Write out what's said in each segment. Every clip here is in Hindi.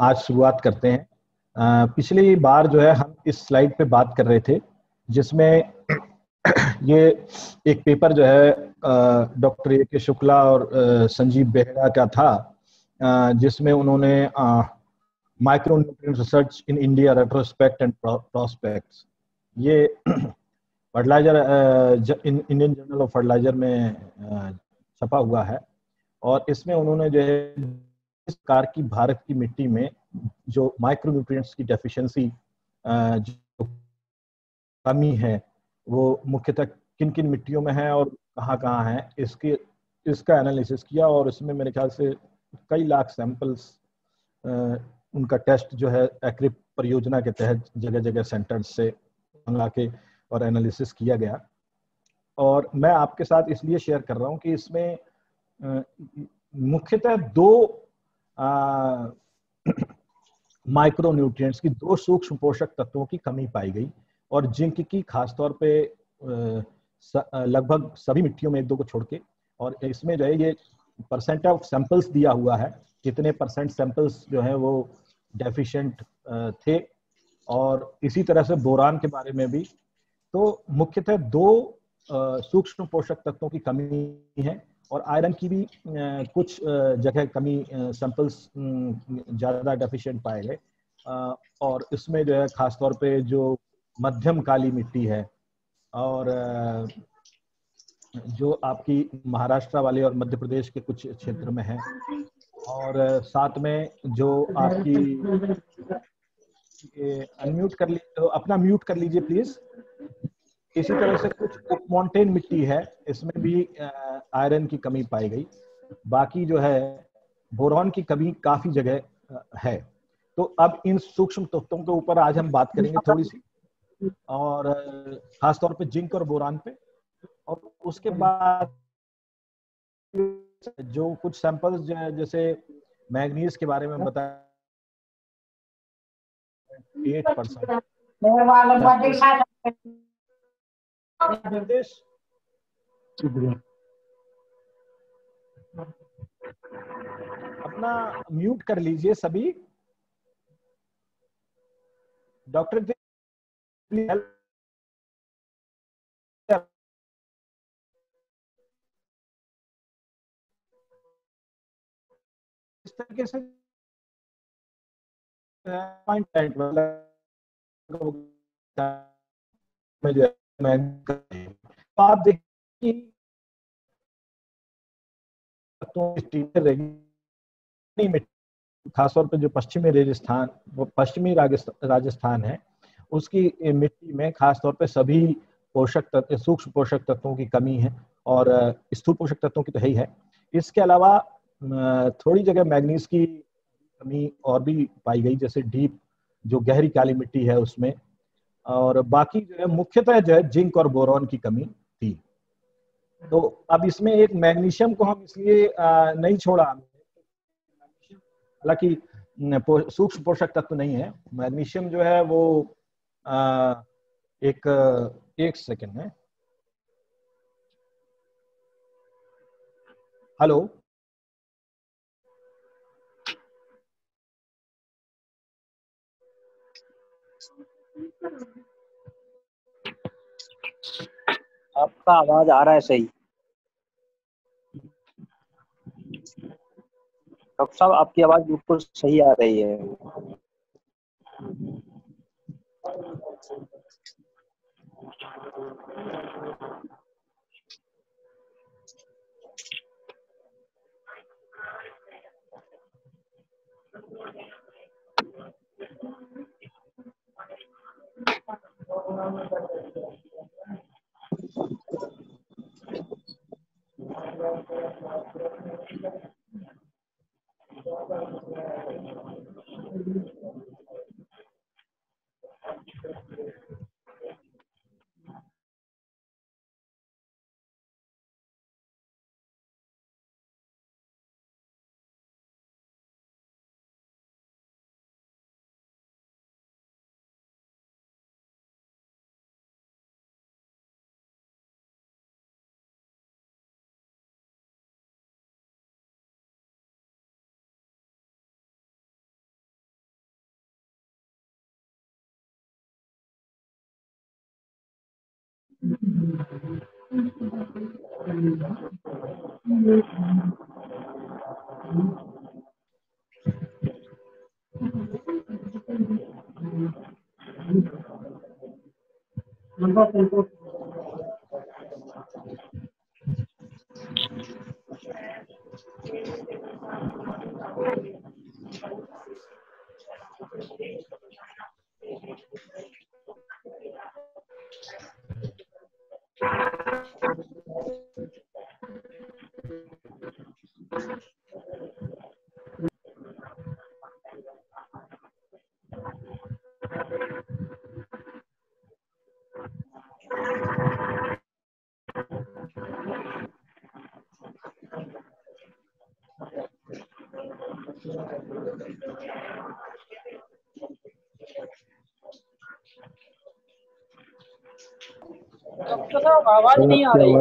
आज शुरुआत करते हैं। पिछली बार जो है हम इस स्लाइड पे बात कर रहे थे, जिसमें ये एक पेपर जो है डॉक्टर ए के शुक्ला और संजीव बेहरा का था, जिसमें उन्होंने micronutrient research in India retrospect and prospects, ये fertiliser Indian journal of fertiliser में छपा हुआ है। और इसमें उन्होंने जो है इस प्रकार की भारत की मिट्टी में जो माइक्रोन्यूट्रिएंट्स की डेफिशिएंसी, जो कमी है, वो मुख्यतः किन किन मिट्टियों में है और कहाँ कहाँ है, इसका एनालिसिस किया। और इसमें मेरे ख्याल से कई लाख सैंपल्स, उनका टेस्ट जो है एक्रिप परियोजना के तहत जगह जगह सेंटर्स से मंगा के और एनालिसिस किया गया। और मैं आपके साथ इसलिए शेयर कर रहा हूँ कि इसमें मुख्यतः दो माइक्रोन्यूट्रिएंट्स की, दो सूक्ष्म पोषक तत्वों की कमी पाई गई। और जिंक की खासतौर पे लगभग सभी मिट्टियों में, एक दो को छोड़ के। और इसमें जो है ये परसेंट ऑफ सैंपल्स दिया हुआ है, कितने परसेंट सैंपल्स जो है वो डेफिशिएंट थे। और इसी तरह से बोरान के बारे में भी। तो मुख्यतः दो सूक्ष्म पोषक तत्वों की कमी है, और आयरन की भी कुछ जगह कमी, सैंपल्स ज़्यादा डेफिशिएंट पाए गए। और इसमें जो है खासतौर पे जो मध्यम काली मिट्टी है, और जो आपकी महाराष्ट्र वाले और मध्य प्रदेश के कुछ क्षेत्र में है, और साथ में जो आपकी अनम्यूट कर लीजिए, अपना म्यूट कर लीजिए प्लीज। इसी तरह से कुछ उपमॉन्टेन मिट्टी है, इसमें भी आयरन की कमी पाई गई। बाकी जो है बोरॉन की कमी काफी जगह है। तो अब इन सूक्ष्म तत्वों के ऊपर आज हम बात करेंगे थोड़ी सी, और खासतौर पे जिंक और बोरान पे। और उसके बाद जो कुछ सैंपल्स जैसे मैग्नीज के बारे में बताया, 8%। अपना म्यूट कर लीजिए सभी। Doctor please help. इस तरीके से आप देखिए खासतौर पर जो पश्चिमी राजस्थान, वो पश्चिमी राजस्थान है, उसकी मिट्टी में खासतौर पे सभी पोषक तत्व, सूक्ष्म पोषक तत्वों की कमी है। और स्थूल पोषक तत्वों की तो है ही है। इसके अलावा थोड़ी जगह मैग्नीज की कमी और भी पाई गई, जैसे डीप जो गहरी काली मिट्टी है उसमें। और बाकी जो है मुख्यतः जो है जिंक और बोरॉन की कमी थी। तो अब इसमें एक मैग्नीशियम को हम इसलिए नहीं छोड़ा, हालांकि सूक्ष्म पोषक तत्व नहीं है। मैग्नीशियम जो है वो एक एक सेकंड में, हेलो, आपका आवाज आ रहा है सही। डॉक्टर साहब आपकी आवाज बिल्कुल सही आ रही है। डॉक्टर साहब आवाज नहीं आ रही है।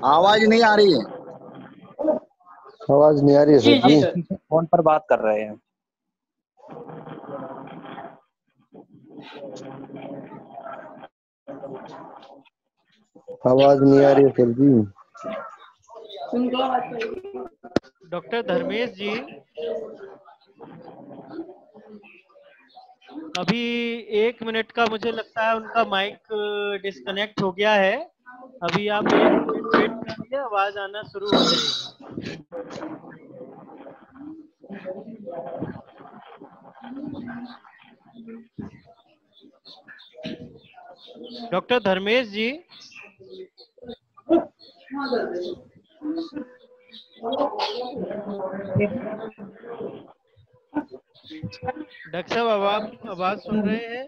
आवाज नहीं आ रही है। आवाज नहीं आ रही है जी सर जी जी। सर, फोन पर बात कर रहे हैं। आवाज नहीं आ रही है सर जी। डॉक्टर धर्मेश जी, अभी 1 मिनट का मुझे लगता है उनका माइक डिस्कनेक्ट हो गया है। अभी आप 1 मिनट वेट कीजिए, आवाज आना शुरू हो जाएगी। डॉक्टर धर्मेश जी, डॉक्टर साहब आप आवाज सुन रहे हैं?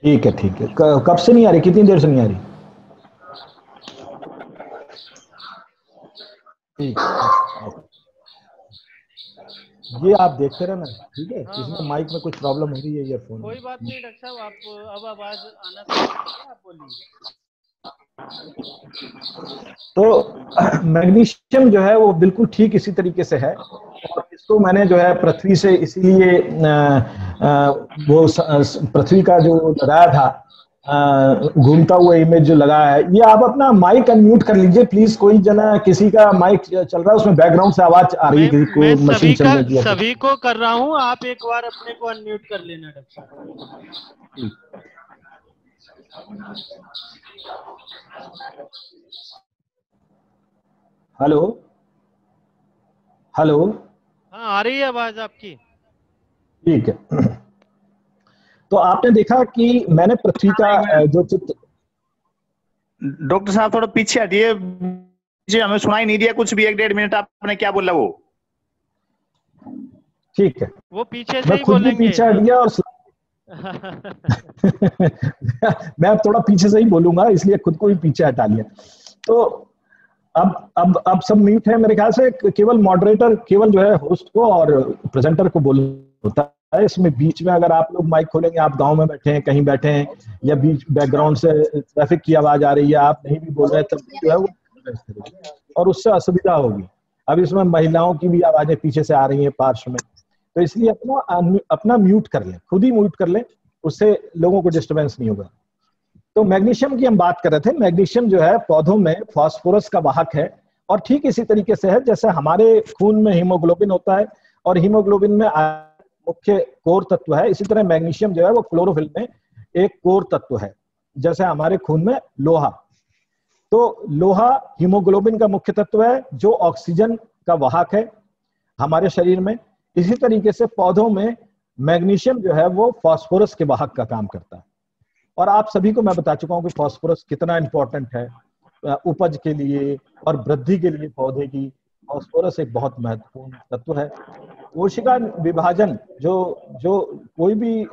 ठीक है ठीक है। कब से नहीं आ रही, कितनी देर से नहीं आ रही? ठीक है, ये आप देखते रहना, ठीक है। हाँ, इसमें हाँ। माइक में कुछ प्रॉब्लम हो रही है ईयरफोन में। कोई बात नहीं डॉक्टर साहब, आप अब आवाज आना शुरू कीजिए, आप बोलिए। तो मैग्नीशियम जो है वो बिल्कुल ठीक इसी तरीके से है, और इसको मैंने जो है पृथ्वी से इसीलिए वो पृथ्वी का जो लगाया था, घूमता हुआ इमेज जो लगा है। ये आप अपना माइक अनम्यूट कर लीजिए प्लीज। कोई जना किसी का माइक चल रहा है, उसमें बैकग्राउंड से आवाज आ रही है, किसी को मशीन चल रही है। सभी को कर रहा हूँ, आप एक बार अपने को अनम्यूट कर लेना डॉक्टर साहब। हेलो हेलो, हाँ आ रही है आवाज आपकी। ठीक है। तो आपने देखा कि मैंने पृथ्वी का जो चित्र। डॉक्टर साहब थोड़ा पीछे हटिए, हमें सुनाई नहीं दिया कुछ भी। 1-1.5 मिनट आपने क्या बोला वो? ठीक है, वो पीछे से मैं ही खुद भी बोलेंगे। पीछे हट गया और मैं अब थोड़ा पीछे से ही बोलूंगा, इसलिए खुद को भी पीछे हटा लिया। तो अब सब म्यूट है मेरे ख्याल से। केवल मॉडरेटर, केवल जो है होस्ट को और प्रेजेंटर को बोलना होता है। इसमें बीच में अगर आप लोग माइक खोलेंगे, आप गांव में बैठे हैं, कहीं बैठे हैं, या बीच बैकग्राउंड से ट्रैफिक की आवाज आ रही है, आप नहीं भी बोल रहे हैं, तब भी जो है वो, और उससे असुविधा होगी। अब इसमें महिलाओं की भी आवाजें पीछे से आ रही है पार्श्व में, तो इसलिए अपना म्यूट कर लें, खुद ही म्यूट कर लें, उससे लोगों को डिस्टर्बेंस नहीं होगा। तो मैग्नीशियम की हम बात कर रहे थे। मैग्नीशियम जो है पौधों में फास्फोरस का वाहक है, और ठीक इसी तरीके से है जैसे हमारे खून में हीमोग्लोबिन होता है, और हीमोग्लोबिन में मुख्य कोर तत्व है, इसी तरह मैग्नीशियम जो है वो क्लोरोफिल में एक कोर तत्व है, जैसे हमारे खून में लोहा। तो लोहा हीमोग्लोबिन का मुख्य तत्व है जो ऑक्सीजन का वाहक है हमारे शरीर में। इसी तरीके से पौधों में मैग्नीशियम जो है वो फास्फोरस के वाहक का काम करता है। और आप सभी को मैं बता चुका हूं कि फास्फोरस कितना इंपॉर्टेंट है उपज के लिए और वृद्धि के लिए पौधे की। फास्फोरस एक बहुत महत्वपूर्ण तत्व है। कोशिका विभाजन जो कोई भी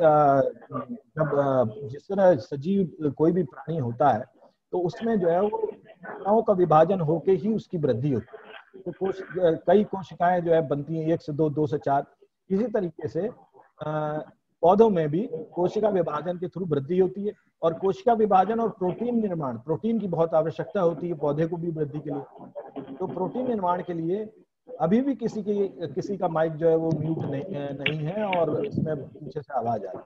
जब जिस तरह सजीव कोई भी प्राणी होता है तो उसमें जो है वो कोशिकाओं का विभाजन होके ही उसकी वृद्धि होती है। तो कई कोशिकाएं जो है बनती हैं 1 से 2, 2 से 4। इसी तरीके से पौधों में भी कोशिका विभाजन के थ्रू वृद्धि होती है। और कोशिका विभाजन और प्रोटीन निर्माण, प्रोटीन की बहुत आवश्यकता होती है पौधे को भी वृद्धि के लिए। तो प्रोटीन निर्माण के लिए अभी भी किसी का माइक जो है वो म्यूट नहीं है और इसमें पीछे से आवाज आ रही है।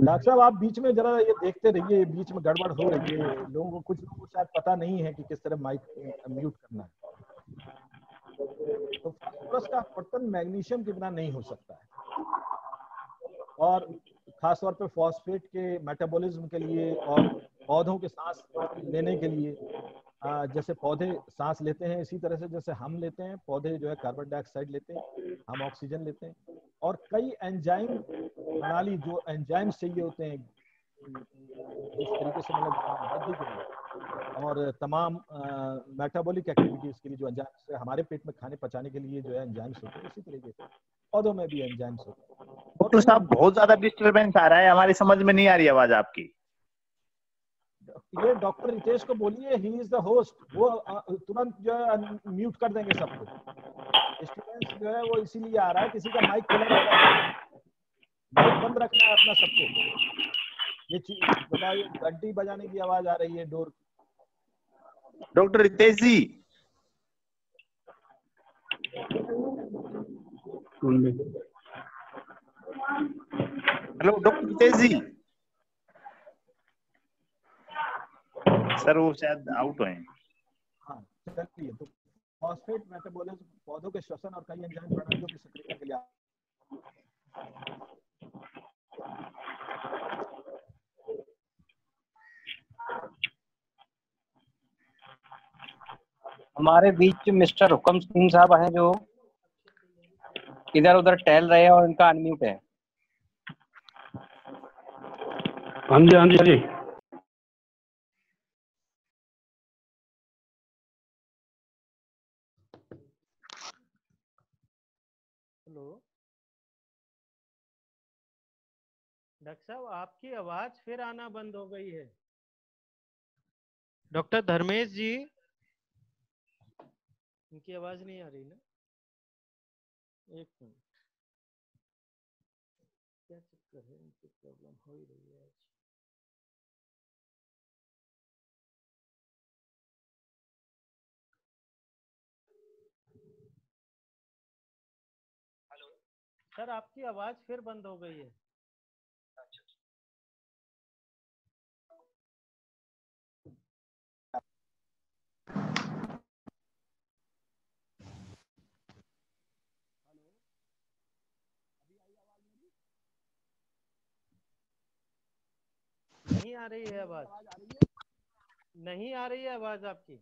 डॉक्टर साहब आप बीच में जरा ये देखते रहिए, बीच में गड़बड़ हो रही है। कुछ लोगों को शायद पता नहीं है कि किस तरह माइक म्यूट करना है। तो फास्फोरस का अपवर्तन मैग्नीशियम के बिना नहीं हो सकता है। और खासतौर पे फॉस्फेट के मेटाबॉलिज्म के लिए और पौधों के सांस लेने के लिए, जैसे पौधे सांस लेते हैं इसी तरह से जैसे हम लेते हैं, पौधे जो है कार्बन डाइऑक्साइड लेते हैं, हम ऑक्सीजन लेते हैं। और कई एंजाइम प्रणाली जो एंजाइम्स चाहिए होते हैं इस तरीके से मतलब वृद्धि के लिए और तमाम मेटाबॉलिक एक्टिविटीज के लिए जो एंजाइम्स हमारे पेट में खाने पचाने के लिए जो है एंजाइम्स होते हैं, इसी तरीके से पौधों में भी एंजाइम्स होते हैं। डॉक्टर साहब बहुत ज्यादा डिस्टरबेंस आ रहा है, हमारी समझ में नहीं आ रही आवाज आपकी। ये डॉक्टर रितेश को बोलिए, ही इज द होस्ट, वो तुरंत जो है म्यूट कर देंगे सबको। डिस्टरबेंस जो है वो इसीलिए आ रहा है, किसी का माइक खुला रहता है, माइक बंद रखना है अपना सबको। ये चीज बताइए, घंटी बजाने की आवाज आ रही है डोर। डॉक्टर रितेश जी, हेलो डॉक्टर रितेश जी। सर वो शायद आउट हुए हैं। हाँ चलिए, तो फॉस्फेट मेटाबॉलिज्म पौधों के श्वसन और कई एंजाइम प्रणालियों की सक्रियता के लिए हमारे बीच मिस्टर हुकम सिंह साहब हैं जो इधर उधर टहल रहे हैं और इनका अनम्यूट है। हाँ जी हाँ जी हाँ जी। हेलो डॉक्टर साहब, आपकी आवाज फिर आना बंद हो गई है। डॉक्टर धर्मेश जी, इनकी आवाज नहीं आ रही ना? एक मिनट, क्या चक्कर है, इनकी प्रॉब्लम हो ही रही है आज। हेलो सर, आपकी आवाज फिर बंद हो गई है। नहीं आ रही है आवाज, नहीं आ रही है आवाज आपकी।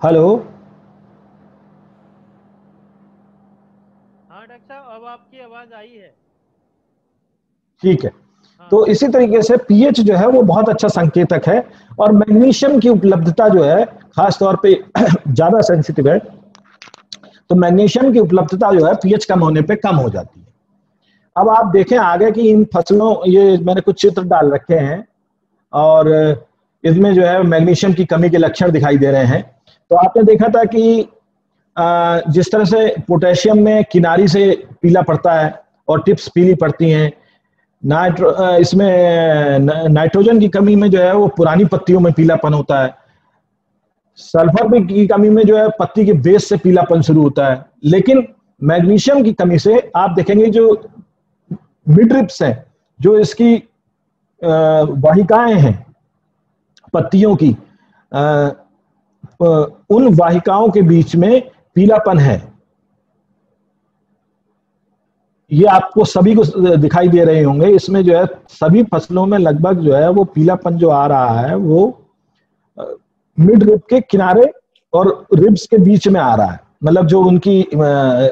हेलो। हाँ डॉक्टर साहब, अब आपकी आवाज आई है। ठीक है। हाँ। तो इसी तरीके से पीएच जो है वो बहुत अच्छा संकेतक है और मैग्नीशियम की उपलब्धता जो है खास तौर पे ज्यादा सेंसिटिव है, तो मैग्नीशियम की उपलब्धता जो है पीएच कम होने पे कम हो जाती है। अब आप देखें आगे की इन फसलों, ये मैंने कुछ चित्र डाल रखे हैं और इसमें जो है मैग्नीशियम की कमी के लक्षण दिखाई दे रहे हैं। तो आपने देखा था कि जिस तरह से पोटेशियम में किनारी से पीला पड़ता है और टिप्स पीली पड़ती हैं, इसमें नाइट्रोजन की कमी में जो है वो पुरानी पत्तियों में पीलापन होता है, सल्फर की कमी में जो है पत्ती के बेस से पीलापन शुरू होता है। लेकिन मैग्नीशियम की कमी से आप देखेंगे जो मिडरिप्स हैं, जो इसकी वाहिकाएं हैं पत्तियों की, उन वाहिकाओं के बीच में पीलापन है। ये आपको सभी को दिखाई दे रहे होंगे। इसमें जो है सभी फसलों में लगभग जो है वो पीलापन जो आ रहा है वो मिड रिब के किनारे और रिब्स के बीच में आ रहा है, मतलब जो उनकी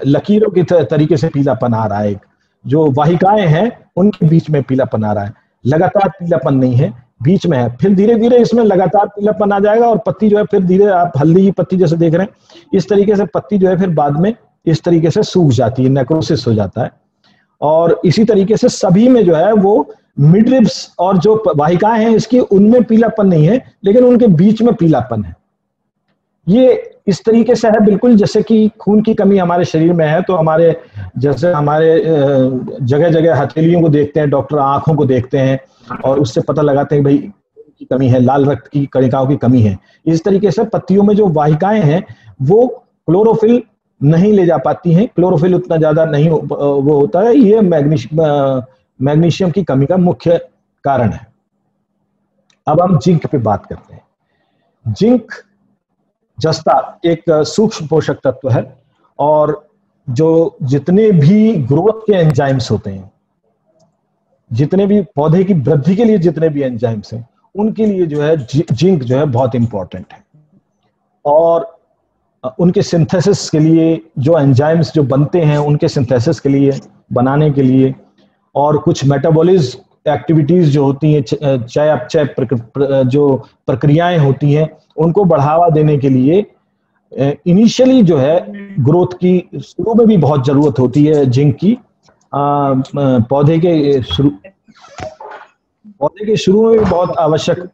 लकीरों के तरीके से पीलापन आ रहा है एक जो वाहिकाएं हैं उनके बीच में पीलापन आ रहा है, लगातार पीलापन नहीं है, बीच में है। फिर धीरे धीरे इसमें लगातार पीलापन आ जाएगा और पत्ती जो है फिर धीरे, आप हल्दी की पत्ती जैसे देख रहे हैं, इस तरीके से पत्ती जो है फिर बाद में इस तरीके से सूख जाती है, नेक्रोसिस हो जाता है। और इसी तरीके से सभी में जो है वो मिडरिब्स और जो वाहिकाएं हैं इसकी, उनमें पीलापन नहीं है, लेकिन उनके बीच में पीलापन है। ये इस तरीके से है बिल्कुल जैसे कि खून की कमी हमारे शरीर में है, तो हमारे जैसे हमारे जगह जगह हथेलियों को देखते हैं डॉक्टर, आंखों को देखते हैं और उससे पता लगाते हैं भाई खून की कमी है, लाल रक्त की कणिकाओं की कमी है। इस तरीके से पत्तियों में जो वाहिकाएं हैं वो क्लोरोफिल नहीं ले जा पाती हैं, क्लोरोफिल उतना ज्यादा नहीं वो होता है। ये मैग्नीशियम की कमी का मुख्य कारण है। अब हम जिंक पे बात करते हैं। जिंक जस्ता एक सूक्ष्म पोषक तत्व है और जो जितने भी ग्रोथ के एंजाइम्स होते हैं, जितने भी पौधे की वृद्धि के लिए जितने भी एंजाइम्स हैं, उनके लिए जो है जिंक जो है बहुत इंपॉर्टेंट है। और उनके सिंथेसिस के लिए जो एंजाइम्स जो बनते हैं, उनके सिंथेसिस के लिए, बनाने के लिए, और कुछ मेटाबॉलिज्म एक्टिविटीज जो होती हैं, चय अपचय जो प्रक्रियाएं होती हैं, उनको बढ़ावा देने के लिए इनिशियली जो है ग्रोथ की शुरू में भी बहुत जरूरत होती है जिंक की। पौधे के शुरू में भी बहुत आवश्यक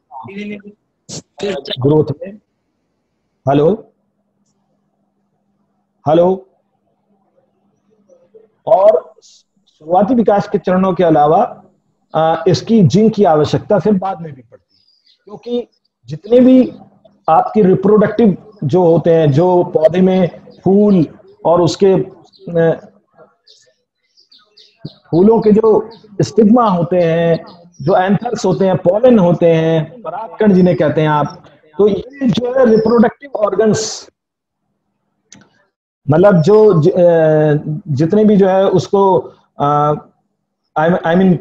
ग्रोथ में। हेलो हेलो और शुरुआती विकास के चरणों के अलावा इसकी जिंक की आवश्यकता फिर बाद में भी पड़ती है, क्योंकि जितने भी आपके रिप्रोडक्टिव जो होते हैं, जो पौधे में फूल और उसके फूलों के जो स्टिग्मा होते हैं, जो एंथर्स होते हैं, पॉलन होते हैं, परागकण जिन्हें कहते हैं आप, तो ये जो है रिप्रोडक्टिव ऑर्गन्स, मतलब जो जितने भी जो है उसको आई मीन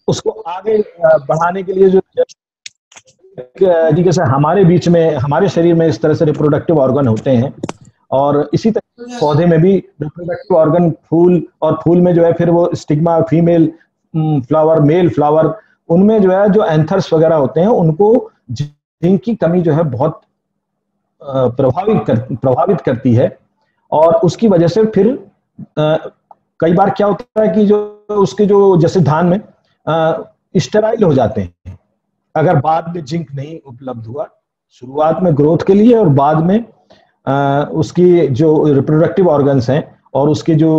उसको आगे बढ़ाने के लिए जो तरीके से हमारे बीच में, हमारे शरीर में इस तरह से रिप्रोडक्टिव ऑर्गन होते हैं। और इसी तरह पौधे में भी रिप्रोडक्टिव ऑर्गन, फूल, और फूल में जो है फिर वो stigma, female flower, male flower, उनमें जो है जो एंथर्स वगैरह होते हैं, उनको जिंक की कमी जो है बहुत प्रभावित करती है। और उसकी वजह से फिर कई बार क्या होता है कि जो उसके जो जैसे धान में स्टेराइल हो जाते हैं, अगर बाद में जिंक नहीं उपलब्ध हुआ, शुरुआत में ग्रोथ के लिए और बाद में उसकी जो रिप्रोडक्टिव ऑर्गन्स हैं और उसके जो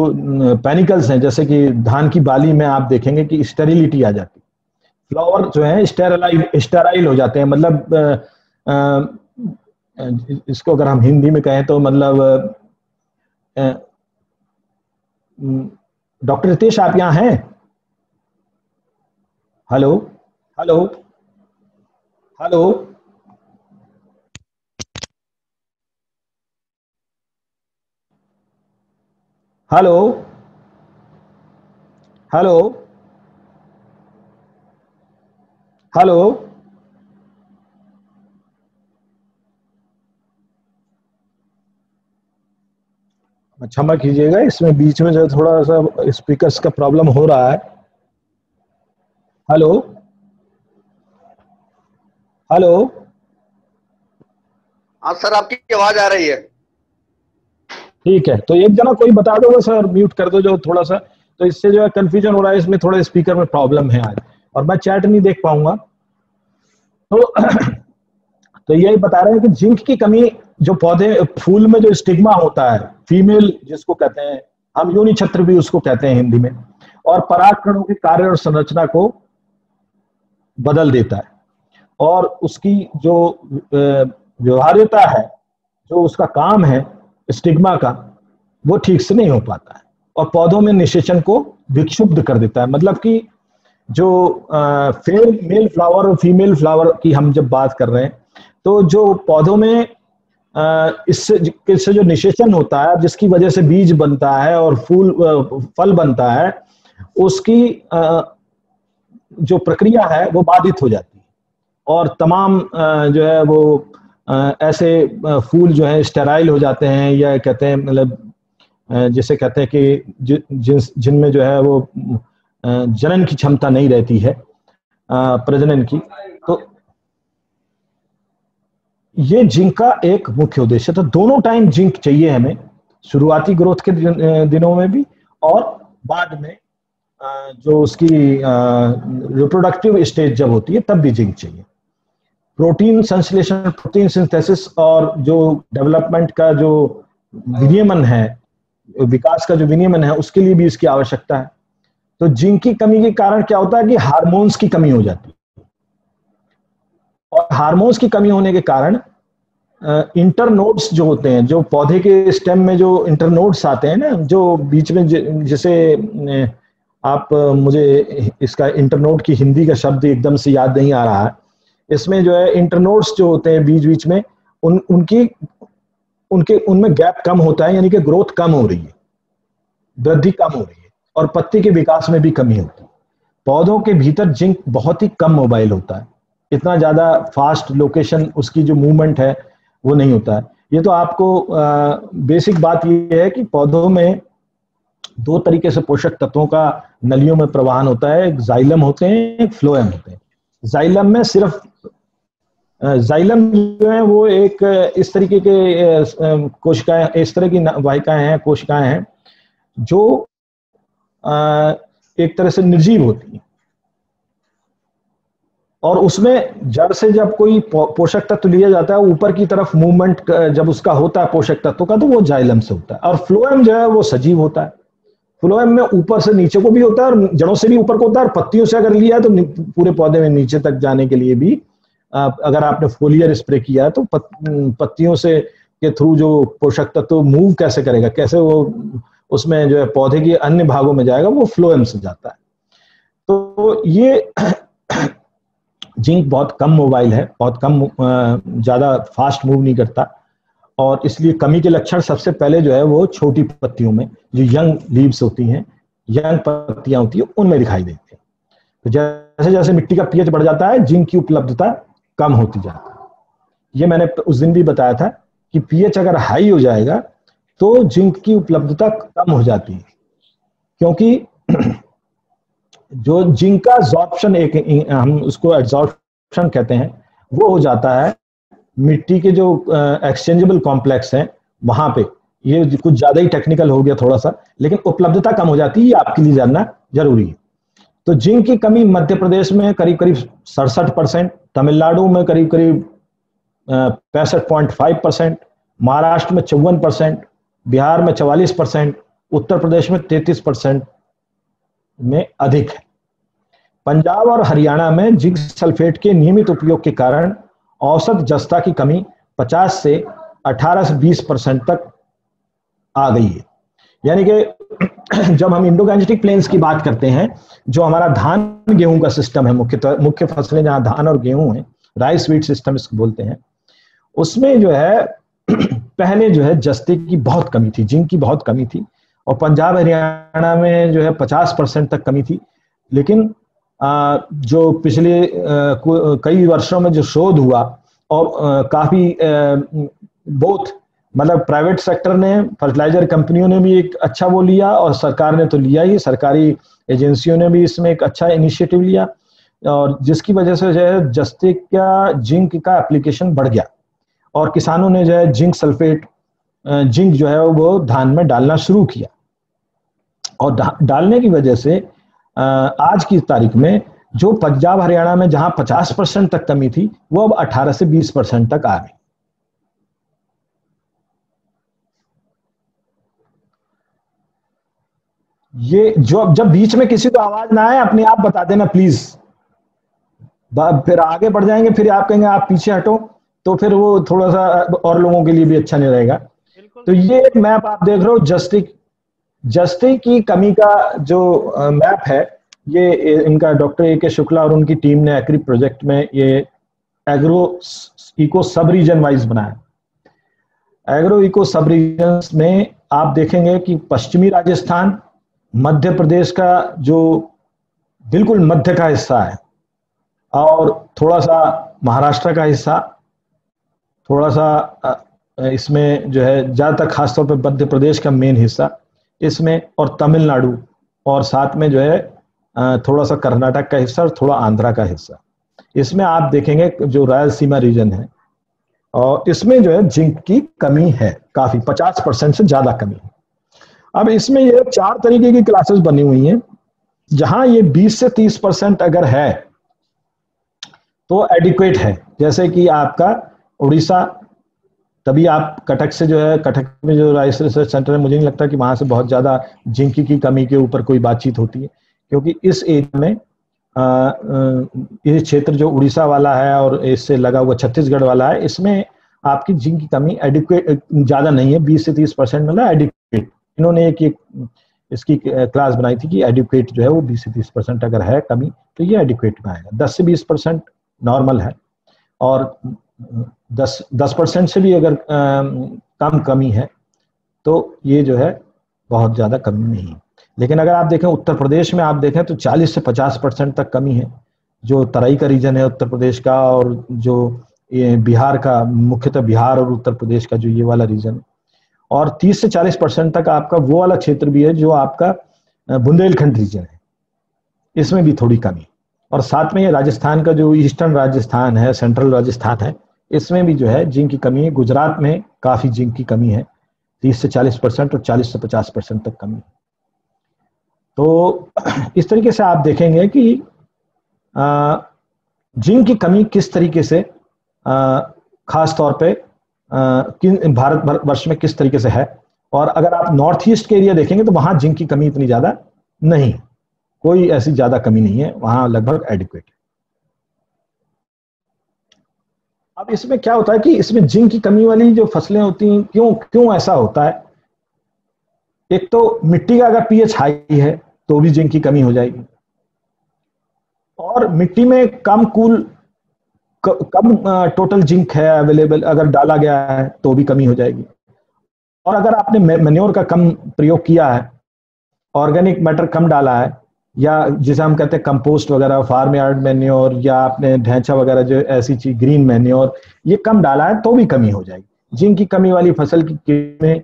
पेनिकल्स हैं, जैसे कि धान की बाली में आप देखेंगे कि स्टेरिलिटी आ जाती, फ्लावर जो है स्टेराइल हो जाते हैं। मतलब इसको अगर हम हिंदी में कहें तो मतलब डॉक्टर रितेश आप यहाँ हैं? Hello hello hello hello hello hello क्षमा कीजिएगा, इसमें बीच में जो थोड़ा सा स्पीकर्स का प्रॉब्लम हो रहा है। हेलो हेलो हाँ सर, आपकी आवाज आ रही है। ठीक है, तो एक जना कोई बता दो सर, म्यूट कर दो जो थोड़ा सा, तो इससे जो है कंफ्यूजन हो रहा है, इसमें थोड़ा स्पीकर में प्रॉब्लम है आज और मैं चैट नहीं देख पाऊंगा। तो यही बता रहे हैं कि जिंक की कमी जो पौधे, फूल में जो स्टिग्मा होता है, फीमेल जिसको कहते हैं हम, योनि छत्र भी उसको कहते हैं हिंदी में, और परागकणों के कार्य और संरचना को बदल देता है और उसकी जो व्यवहार्यता है, जो उसका काम है स्टिग्मा का, वो ठीक से नहीं हो पाता है और पौधों में निषेचन को विक्षुब्ध कर देता है। मतलब कि जो मेल फ्लावर और फीमेल फ्लावर की हम जब बात कर रहे हैं, तो जो पौधों में इससे जो निषेचन होता है, जिसकी वजह से बीज बनता है और फल बनता है, उसकी जो प्रक्रिया है वो बाधित हो जाती है और तमाम जो है वो ऐसे फूल जो है स्टेराइल हो जाते हैं, या कहते हैं मतलब जिसे कहते हैं कि जिनमें जो है वो जनन की क्षमता नहीं रहती है, प्रजनन की, तो ये जिंक का एक मुख्य उद्देश्य। तो दोनों टाइम जिंक चाहिए हमें, शुरुआती ग्रोथ के दिनों में भी और बाद में जो उसकी रिप्रोडक्टिव स्टेज जब होती है तब भी जिंक चाहिए। प्रोटीन संश्लेषण, प्रोटीन सिंथेसिस और जो डेवलपमेंट का जो विनियमन है, विकास का जो विनियमन है, उसके लिए भी इसकी आवश्यकता है। तो जिंक की कमी के कारण क्या होता है कि हार्मोन्स की कमी हो जाती है, और हार्मोन्स की कमी होने के कारण इंटरनोड्स जो होते हैं, जो पौधे के स्टेम में जो इंटरनोड्स आते हैं ना, जो बीच में जैसे आप, मुझे इसका इंटरनोड की हिंदी का शब्द एकदम से याद नहीं आ रहा है, इसमें जो है इंटरनोड्स जो होते हैं बीच बीच में, उनमें गैप कम होता है, यानी कि ग्रोथ कम हो रही है, वृद्धि कम हो रही है, और पत्ती के विकास में भी कमी होती है। पौधों के भीतर जिंक बहुत ही कम मोबाइल होता है, इतना ज्यादा फास्ट लोकेशन उसकी जो मूवमेंट है वो नहीं होता है। ये तो आपको बेसिक बात ये है कि पौधों में दो तरीके से पोषक तत्वों का नलियों में प्रवाहन होता है, एक जाइलम होते हैं, एक फ्लोएम होते हैं। जाइलम में सिर्फ जाइलम जो है वो एक इस तरीके के कोशिकाएं, इस तरह की वाहिकाएं हैं, कोशिकाएं हैं जो एक तरह से निर्जीव होती हैं, और उसमें जड़ से जब कोई पोषक तत्व लिया जाता है ऊपर की तरफ मूवमेंट जब उसका होता है पोषक तत्व का, तो वो जाइलम से होता है। और फ्लोएम जो है वो सजीव होता है। फ्लोएम में ऊपर से नीचे को भी होता है और जड़ों से भी ऊपर को होता है, और पत्तियों से अगर लिया है तो पूरे पौधे में नीचे तक जाने के लिए भी, अगर आपने फोलियर स्प्रे किया है तो पत्तियों से के थ्रू जो पोषक तत्व मूव कैसे करेगा, कैसे वो उसमें जो है पौधे के अन्य भागों में जाएगा, वो फ्लोएम से जाता है। तो ये जिंक बहुत कम मोबाइल है, बहुत कम, ज्यादा फास्ट मूव नहीं करता, और इसलिए कमी के लक्षण सबसे पहले जो है वो छोटी पत्तियों में, जो यंग लीव्स होती हैं, यंग पत्तियां होती है, उनमें दिखाई देती है। तो जैसे जैसे मिट्टी का पीएच बढ़ जाता है, जिंक की उपलब्धता कम होती जाती है। ये मैंने उस दिन भी बताया था कि पीएच अगर हाई हो जाएगा तो जिंक की उपलब्धता कम हो जाती है, क्योंकि जो जिंक का एब्जॉर्प्शन, एक हम उसको एब्जॉर्प्शन कहते हैं, वो हो जाता है मिट्टी के जो एक्सचेंजेबल कॉम्प्लेक्स हैं वहां पे। ये कुछ ज्यादा ही टेक्निकल हो गया थोड़ा सा, लेकिन उपलब्धता कम हो जाती है, ये आपके लिए जानना जरूरी है। तो जिंक की कमी मध्य प्रदेश में करीब करीब 67%, तमिलनाडु में करीब करीब 65.5%, महाराष्ट्र में 54%, बिहार में 44%, उत्तर प्रदेश में 33% में अधिक है। पंजाब और हरियाणा में जिंक सल्फेट के नियमित उपयोग के कारण औसत जस्ता की कमी 50 से 18 से 20% तक आ गई है। यानी कि जब हम इंडोगैंजेटिक प्लेन्स की बात करते हैं, जो हमारा धान गेहूं का सिस्टम है, मुख्य फसलें जहां धान और गेहूं है, राइस व्हीट सिस्टम इसको बोलते हैं, उसमें जो है पहले जो है जस्ते की बहुत कमी थी, जिंक की बहुत कमी थी, और पंजाब हरियाणा में जो है 50% तक कमी थी। लेकिन जो पिछले कई वर्षों में जो शोध हुआ, और काफी बहुत, मतलब प्राइवेट सेक्टर ने, फर्टिलाइजर कंपनियों ने भी एक अच्छा वो लिया, और सरकार ने तो लिया ही, सरकारी एजेंसियों ने भी इसमें एक अच्छा इनिशिएटिव लिया, और जिसकी वजह से जो है जस्ते का जिंक का एप्लीकेशन बढ़ गया, और किसानों ने जो है जिंक सल्फेट, जिंक जो है वो धान में डालना शुरू किया, और डालने की वजह से आज की तारीख में जो पंजाब हरियाणा में जहां 50% तक कमी थी, वो अब 18 से 20% तक आ गई। ये जो, जब बीच में किसी को आवाज ना आए अपने आप बता देना प्लीज, फिर आगे बढ़ जाएंगे, फिर आप कहेंगे आप पीछे हटो, तो फिर वो थोड़ा सा और लोगों के लिए भी अच्छा नहीं रहेगा। तो ये एक मैप आप देख रहे हो, जस्ते की कमी का जो मैप है, ये इनका डॉक्टर ए के शुक्ला और उनकी टीम ने एग्री प्रोजेक्ट में ये एग्रो इको सब रीजन वाइज बनाया। एग्रो इको सब रीजन में आप देखेंगे कि पश्चिमी राजस्थान, मध्य प्रदेश का जो बिल्कुल मध्य का हिस्सा है, और थोड़ा सा महाराष्ट्र का हिस्सा, थोड़ा सा इसमें जो है ज़्यादातर खासतौर पर मध्य प्रदेश का मेन हिस्सा इसमें, और तमिलनाडु, और साथ में जो है थोड़ा सा कर्नाटक का हिस्सा और थोड़ा आंध्रा का हिस्सा। इसमें आप देखेंगे जो रायलसीमा रीजन है, और इसमें जो है जिंक की कमी है काफी, 50% से ज्यादा कमी है। अब इसमें ये 4 तरीके की क्लासेस बनी हुई हैं, जहां ये 20 से 30% अगर है तो एडिक्वेट है। जैसे कि आपका उड़ीसा, तभी आप कटक से जो है, कटक में जो राइस रिसर्च सेंटर है, मुझे नहीं लगता कि वहां से बहुत ज्यादा जिंक की कमी के ऊपर कोई बातचीत होती है, क्योंकि इस एरिया में ये क्षेत्र जो उड़ीसा वाला है और इससे लगा हुआ छत्तीसगढ़ वाला है, इसमें आपकी जिंक की कमी एडिक्वेट ज्यादा नहीं है, 20 से 30% मतलब एडिक्वेट। इन्होंने एक इसकी क्लास बनाई थी कि एडिक्वेट जो है वो 20 से 30% अगर है कमी तो ये एडिक्वेट में आएगा। 10 से 20% नॉर्मल है, और 10% से भी अगर कम कमी है तो ये जो है बहुत ज्यादा कमी नहीं है। लेकिन अगर आप देखें उत्तर प्रदेश में, आप देखें तो 40 से 50% तक कमी है, जो तराई का रीजन है उत्तर प्रदेश का, और जो ये बिहार का, मुख्यतः बिहार और उत्तर प्रदेश का जो ये वाला रीजन, और 30 से 40% तक आपका वो वाला क्षेत्र भी है जो आपका बुंदेलखंड रीजन है, इसमें भी थोड़ी कमी। और साथ में ये राजस्थान का जो ईस्टर्न राजस्थान है, सेंट्रल राजस्थान है, इसमें भी जो है जिंक की कमी है। गुजरात में काफी जिंक की कमी है, 30 से 40% और 40 से 50% तक कमी है। तो इस तरीके से आप देखेंगे कि जिंक की कमी किस तरीके से खास तौर पे भारतवर्ष में किस तरीके से है। और अगर आप नॉर्थ ईस्ट के एरिया देखेंगे तो वहां जिंक की कमी इतनी ज्यादा नहीं, कोई ऐसी ज्यादा कमी नहीं है, वहां लगभग एडिक्वेट है। अब इसमें क्या होता है कि इसमें जिंक की कमी वाली जो फसलें होती हैं, क्यों ऐसा होता है? एक तो मिट्टी का अगर पीएच हाई है तो भी जिंक की कमी हो जाएगी, और मिट्टी में कम टोटल जिंक है अवेलेबल अगर डाला गया है तो भी कमी हो जाएगी। और अगर आपने मैन्योर का कम प्रयोग किया है, ऑर्गेनिक मैटर कम डाला है, या जिसे हम कहते हैं कंपोस्ट वगैरह, फार्म यार्ड मैन्योर, या आपने ढैंचा वगैरह जो ऐसी चीज, ग्रीन मैन्योर, ये कम डाला है तो भी कमी हो जाएगी। जिंक की कमी वाली फसल की किस्में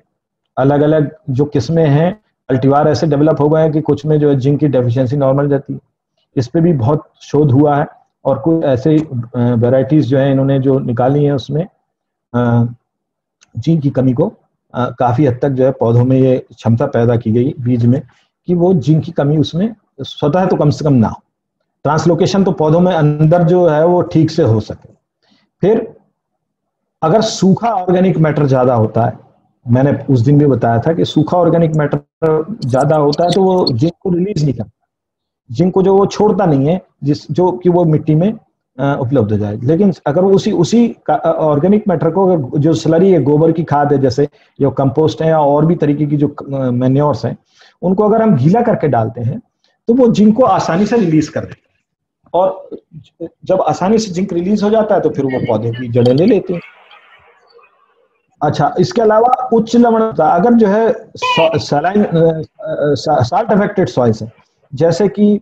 अलग अलग जो किस्में हैं, कल्टीवार ऐसे डेवलप हो गए हैं कि कुछ में जो है जिंक की डेफिशिएंसी नॉर्मल रहती है। इस पे भी बहुत शोध हुआ है, और कुछ ऐसे वेराइटीज जो है इन्होंने जो निकाली है उसमें जिंक की कमी को काफी हद तक जो है पौधों में ये क्षमता पैदा की गई बीज में कि वो जिंक की कमी उसमें स्वतः तो कम से कम ना हो, ट्रांसलोकेशन तो पौधों में अंदर जो है वो ठीक से हो सके। फिर अगर सूखा ऑर्गेनिक मैटर ज्यादा होता है, मैंने उस दिन भी बताया था कि सूखा ऑर्गेनिक मैटर ज्यादा होता है तो वो जिंक को रिलीज नहीं करता, जिंक को जो वो छोड़ता नहीं है जो कि वो मिट्टी में उपलब्ध हो जाए। लेकिन अगर वो उसी ऑर्गेनिक मैटर को, अगर जो स्लरी है, गोबर की खाद है, जैसे जो कंपोस्ट है या और भी तरीके की जो मैन्योर्स हैं, उनको अगर हम गीला करके डालते हैं तो वो जिंक को आसानी से रिलीज कर देता है, और जब आसानी से जिंक रिलीज हो जाता है तो फिर वो पौधे की जड़ें ले लेते हैं। अच्छा, इसके अलावा उच्च लवणता, अगर जो है साल्ट अफेक्टेड सॉइल्स है, जैसे कि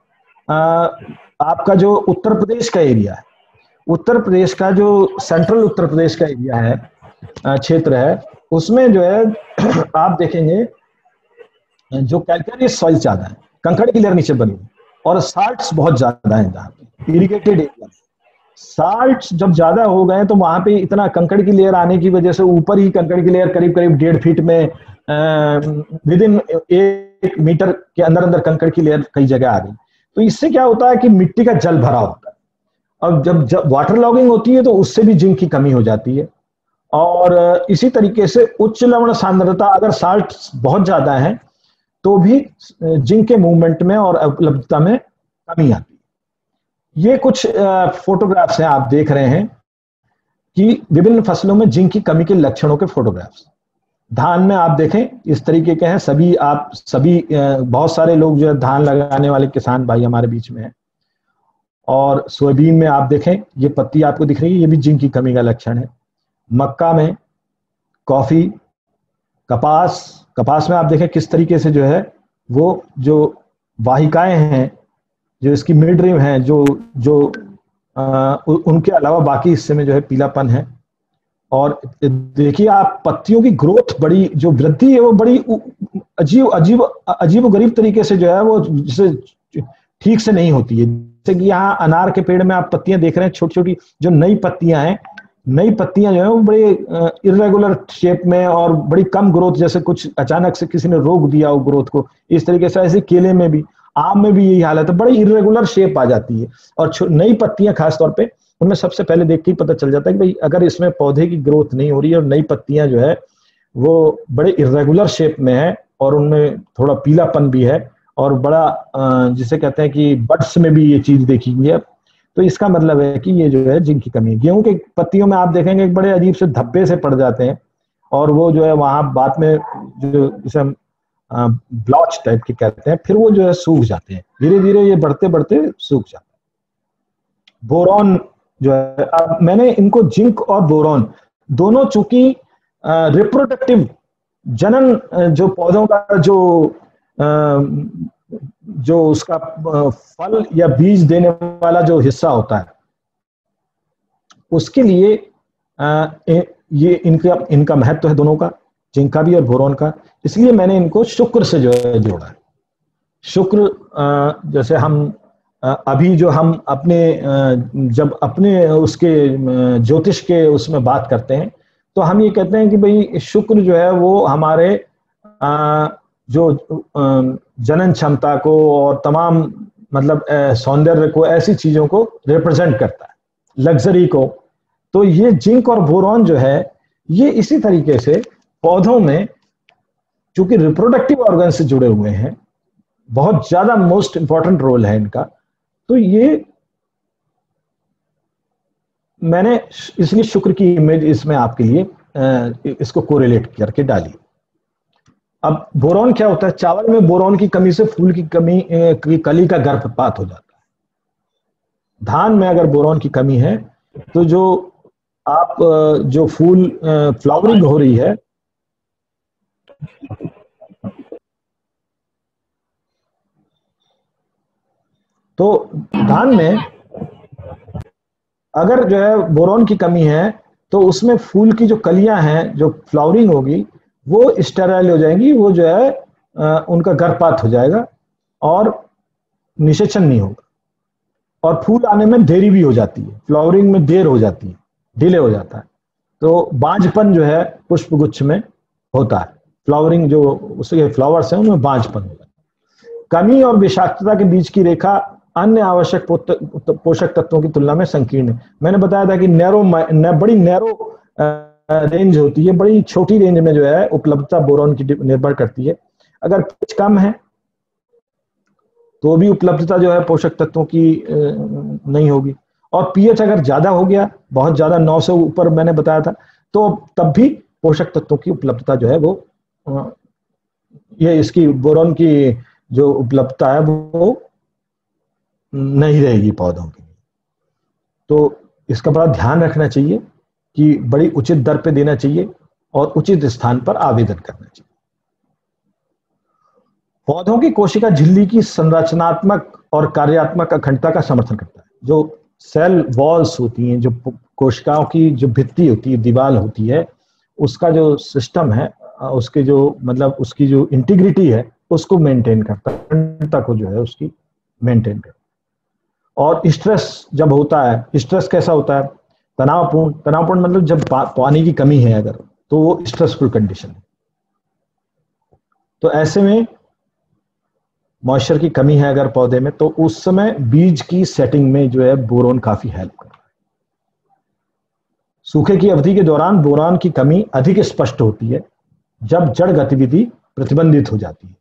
आपका जो उत्तर प्रदेश का एरिया है, उत्तर प्रदेश का जो सेंट्रल उत्तर प्रदेश का एरिया है, क्षेत्र है, उसमें जो है आप देखेंगे जो कैल्केरियस सॉइल ज्यादा है, कंकड़ की लेयर नीचे बनी है, और साल्ट्स बहुत ज्यादा है जहाँ पे इरिगेटेड एरिया। साल्ट्स जब ज्यादा हो गए तो वहां पे इतना कंकड़ की लेयर आने की वजह से ऊपर ही कंकड़ की लेयर करीब 1.5 फीट में विद इन 1 मीटर के अंदर कंकड़ की लेयर कई जगह आ गई। तो इससे क्या होता है कि मिट्टी का जल भरा होता है, और जब वाटर लॉगिंग होती है तो उससे भी जिंक की कमी हो जाती है। और इसी तरीके से उच्च लवण सांद्रता, अगर साल्ट बहुत ज्यादा है तो भी जिंक के मूवमेंट में और उपलब्धता में कमी आती है। ये कुछ फोटोग्राफ्स हैं, आप देख रहे हैं कि विभिन्न फसलों में जिंक की कमी के लक्षणों के फोटोग्राफ्स। धान में आप देखें इस तरीके के हैं, सभी बहुत सारे लोग जो है धान लगाने वाले किसान भाई हमारे बीच में हैं। और सोयाबीन में आप देखें, ये पत्ती आपको दिख रही है, ये भी जिंक की कमी का लक्षण है। मक्का में, कॉफी, कपास में आप देखें किस तरीके से जो है वो जो वाहिकाएं हैं, जो इसकी मिडरिम हैं, जो उनके अलावा बाकी हिस्से में जो है पीलापन है। और देखिए आप पत्तियों की ग्रोथ बड़ी जो वृद्धि है वो बड़ी अजीब गरीब तरीके से जो है वो जिसे ठीक से नहीं होती है। जैसे कि यहाँ अनार के पेड़ में आप पत्तियां देख रहे हैं, छोटी छोटी जो नई पत्तियां हैं, नई पत्तियां जो है वो बड़े इरेगुलर शेप में और बड़ी कम ग्रोथ, जैसे कुछ अचानक से किसी ने रोक दिया हो ग्रोथ को, इस तरीके से। ऐसे केले में भी, आम में भी यही हालत है, बड़ी इरेगुलर शेप आ जाती है। और नई पत्तियां खासतौर पे उनमें सबसे पहले देख के ही पता चल जाता है कि भाई अगर इसमें पौधे की ग्रोथ नहीं हो रही है और नई पत्तियां जो है वो बड़े इरेगुलर शेप में है और उनमें थोड़ा पीलापन भी है और बड़ा जिसे कहते हैं कि बड्स में भी ये चीज देखी गई है, तो इसका मतलब है कि ये जो है जिंक की कमी है। गेहूं के पत्तियों में आप देखेंगे बड़े अजीब से धब्बे से पड़ जाते हैं और वो जो है वहां बाद में जो जिसे हम ब्लॉच टाइप के कहते हैं, फिर वो जो है सूख जाते हैं, धीरे धीरे ये बढ़ते बढ़ते सूख जाते हैं। बोरॉन जो है, अब मैंने इनको जिंक और बोरॉन दोनों, चूंकि रिप्रोडक्टिव जनन जो पौधों का जो उसका फल या बीज देने वाला जो हिस्सा होता है, उसके लिए ये इनका महत्व है दोनों का, जिंक का भी और बोरॉन का। इसलिए मैंने इनको शुक्र से जो है जोड़ा है। शुक्र जैसे हम अभी जो हम अपने जब अपने उसके ज्योतिष के उसमें बात करते हैं तो हम ये कहते हैं कि भाई शुक्र जो है वो हमारे जो जनन क्षमता को और तमाम मतलब सौंदर्य को, ऐसी चीजों को रिप्रेजेंट करता है, लग्जरी को। तो ये जिंक और बोरॉन जो है ये इसी तरीके से पौधों में, चूंकि रिप्रोडक्टिव ऑर्गन से जुड़े हुए हैं, बहुत ज्यादा मोस्ट इंपॉर्टेंट रोल है इनका। तो ये मैंने इसलिए शुक्र की इमेज इसमें आपके लिए इसको कोरिलेट करके डाली। अब बोरॉन क्या होता है? चावल में बोरॉन की कमी से फूल की कमी की कली का गर्भपात हो जाता है। धान में अगर बोरॉन की कमी है तो जो फूल फ्लावरिंग हो रही है, तो धान में अगर जो है बोरॉन की कमी है तो उसमें फूल की जो कलियां हैं, जो फ्लावरिंग होगी, वो स्टेराइल हो जाएंगी, वो जो है उनका गर्भपात हो जाएगा और निषेचन नहीं होगा और फूल आने में देरी भी हो जाती है, फ्लावरिंग में देर हो जाती है, डिले हो जाता है। तो बांझपन जो है पुष्पगुच्छ में होता है, फ्लावरिंग जो उसके फ्लावर्स हैं उनमें बांझपन होता है। कमी और विषाक्तता के बीच की रेखा अन्य आवश्यक पोषक तत्वों की तुलना में संकीर्ण है। मैंने बताया था कि बड़ी नैरो रेंज होती है, बड़ी छोटी रेंज में जो है उपलब्धता बोरॉन की निर्भर करती है। अगर पीएच कम है तो भी उपलब्धता जो है पोषक तत्वों की नहीं होगी, और पीएच अगर ज्यादा हो गया, बहुत ज्यादा 9 से ऊपर मैंने बताया था, तो तब भी पोषक तत्वों की उपलब्धता जो है वो ये इसकी बोरॉन की जो उपलब्धता है वो नहीं रहेगी पौधों के लिए। तो इसका बड़ा ध्यान रखना चाहिए कि बड़ी उचित दर पे देना चाहिए और उचित स्थान पर आवेदन करना चाहिए। पौधों की कोशिका झिल्ली की संरचनात्मक और कार्यात्मक अखंडता का समर्थन करता है। जो सेल वॉल्स होती हैं, जो कोशिकाओं की जो भित्ति होती है, दीवार होती है, उसका जो सिस्टम है, उसके जो मतलब उसकी जो इंटीग्रिटी है उसको मेंटेन करता है, अखंडता को जो है उसकी मेंटेन करता है। और स्ट्रेस जब होता है, स्ट्रेस कैसा होता है? तनावपूर्ण मतलब जब पानी की कमी है अगर, तो वो स्ट्रेसफुल कंडीशन है। तो ऐसे में मॉइस्चर की कमी है अगर पौधे में, तो उस समय बीज की सेटिंग में जो है बोरॉन काफी हेल्प कर रहा है। सूखे की अवधि के दौरान बोरॉन की कमी अधिक स्पष्ट होती है जब जड़ गतिविधि प्रतिबंधित हो जाती है।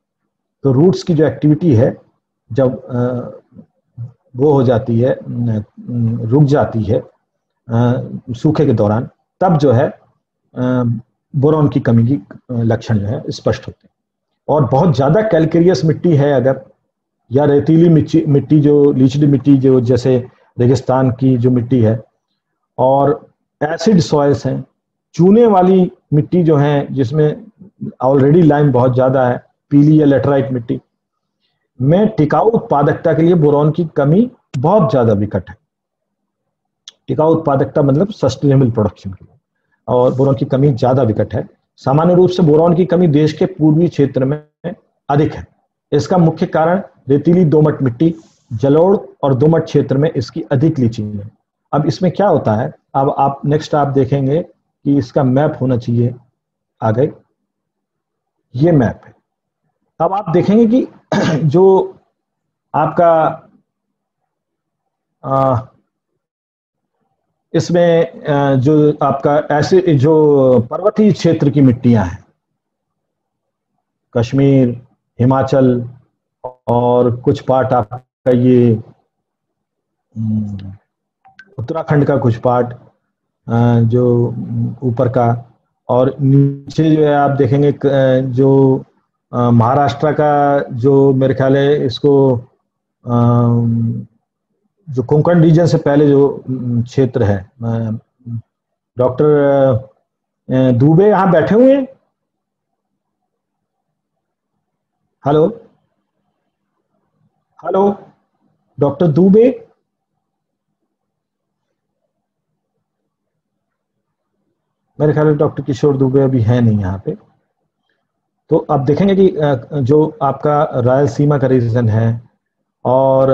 तो रूट्स की जो एक्टिविटी है जब वो हो जाती है, रुक जाती है सूखे के दौरान, तब जो है बोरॉन की कमी की लक्षण जो है स्पष्ट होते हैं। और बहुत ज्यादा कैल्केरियस मिट्टी है अगर, या रेतीली मिट्टी जो लीचडी मिट्टी जो जैसे रेगिस्तान की जो मिट्टी है, और एसिड सॉइल्स हैं, चूने वाली मिट्टी जो है जिसमें ऑलरेडी लाइम बहुत ज्यादा है, पीली या लेटराइट मिट्टी में टिकाऊ उत्पादकता के लिए बोरॉन की कमी बहुत ज्यादा विकट है। टिकाऊ उत्पादकता मतलब सस्टेनेबल प्रोडक्शन के लिए। और बोरॉन की कमी ज्यादा विकट है। सामान्य रूप से बोरॉन की कमी देश के पूर्वी क्षेत्र में अधिक है। इसका मुख्य कारण रेतीली दोमट मिट्टी, जलोढ़ और दोमट क्षेत्र में इसकी अधिक लीचिंग है। अब इसमें क्या होता है, अब आप नेक्स्ट आप देखेंगे कि इसका मैप होना चाहिए आगे, ये मैप है। अब आप देखेंगे कि जो आपका इसमें जो आपका ऐसे जो पर्वतीय क्षेत्र की मिट्टियां हैं, कश्मीर, हिमाचल और कुछ पार्ट आपका ये उत्तराखंड का कुछ पार्ट जो ऊपर का, और नीचे जो है आप देखेंगे जो महाराष्ट्र का जो मेरे ख्याल है इसको जो कोंकण रीजन से पहले जो क्षेत्र है, डॉक्टर दुबे यहाँ बैठे हुए हैं। हेलो हेलो डॉक्टर दुबे, मेरे ख्याल में डॉक्टर किशोर दुबे अभी है नहीं यहाँ पे। तो आप देखेंगे कि जो आपका रायलसीमा का रीजन है और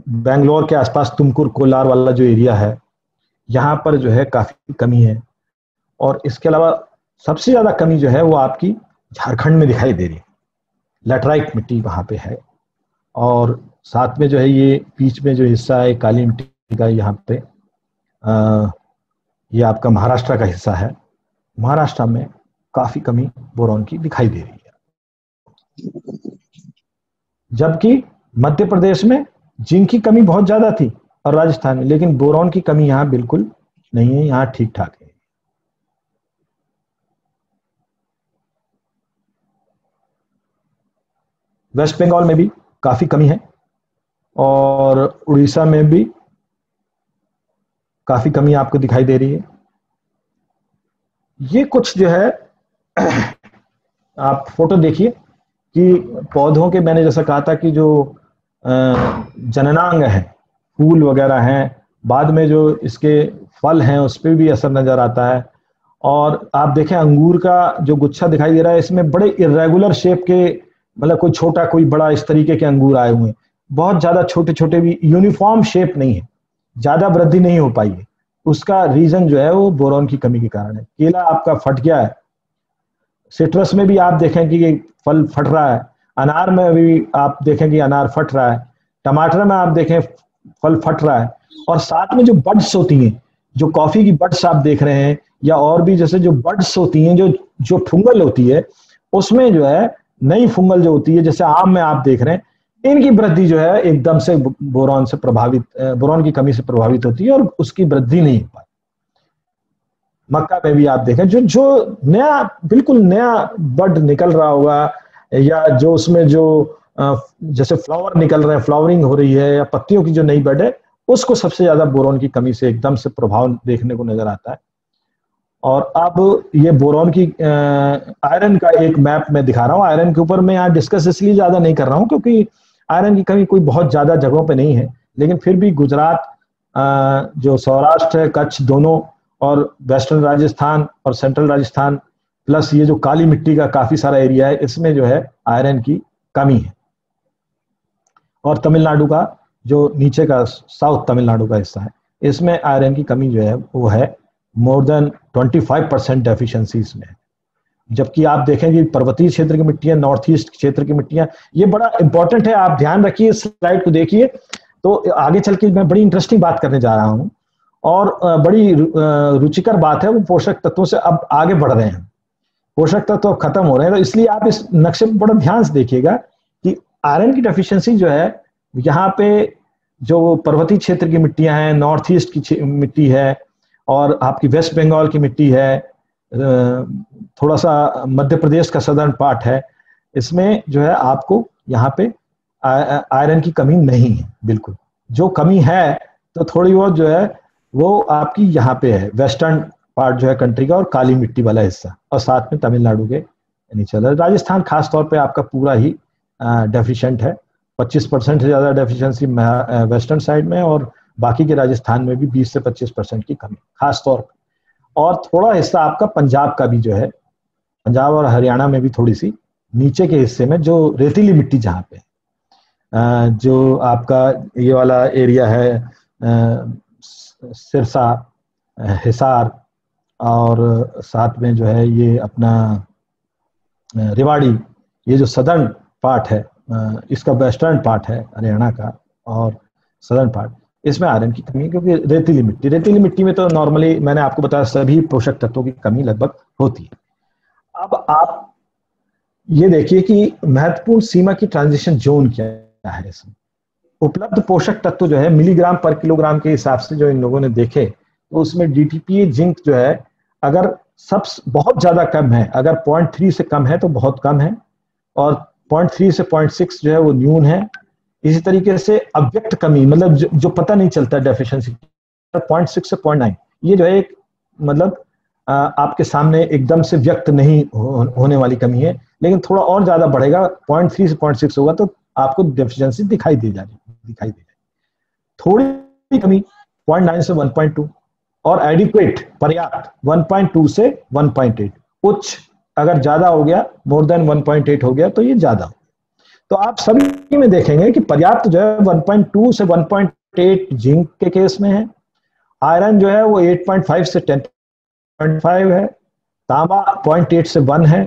बेंगलोर के आसपास तुमकुर कोलार वाला जो एरिया है, यहाँ पर जो है काफी कमी है। और इसके अलावा सबसे ज्यादा कमी जो है वो आपकी झारखंड में दिखाई दे रही है। लैटराइट मिट्टी वहां पे है, और साथ में जो है ये बीच में जो हिस्सा है काली मिट्टी का, यहाँ पे ये आपका महाराष्ट्र का हिस्सा है। महाराष्ट्र में काफी कमी बोरॉन की दिखाई दे रही है, जबकि मध्य प्रदेश में जिंक की कमी बहुत ज्यादा थी और राजस्थान में, लेकिन बोरॉन की कमी यहाँ बिल्कुल नहीं है, यहाँ ठीक ठाक है। वेस्ट बंगाल में भी काफी कमी है और उड़ीसा में भी काफी कमी आपको दिखाई दे रही है। ये कुछ जो है आप फोटो देखिए कि पौधों के, मैंने जैसा कहा था कि जो जननांग है, फूल वगैरह हैं, बाद में जो इसके फल हैं उस पर भी असर नजर आता है। और आप देखें अंगूर का जो गुच्छा दिखाई दे रहा है, इसमें बड़े इरेगुलर शेप के, मतलब कोई छोटा कोई बड़ा इस तरीके के अंगूर आए हुए हैं, बहुत ज्यादा छोटे छोटे भी, यूनिफॉर्म शेप नहीं है, ज्यादा वृद्धि नहीं हो पाई है। उसका रीजन जो है वो बोरॉन की कमी के कारण है। केला आपका फट गया है, सिट्रस में भी आप देखें कि ये फल फट रहा है, अनार में भी आप देखें कि अनार फट रहा है, टमाटर में आप देखें फल फट रहा है। और साथ में जो बड्स होती हैं, जो कॉफी की बड्स आप देख रहे हैं, या और भी जैसे जो बड्स होती हैं, जो फंगल होती है, उसमें जो है नई फंगल जो होती है, जैसे आम में आप देख रहे हैं, इनकी वृद्धि जो है एकदम से बोरॉन से प्रभावित, बोरॉन की कमी से प्रभावित होती है और उसकी वृद्धि नहीं हो पाती। मक्का में भी आप देखें जो नया, बिल्कुल नया बड निकल रहा होगा, या जो उसमें जो जैसे फ्लावर निकल रहे हैं, फ्लावरिंग हो रही है, या पत्तियों की जो नई बड है, उसको सबसे ज्यादा बोरॉन की कमी से एकदम से प्रभाव देखने को नजर आता है। और अब ये बोरॉन की आयरन का एक मैप मैं दिखा रहा हूँ। आयरन के ऊपर मैं यहाँ डिस्कस इसलिए ज्यादा नहीं कर रहा हूँ क्योंकि आयरन की कमी कोई बहुत ज्यादा जगहों पे नहीं है, लेकिन फिर भी गुजरात, जो सौराष्ट्र है, कच्छ दोनों, और वेस्टर्न राजस्थान और सेंट्रल राजस्थान, प्लस ये जो काली मिट्टी का काफी सारा एरिया है, इसमें जो है आयरन की कमी है। और तमिलनाडु का जो नीचे का साउथ तमिलनाडु का हिस्सा है, इसमें आयरन की कमी जो है वो है मोर देन 25% डेफिशिएंसी इसमें है। जबकि आप देखेंगे पर्वतीय क्षेत्र की मिट्टियां, नॉर्थ ईस्ट क्षेत्र की मिट्टियां, ये बड़ा इंपॉर्टेंट है, आप ध्यान रखिए, स्लाइड को देखिए। तो आगे चल के मैं बड़ी इंटरेस्टिंग बात करने जा रहा हूं, और बड़ी रुचिकर बात है, वो पोषक तत्वों से अब आगे बढ़ रहे हैं, पोषक तत्व अब खत्म हो रहे हैं। तो इसलिए आप इस नक्शे में बड़ा ध्यान से देखिएगा कि आयरन की डेफिशिएंसी जो है, यहाँ पे जो पर्वतीय क्षेत्र की मिट्टियां हैं, नॉर्थ ईस्ट की मिट्टी है, और आपकी वेस्ट बंगाल की मिट्टी है, थोड़ा सा मध्य प्रदेश का सदर्न पार्ट है, इसमें जो है आपको यहाँ पे आयरन की कमी नहीं है। बिल्कुल जो कमी है तो थोड़ी बहुत जो है वो आपकी यहाँ पे है, वेस्टर्न पार्ट जो है कंट्री का, और काली मिट्टी वाला हिस्सा, और साथ में तमिलनाडु के नीचे। राजस्थान खास तौर पे आपका पूरा ही डेफिशिएंट है, 25% से ज्यादा डेफिशिएंसी वेस्टर्न साइड में, और बाकी के राजस्थान में भी 20 से 25% की कमी खास तौर पर। और थोड़ा हिस्सा आपका पंजाब का भी जो है, पंजाब और हरियाणा में भी थोड़ी सी नीचे के हिस्से में जो रेतीली मिट्टी जहाँ पे जो आपका ये वाला एरिया है, सिरसा, हिसार, और साथ में जो है ये अपना रेवाड़ी, ये जो सदर्न पार्ट है, इसका वेस्टर्न पार्ट है हरियाणा का और सदर्न पार्ट, इसमें आयरन की कमी है क्योंकि रेतीली मिट्टी में तो नॉर्मली मैंने आपको बताया सभी पोषक तत्वों की कमी लगभग होती है। अब आप ये देखिए कि महत्वपूर्ण सीमा की ट्रांजिशन जोन क्या है। इसमें उपलब्ध पोषक तत्व जो है मिलीग्राम पर किलोग्राम के हिसाब से जो इन लोगों ने देखे, तो उसमें डीटीपीए जिंक जो है अगर सब बहुत ज्यादा कम है, अगर 0.3 से कम है तो बहुत कम है, और 0.3 से 0.6 जो है वो न्यून है। इसी तरीके से अव्यक्त कमी, मतलब जो पता नहीं चलता डेफिशिएंसी, 0.6 से 0.9, ये जो है एक मतलब आपके सामने एकदम से व्यक्त नहीं होने वाली कमी है, लेकिन थोड़ा और ज्यादा बढ़ेगा, 0.3 से 0.6 होगा तो आपको डेफिशिएंसी दिखाई दे जाएगी। थोड़ी कमी 0.9 से 1.2, और एडिक्वेट पर्याप्त 1.2 से 1.8, उच्च अगर ज्यादा हो गया, मोर देन 1.8 हो गया तो ये ज्यादा हो। तो आप सभी में देखेंगे कि पर्याप्त जो है 1.2 से 1.8 जिंक के केस में है, आयरन जो है वो 8.5 से 10.5 है, तांबा 0.8 से 1 है,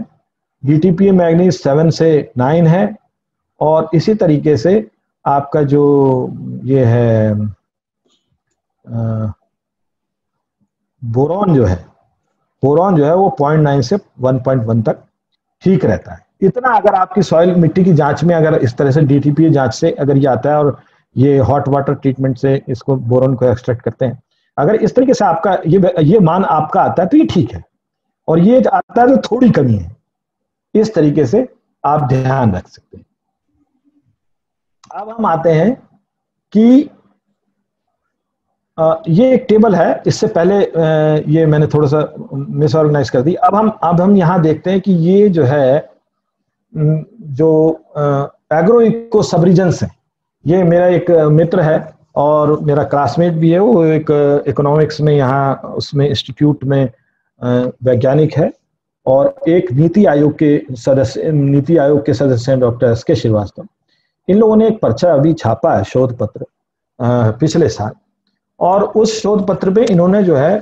डीटीपीए मैग्नीज 7 से 9 है, और इसी तरीके से आपका जो ये है बोरॉन जो है वो 0.9 से 1.1 तक ठीक रहता है। इतना अगर आपकी सॉइल मिट्टी की जांच में अगर इस तरह से डीटीपीए जांच से अगर ये आता है और ये हॉट वाटर ट्रीटमेंट से इसको बोरॉन को एक्सट्रैक्ट करते हैं, अगर इस तरीके से आपका ये मान आपका आता है तो ये ठीक है, और ये आता है तो थोड़ी कमी है, इस तरीके से आप ध्यान रख सकते हैं। अब हम आते हैं कि ये एक टेबल है, इससे पहले ये मैंने थोड़ा सा मिसऑर्गेनाइज कर दी। अब हम यहाँ देखते हैं कि ये जो है जो एग्रो इको सब रीजन्स है, ये मेरा एक मित्र है और मेरा क्लासमेट भी है, वो एक इकोनॉमिक्स में यहाँ उसमें इंस्टीट्यूट में वैज्ञानिक है, और एक नीति आयोग के सदस्य हैं डॉक्टर एस के श्रीवास्तव। इन लोगों ने एक पर्चा अभी छापा है, शोध पत्र पिछले साल, और उस शोध पत्र पे इन्होंने जो है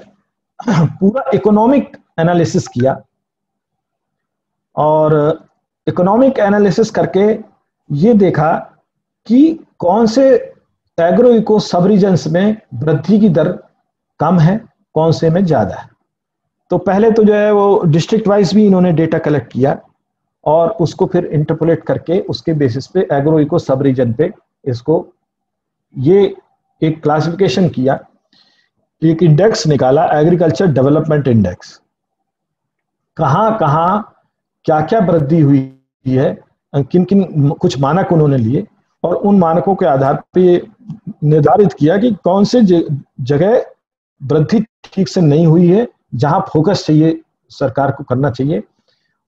पूरा इकोनॉमिक एनालिसिस किया, और इकोनॉमिक एनालिसिस करके ये देखा कि कौन से एग्रो इको सब रीजन्स में वृद्धि की दर कम है, कौन से में ज्यादा है। तो पहले तो जो है वो डिस्ट्रिक्ट वाइज भी इन्होंने डेटा कलेक्ट किया, और उसको फिर इंटरपोलेट करके उसके बेसिस पे एग्रो इको सब रीजन पे इसको ये एक क्लासिफिकेशन किया, एक इंडेक्स निकाला, एग्रीकल्चर डेवलपमेंट इंडेक्स, कहाँ कहाँ क्या क्या वृद्धि हुई है, किन किन कुछ मानक उन्होंने लिए, और उन मानकों के आधार पे निर्धारित किया कि कौन से जगह वृद्धि ठीक से नहीं हुई है, जहां फोकस चाहिए सरकार को करना चाहिए,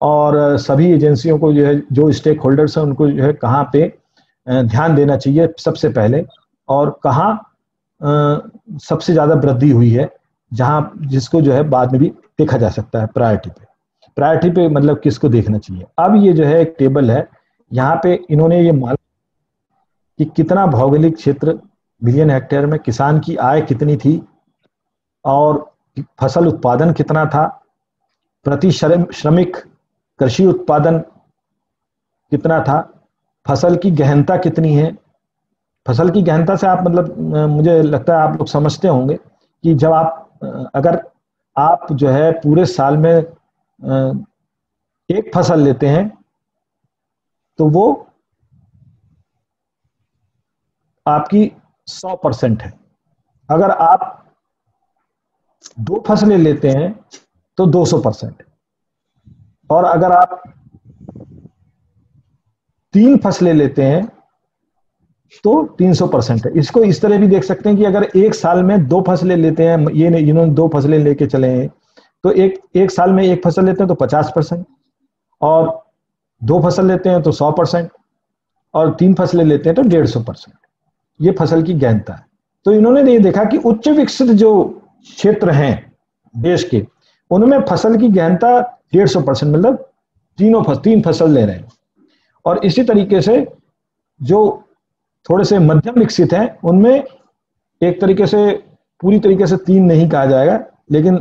और सभी एजेंसियों को जो है, जो स्टेक होल्डर्स हैं उनको जो है कहाँ पे ध्यान देना चाहिए सबसे पहले, और कहाँ सबसे ज्यादा वृद्धि हुई है, जहां जिसको जो है बाद में भी देखा जा सकता है प्रायोरिटी पे मतलब किसको देखना चाहिए। अब ये जो है एक टेबल है, यहाँ पे इन्होंने ये मान कि कितना भौगोलिक क्षेत्र मिलियन हेक्टेयर में, किसान की आय कितनी थी, और फसल उत्पादन कितना था, प्रति श्रमिक कृषि उत्पादन कितना था, फसल की गहनता कितनी है। फसल की गहनता से आप मतलब मुझे लगता है आप लोग समझते होंगे कि जब आप अगर आप जो है पूरे साल में एक फसल लेते हैं तो वो आपकी 100% है, अगर आप 2 फसलें लेते हैं तो 200%, और अगर आप 3 फसलें लेते हैं तो 300% है। इसको इस तरह भी देख सकते हैं कि अगर एक साल में 2 फसलें लेते हैं, ये इन्होंने 2 फसलें लेके चले हैं, तो एक साल में 1 फसल लेते हैं तो 50%, और 2 फसल लेते हैं तो 100%, और 3 फसलें लेते हैं तो 150%। ये फसल की गहनता है। तो इन्होंने ये देखा कि उच्च विकसित जो क्षेत्र हैं देश के, उनमें फसल की गहनता 150%, मतलब तीन फसल ले रहे हैं। और इसी तरीके से जो थोड़े से मध्यम विकसित हैं उनमें एक तरीके से पूरी तरीके से 3 नहीं कहा जाएगा, लेकिन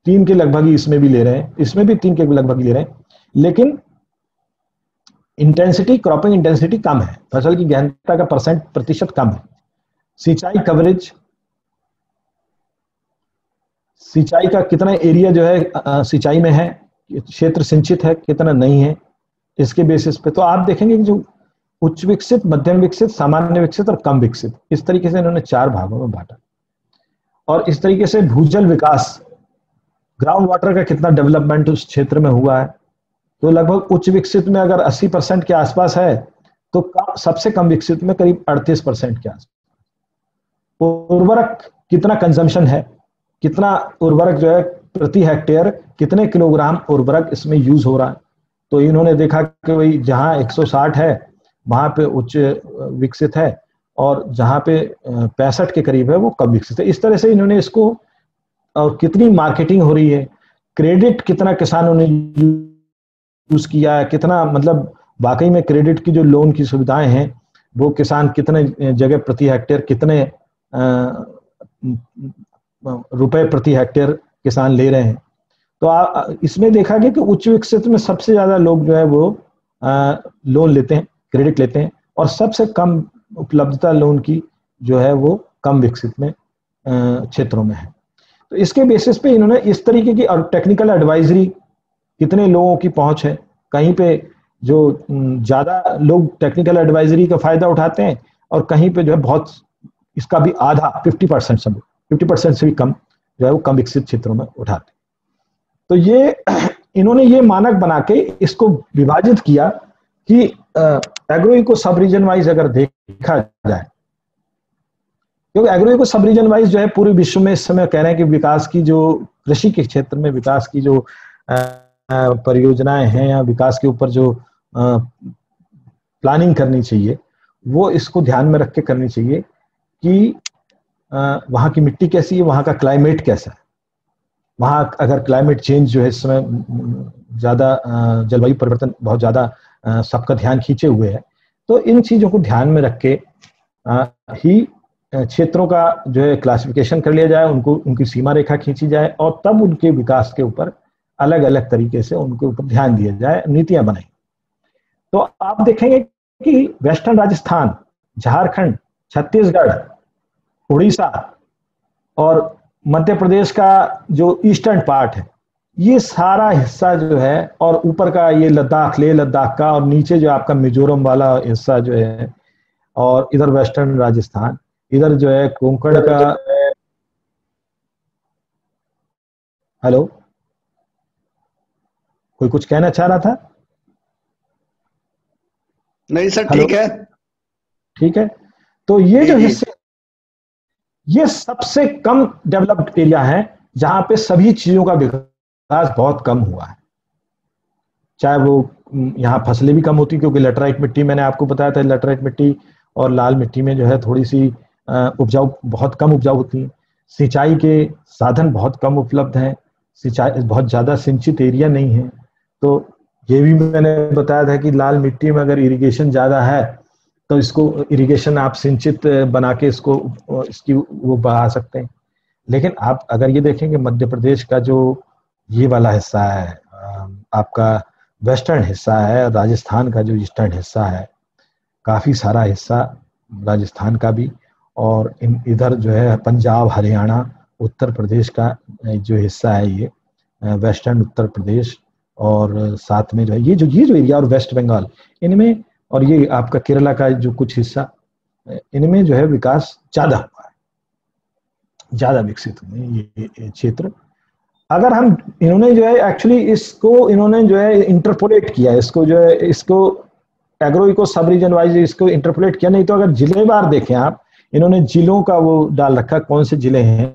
3 के लगभग ही इसमें भी ले रहे हैं, इसमें भी 3 के लगभग ले रहे हैं, लेकिन इंटेंसिटी, क्रॉपिंग इंटेंसिटी कम है, फसल की गहनता का प्रतिशत कम है। सिंचाई कवरेज, सिंचाई का कितना एरिया जो है सिंचाई में है, क्षेत्र सिंचित है, कितना नहीं है, इसके बेसिस पे तो आप देखेंगे कि जो उच्च विकसित, मध्यम विकसित, सामान्य विकसित और कम विकसित, इस तरीके से इन्होंने 4 भागों में बांटा। और इस तरीके से भूजल विकास, ग्राउंड वाटर का कितना डेवलपमेंट उस क्षेत्र में हुआ है, तो लगभग उच्च विकसित में अगर 80% के आसपास है तो सबसे कम विकसित में करीब 38% के आसपास। उर्वरक कितना कंजम्पशन है, कितना उर्वरक जो है प्रति हेक्टेयर, कितने किलोग्राम उर्वरक इसमें यूज हो रहा है, तो इन्होंने देखा कि भाई जहां 160 है वहां पे उच्च विकसित है और जहां पे 65 के करीब है वो कम विकसित है। इस तरह से इन्होंने इसको, और कितनी मार्केटिंग हो रही है, क्रेडिट कितना किसानों ने यूज किया है, कितना मतलब वाकई में क्रेडिट की जो लोन की सुविधाएं हैं वो किसान कितने जगह प्रति हेक्टेयर, कितने रुपए प्रति हेक्टेयर किसान ले रहे हैं। तो इसमें देखा गया कि उच्च विकसित में सबसे ज्यादा लोग जो है वो लोन लेते हैं, क्रेडिट लेते हैं, और सबसे कम उपलब्धता लोन की जो है वो कम विकसित में क्षेत्रों में है। तो इसके बेसिस पे इन्होंने इस तरीके की, और टेक्निकल एडवाइजरी, कितने लोगों की पहुंच है, कहीं पे जो ज्यादा लोग टेक्निकल एडवाइजरी का फायदा उठाते हैं और कहीं पे जो है बहुत, इसका भी आधा 50% से भी कम जो है वो कम विकसित क्षेत्रों में उठाते। तो ये इन्होंने ये मानक बना के इसको विभाजित किया कि एग्रो इको सब रीजन वाइज अगर देखा जाए, क्योंकि एग्रो इको सब रीजन वाइज जो है पूरे विश्व में इस समय कह रहे हैं कि विकास की जो कृषि के क्षेत्र में विकास की जो परियोजनाएं हैं या विकास के ऊपर जो प्लानिंग करनी चाहिए वो इसको ध्यान में रख के करनी चाहिए कि वहाँ की मिट्टी कैसी है, वहाँ का क्लाइमेट कैसा है, वहाँ अगर क्लाइमेट चेंज जो है इस समय ज़्यादा, जलवायु परिवर्तन बहुत ज़्यादा सबका ध्यान खींचे हुए है, तो इन चीज़ों को ध्यान में रख के ही क्षेत्रों का जो है क्लासिफिकेशन कर लिया जाए, उनको उनकी सीमा रेखा खींची जाए और तब उनके विकास के ऊपर अलग अलग तरीके से उनके ऊपर ध्यान दिया जाए, नीतियां बनाई। तो आप देखेंगे कि वेस्टर्न राजस्थान, झारखंड, छत्तीसगढ़, उड़ीसा और मध्य प्रदेश का जो ईस्टर्न पार्ट है, ये सारा हिस्सा जो है, और ऊपर का ये लद्दाख, लेह लद्दाख का, और नीचे जो आपका मिजोरम वाला हिस्सा जो है, और इधर वेस्टर्न राजस्थान, इधर जो है कोंकण का। हेलो, कोई कुछ कहना चाह रहा था? नहीं सर, ठीक है, ठीक है। तो ये जो हिस्से, ये सबसे कम डेवलप्ड एरिया है जहां पे सभी चीजों का विकास बहुत कम हुआ है। चाहे वो यहाँ फसलें भी कम होती, क्योंकि लेटराइट मिट्टी, मैंने आपको बताया था, लेटराइट मिट्टी और लाल मिट्टी में जो है थोड़ी सी उपजाऊ, बहुत कम उपजाऊ होती है। सिंचाई के साधन बहुत कम उपलब्ध हैं, सिंचाई बहुत ज्यादा सिंचित एरिया नहीं है। तो ये भी मैंने बताया था कि लाल मिट्टी में अगर इरिगेशन ज्यादा है तो इसको इरिगेशन आप सिंचित बना के इसको इसकी वो बढ़ा सकते हैं। लेकिन आप अगर ये देखेंगे मध्य प्रदेश का जो ये वाला हिस्सा है, आपका वेस्टर्न हिस्सा है, राजस्थान का जो ईस्टर्न हिस्सा है, काफी सारा हिस्सा राजस्थान का भी, और इधर जो है पंजाब, हरियाणा, उत्तर प्रदेश का जो हिस्सा है, ये वेस्टर्न उत्तर प्रदेश, और साथ में जो है ये जो एरिया, और वेस्ट बंगाल, इनमें, और ये आपका केरला का जो कुछ हिस्सा, इनमें जो है विकास ज्यादा हुआ है, ज्यादा विकसित हुए ये क्षेत्र। अगर हम, इन्होंने जो है एक्चुअली इसको इन्होंने जो है इंटरपोलेट किया, इसको जो है, इसको एग्रो इको सब रीजन वाइज इसको इंटरपोलेट किया। नहीं तो अगर जिलेवार देखें आप, इन्होंने जिलों का वो डाल रखा, कौन से जिले हैं,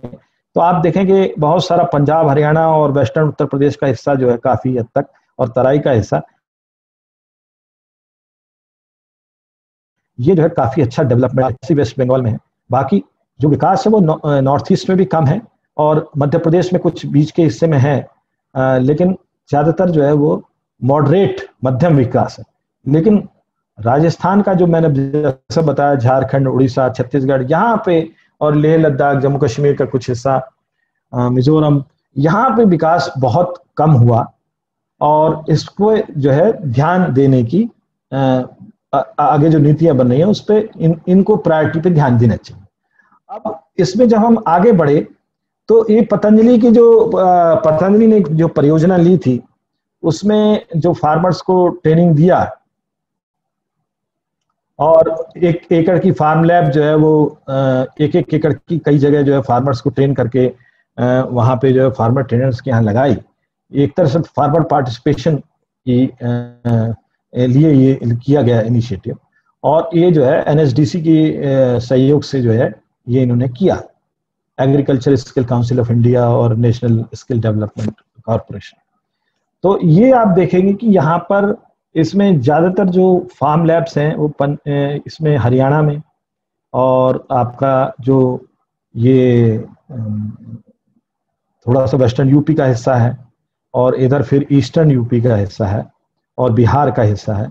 तो आप देखेंगे बहुत सारा पंजाब, हरियाणा और वेस्टर्न उत्तर प्रदेश का हिस्सा जो है काफी हद तक, और तराई का हिस्सा, ये जो है काफी अच्छा डेवलपमेंट वेस्ट बंगाल में है। बाकी जो विकास है वो नॉर्थ ईस्ट में भी कम है, और मध्य प्रदेश में कुछ बीच के हिस्से में है, लेकिन ज्यादातर जो है वो मॉडरेट मध्यम विकास है। लेकिन राजस्थान का जो मैंने जैसा बताया, झारखंड, उड़ीसा, छत्तीसगढ़ यहाँ पे, और लेह लद्दाख, जम्मू कश्मीर का कुछ हिस्सा, मिजोरम, यहाँ पे विकास बहुत कम हुआ और इसको जो है ध्यान देने की आगे जो नीतियां बन रही हैं उस पर इनको प्रायोरिटी पे ध्यान देना चाहिए। अब इसमें जब हम आगे बढ़े तो ये पतंजलि की जो पतंजलि ने जो परियोजना ली थी उसमें जो फार्मर्स को ट्रेनिंग दिया और 1 एकड़ की फार्म लैब जो है वो 1 एकड़ की कई जगह जो है फार्मर्स को ट्रेन करके वहां पे जो है फार्मर ट्रेनर्स के यहाँ लगाई। एक तरह से फार्मर पार्टिसिपेशन की लिए ये किया गया इनिशिएटिव, और ये जो है एनएसडीसी की सहयोग से जो है ये इन्होंने किया, agriculture skill council of India और नेशनल स्किल डेवलपमेंट कॉरपोरेशन। तो ये आप देखेंगे कि यहाँ पर इसमें ज्यादातर जो फार्म लैब्स हैं वो इसमें हरियाणा में, और आपका जो ये थोड़ा सा वेस्टर्न यूपी का हिस्सा है, और इधर फिर ईस्टर्न यूपी का हिस्सा है, और बिहार का हिस्सा है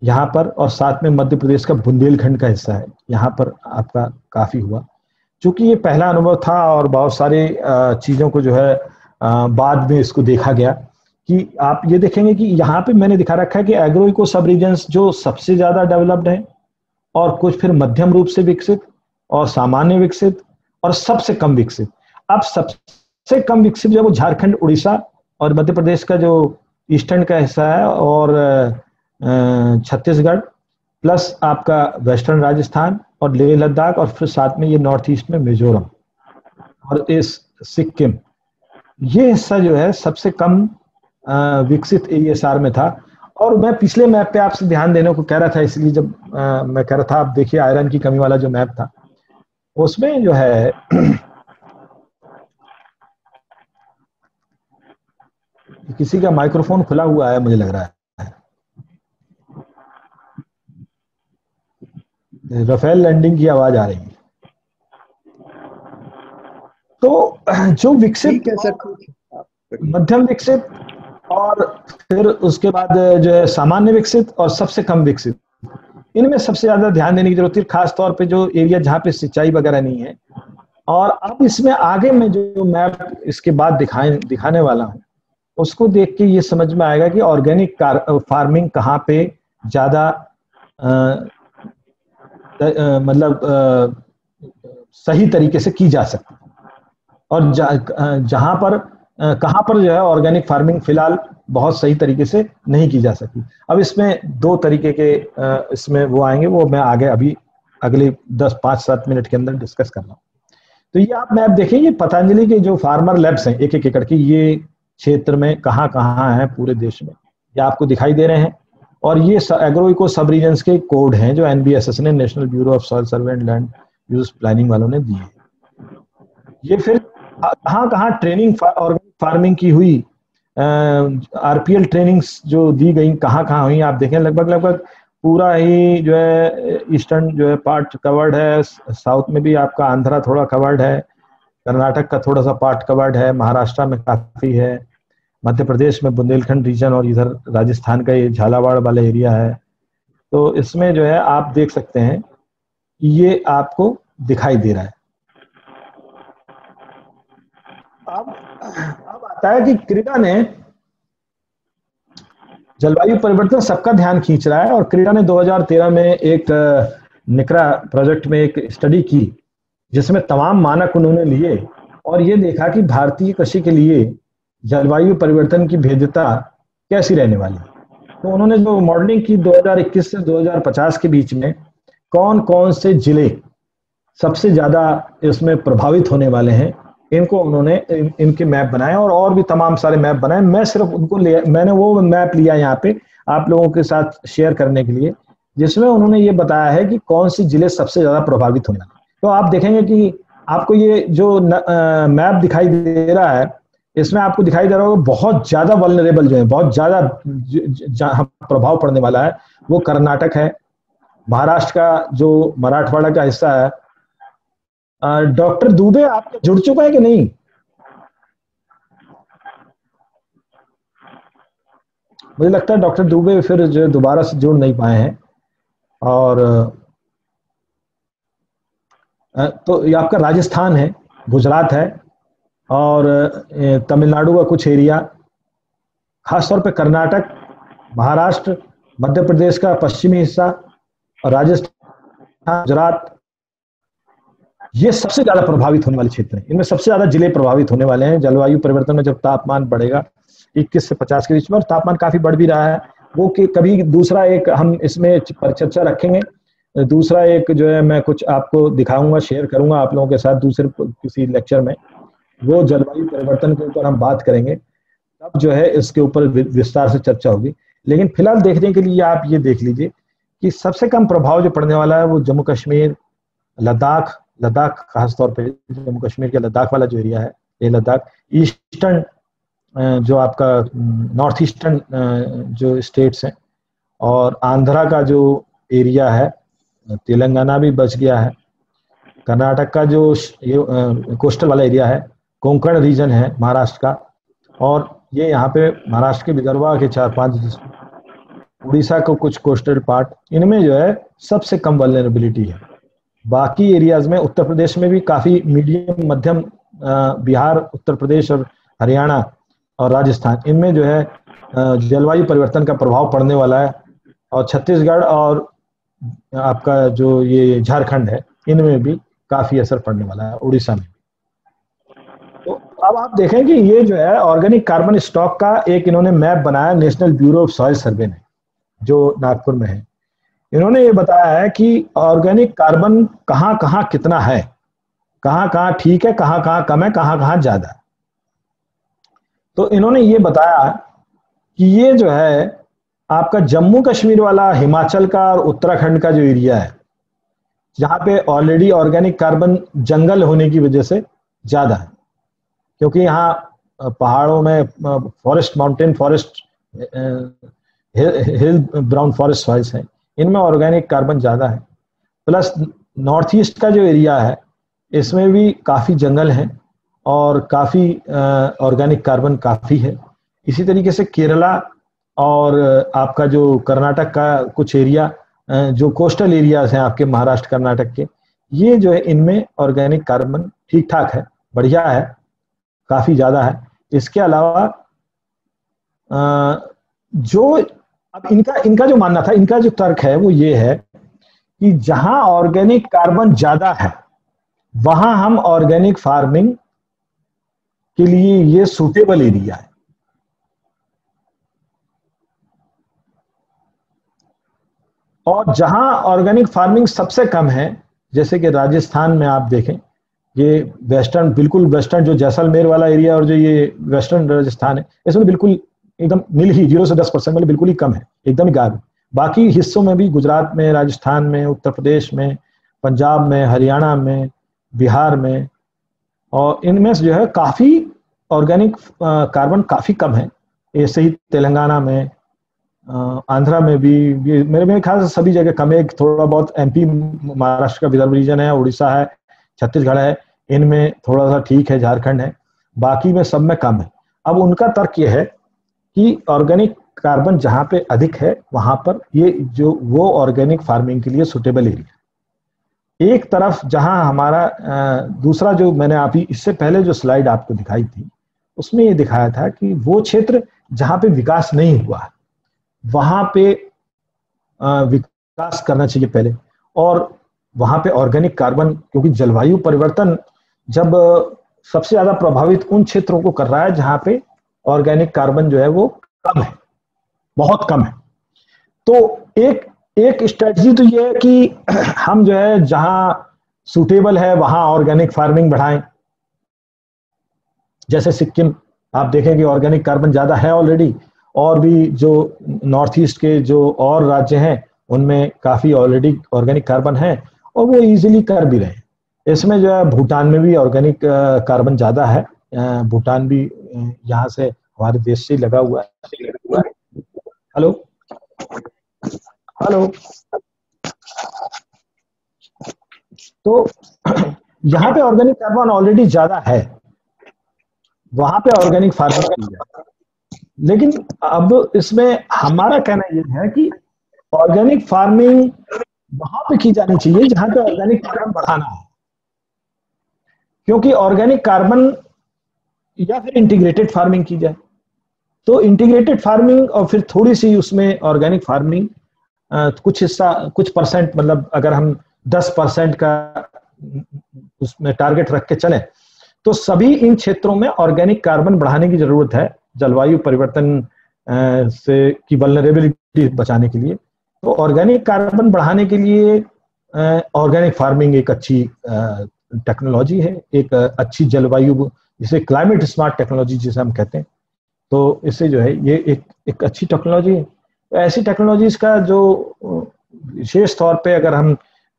यहाँ पर, और साथ में मध्य प्रदेश का बुंदेलखंड का हिस्सा है। यहाँ पर आपका काफी हुआ, क्योंकि ये पहला अनुभव था और बहुत सारे चीजों को जो है बाद में इसको देखा गया कि आप ये देखेंगे कि यहाँ पे मैंने दिखा रखा है कि एग्रो इको सब रीजन्स जो सबसे ज्यादा डेवलप्ड है, और कुछ फिर मध्यम रूप से विकसित, और सामान्य विकसित, और सबसे कम विकसित। अब सबसे कम विकसित जो है वो झारखंड, उड़ीसा और मध्य प्रदेश का जो ईस्टर्न का हिस्सा है, और छत्तीसगढ़, प्लस आपका वेस्टर्न राजस्थान और लेह लद्दाख, और फिर साथ में ये नॉर्थ ईस्ट में मिजोरम और इस सिक्किम, ये हिस्सा जो है सबसे कम विकसित एईएसआर में था। और मैं पिछले मैप पे आपसे ध्यान देने को कह रहा था, इसलिए जब मैं कह रहा था, आप देखिए आयरन की कमी वाला जो मैप था उसमें जो है किसी का माइक्रोफोन खुला हुआ है मुझे लग रहा है, राफेल लैंडिंग की आवाज आ रही है। तो जो विकसित, मध्यम विकसित, और फिर उसके बाद जो है सामान्य विकसित और सबसे कम विकसित, इनमें सबसे ज्यादा ध्यान देने की जरूरत है, खास तौर पे जो एरिया जहाँ पे सिंचाई वगैरह नहीं है। और अब इसमें आगे मैं जो मैप इसके बाद दिखाने वाला हूँ उसको देख के ये समझ में आएगा कि ऑर्गेनिक फार्मिंग कहाँ पे ज्यादा मतलब सही तरीके से की जा सकती है, और जहां पर कहां पर जो है ऑर्गेनिक फार्मिंग फिलहाल बहुत सही तरीके से नहीं की जा सकती। अब इसमें 2 तरीके के इसमें वो आएंगे, वो मैं आगे अभी अगले 5-7 मिनट के अंदर डिस्कस कर रहा हूँ। तो ये आप मैप देखेंगे, पतंजलि के जो फार्मर लैब्स हैं 1-1 एकड़ की, ये क्षेत्र में कहाँ है पूरे देश में, ये आपको दिखाई दे रहे हैं। और ये एग्रो इको सब रीजन्स के कोड हैं जो एनबीएसएस ने, national bureau of soil survey and land use planning वालों ने दिए। ये फिर कहाँ ट्रेनिंग ऑर्गेनिक फार्मिंग की हुई, आरपीएल ट्रेनिंग्स जो दी गई कहाँ हुई, आप देखें लगभग पूरा ही जो है ईस्टर्न जो है पार्ट कवर्ड है, साउथ में भी आपका आंध्रा थोड़ा कवर्ड है, कर्नाटक का थोड़ा सा पार्ट कवर्ड है, महाराष्ट्र में काफी है, मध्य प्रदेश में बुंदेलखंड रीजन, और इधर राजस्थान का ये झालावाड़ वाला एरिया है। तो इसमें जो है आप देख सकते हैं ये आपको दिखाई दे रहा है। अब आता है कि क्रीडा ने जलवायु परिवर्तन सबका ध्यान खींच रहा है, और क्रीडा ने 2013 में एक निकरा प्रोजेक्ट में एक स्टडी की जिसमें तमाम मानक उन्होंने लिए और ये देखा कि भारतीय कृषि के लिए जलवायु परिवर्तन की भेद्यता कैसी रहने वाली है। तो उन्होंने जो मॉडलिंग की 2021 से 2050 के बीच में कौन कौन से जिले सबसे ज्यादा इसमें प्रभावित होने वाले हैं, इनको उन्होंने इनके मैप बनाए, और भी तमाम सारे मैप बनाए। मैं सिर्फ उनको मैंने वो मैप लिया यहाँ पे आप लोगों के साथ शेयर करने के लिए, जिसमें उन्होंने ये बताया है कि कौन से जिले सबसे ज्यादा प्रभावित होने वाले। तो आप देखेंगे कि आपको ये जो मैप दिखाई दे रहा है, इसमें आपको दिखाई दे रहा होगा बहुत ज्यादा वल्नरेबल जो है, बहुत ज्यादा जहाँ प्रभाव पड़ने वाला है वो कर्नाटक है, महाराष्ट्र का जो मराठवाड़ा का हिस्सा है। डॉक्टर दुबे आप जुड़ चुका है कि नहीं? मुझे लगता है डॉक्टर दुबे फिर जो दोबारा से जुड़ नहीं पाए हैं। और तो ये आपका राजस्थान है, गुजरात है, और तमिलनाडु का कुछ एरिया, खासतौर पे कर्नाटक, महाराष्ट्र, मध्य प्रदेश का पश्चिमी हिस्सा और राजस्थान, गुजरात, ये सबसे ज्यादा प्रभावित होने वाले क्षेत्र हैं। इनमें सबसे ज्यादा जिले प्रभावित होने वाले हैं। जलवायु परिवर्तन में जब तापमान बढ़ेगा 21 से 50 के बीच में, और तापमान काफी बढ़ भी रहा है, वो कि कभी दूसरा एक हम इसमें चर्चा रखेंगे। दूसरा एक जो है मैं कुछ आपको दिखाऊंगा, शेयर करूंगा आप लोगों के साथ दूसरे किसी लेक्चर में, वो जलवायु परिवर्तन के ऊपर हम बात करेंगे, तब जो है इसके ऊपर विस्तार से चर्चा होगी। लेकिन फिलहाल देखने के लिए आप ये देख लीजिए कि सबसे कम प्रभाव जो पड़ने वाला है वो जम्मू कश्मीर, लद्दाख खासतौर पे जम्मू कश्मीर के लद्दाख वाला जो एरिया है, ये लद्दाख, ईस्टर्न जो आपका नॉर्थ ईस्टर्न जो स्टेट्स हैं, और आंध्रा का जो एरिया है, तेलंगाना भी बच गया है, कर्नाटक का जो ये कोस्टल वाला एरिया है, कोंकण रीजन है महाराष्ट्र का, और ये यहाँ पे महाराष्ट्र के विदर्भा के 4-5 डिस्ट्रिक्ट, उड़ीसा को कुछ कोस्टल पार्ट, इनमें जो है सबसे कम वल्नरेबिलिटी है। बाकी एरियाज में, उत्तर प्रदेश में भी काफी मीडियम मध्यम, बिहार, उत्तर प्रदेश और हरियाणा और राजस्थान, इनमें जो है जलवायु परिवर्तन का प्रभाव पड़ने वाला है। और छत्तीसगढ़ और आपका जो ये झारखंड है, इनमें भी काफी असर पड़ने वाला है, उड़ीसा में। तो अब आप देखें कि ये जो है ऑर्गेनिक कार्बन स्टॉक का एक इन्होंने मैप बनाया नेशनल ब्यूरो ऑफ सॉइल सर्वे ने, जो नागपुर में है। इन्होंने ये बताया है कि ऑर्गेनिक कार्बन कहाँ कहाँ कितना है, कहाँ कहाँ ठीक है, कहाँ कहाँ कम है, कहाँ कहाँ ज्यादा है। तो इन्होंने ये बताया कि ये जो है आपका जम्मू कश्मीर वाला, हिमाचल का और उत्तराखंड का जो एरिया है, जहाँ पे ऑलरेडी ऑर्गेनिक कार्बन जंगल होने की वजह से ज्यादा है, क्योंकि यहाँ पहाड़ों में फॉरेस्ट, माउंटेन फॉरेस्ट, हिल ब्राउन फॉरेस्ट सॉइल्स हैं, इनमें ऑर्गेनिक कार्बन ज्यादा है। प्लस नॉर्थ ईस्ट का जो एरिया है, इसमें भी काफी जंगल हैं और काफी ऑर्गेनिक कार्बन काफी है। इसी तरीके से केरला और आपका जो कर्नाटक का कुछ एरिया, जो कोस्टल एरियाज हैं आपके महाराष्ट्र कर्नाटक के, ये जो है इनमें ऑर्गेनिक कार्बन ठीक ठाक है, बढ़िया है, काफी ज्यादा है। इसके अलावा जो अब इनका जो मानना था, इनका जो तर्क है वो ये है कि जहां ऑर्गेनिक कार्बन ज्यादा है वहां हम ऑर्गेनिक फार्मिंग के लिए ये सूटेबल एरिया है। और जहां ऑर्गेनिक फार्मिंग सबसे कम है, जैसे कि राजस्थान में आप देखें, ये वेस्टर्न, बिल्कुल वेस्टर्न जो जैसलमेर वाला एरिया और जो ये वेस्टर्न राजस्थान है, इसमें बिल्कुल एकदम नील ही 0 से 10% मतलब बिल्कुल ही कम है, एकदम ही गायब। बाकी हिस्सों में भी, गुजरात में, राजस्थान में, उत्तर प्रदेश में, पंजाब में, हरियाणा में, बिहार में, और इनमें जो है काफी ऑर्गेनिक कार्बन काफी कम है। ऐसे ही तेलंगाना में, आंध्रा में भी, मेरे ख्याल से सभी जगह कम है। थोड़ा बहुत एमपी, महाराष्ट्र का विदर्भ रीजन है, उड़ीसा है, छत्तीसगढ़ है, इनमें थोड़ा सा ठीक है, झारखंड है, बाकी में सब में कम है। अब उनका तर्क ये है कि ऑर्गेनिक कार्बन जहां पे अधिक है वहां पर ये जो वो ऑर्गेनिक फार्मिंग के लिए सुटेबल एरिया। एक तरफ जहां हमारा दूसरा, जो मैंने अभी इससे पहले जो स्लाइड आपको दिखाई थी, उसमें ये दिखाया था कि वो क्षेत्र जहां पे विकास नहीं हुआ वहां पे विकास करना चाहिए पहले, और वहां पे ऑर्गेनिक कार्बन, क्योंकि जलवायु परिवर्तन जब सबसे ज्यादा प्रभावित उन क्षेत्रों को कर रहा है जहां पे ऑर्गेनिक कार्बन जो है वो कम है, बहुत कम है। तो एक स्ट्रेटजी तो ये है कि हम जो है जहां सूटेबल है वहां ऑर्गेनिक फार्मिंग बढ़ाएं। जैसे सिक्किम आप देखेंगे ऑर्गेनिक कार्बन ज्यादा है ऑलरेडी, और भी जो नॉर्थ ईस्ट के जो और राज्य हैं उनमें काफी ऑलरेडी ऑर्गेनिक कार्बन है और वो इजीली कर भी रहे हैं। इसमें जो है भूटान में भी ऑर्गेनिक कार्बन ज्यादा है, भूटान भी यहाँ से हमारे देश से लगा हुआ है। हेलो हेलो, तो यहाँ पे ऑर्गेनिक कार्बन ऑलरेडी ज्यादा है, वहां पे ऑर्गेनिक फार्मिंग की है। लेकिन अब इसमें हमारा कहना यह है कि ऑर्गेनिक फार्मिंग वहां पे की जानी चाहिए जहां पे ऑर्गेनिक कार्बन बढ़ाना है, क्योंकि ऑर्गेनिक कार्बन या फिर इंटीग्रेटेड फार्मिंग की जाए तो इंटीग्रेटेड फार्मिंग और फिर थोड़ी सी उसमें ऑर्गेनिक फार्मिंग कुछ हिस्सा, कुछ परसेंट, मतलब अगर हम 10% का उसमें टारगेट रख के चले तो सभी इन क्षेत्रों में ऑर्गेनिक कार्बन बढ़ाने की जरूरत है जलवायु परिवर्तन से की वल्नरेबिलिटी बचाने के लिए। तो ऑर्गेनिक कार्बन बढ़ाने के लिए ऑर्गेनिक फार्मिंग एक अच्छी टेक्नोलॉजी है, एक अच्छी जलवायु, जिसे क्लाइमेट स्मार्ट टेक्नोलॉजी जिसे हम कहते हैं, तो इससे जो है ये एक अच्छी टेक्नोलॉजी है। तो ऐसी टेक्नोलॉजीज का जो विशेष तौर पे अगर हम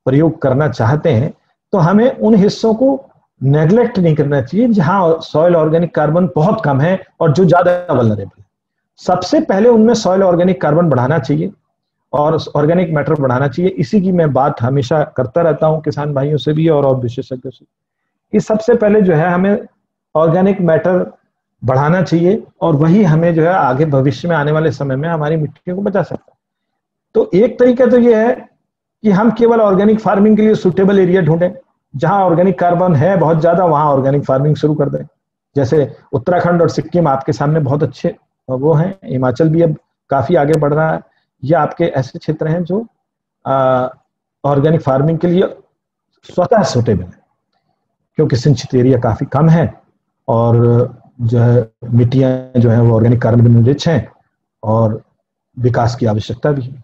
प्रयोग करना चाहते हैं तो हमें उन हिस्सों को नेग्लेक्ट नहीं करना चाहिए जहां सॉइल ऑर्गेनिक कार्बन बहुत कम है और जो ज्यादा वल्नरेबल है। सबसे पहले उनमें सॉइल ऑर्गेनिक कार्बन बढ़ाना चाहिए और ऑर्गेनिक मैटर बढ़ाना चाहिए। इसी की मैं बात हमेशा करता रहता हूं किसान भाइयों से भी और विशेषज्ञों से कि सबसे पहले जो है हमें ऑर्गेनिक मैटर बढ़ाना चाहिए और वही हमें जो है आगे भविष्य में आने वाले समय में हमारी मिट्टियों को बचा सकता है। तो एक तरीका तो ये है कि हम केवल ऑर्गेनिक फार्मिंग के लिए सुटेबल एरिया ढूंढें, जहां ऑर्गेनिक कार्बन है बहुत ज्यादा वहां ऑर्गेनिक फार्मिंग शुरू कर दें। जैसे उत्तराखंड और सिक्किम आपके सामने बहुत अच्छे वो हैं, हिमाचल भी अब काफी आगे बढ़ रहा है। ये आपके ऐसे क्षेत्र हैं जो ऑर्गेनिक फार्मिंग के लिए स्वतः सुटेबल है, क्योंकि सिंचित एरिया काफी कम है और जो है मिट्टियां जो है वो ऑर्गेनिक कार्बन में रिच हैं और विकास की आवश्यकता भी है।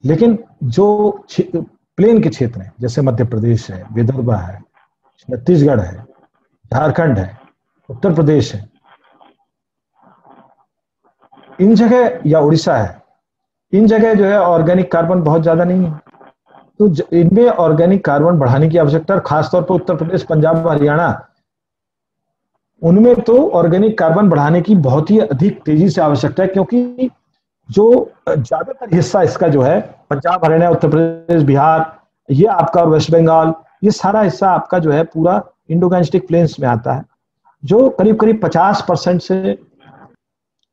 लेकिन जो प्लेन के क्षेत्र हैं जैसे मध्य प्रदेश है, विदर्भ है, छत्तीसगढ़ है, झारखंड है, उत्तर प्रदेश है, इन जगह या उड़ीसा है, इन जगह जो है ऑर्गेनिक कार्बन बहुत ज्यादा नहीं है। तो इनमें ऑर्गेनिक कार्बन बढ़ाने की आवश्यकता है, खासतौर पर उत्तर प्रदेश, पंजाब, हरियाणा, उनमें तो ऑर्गेनिक कार्बन बढ़ाने की बहुत ही अधिक तेजी से आवश्यकता है, क्योंकि जो ज्यादातर हिस्सा इसका जो है पंजाब, हरियाणा, उत्तर प्रदेश, बिहार, ये आपका और वेस्ट बंगाल, ये सारा हिस्सा आपका जो है पूरा इंडो गैंजेटिक प्लेन्स में आता है, जो करीब करीब 50% से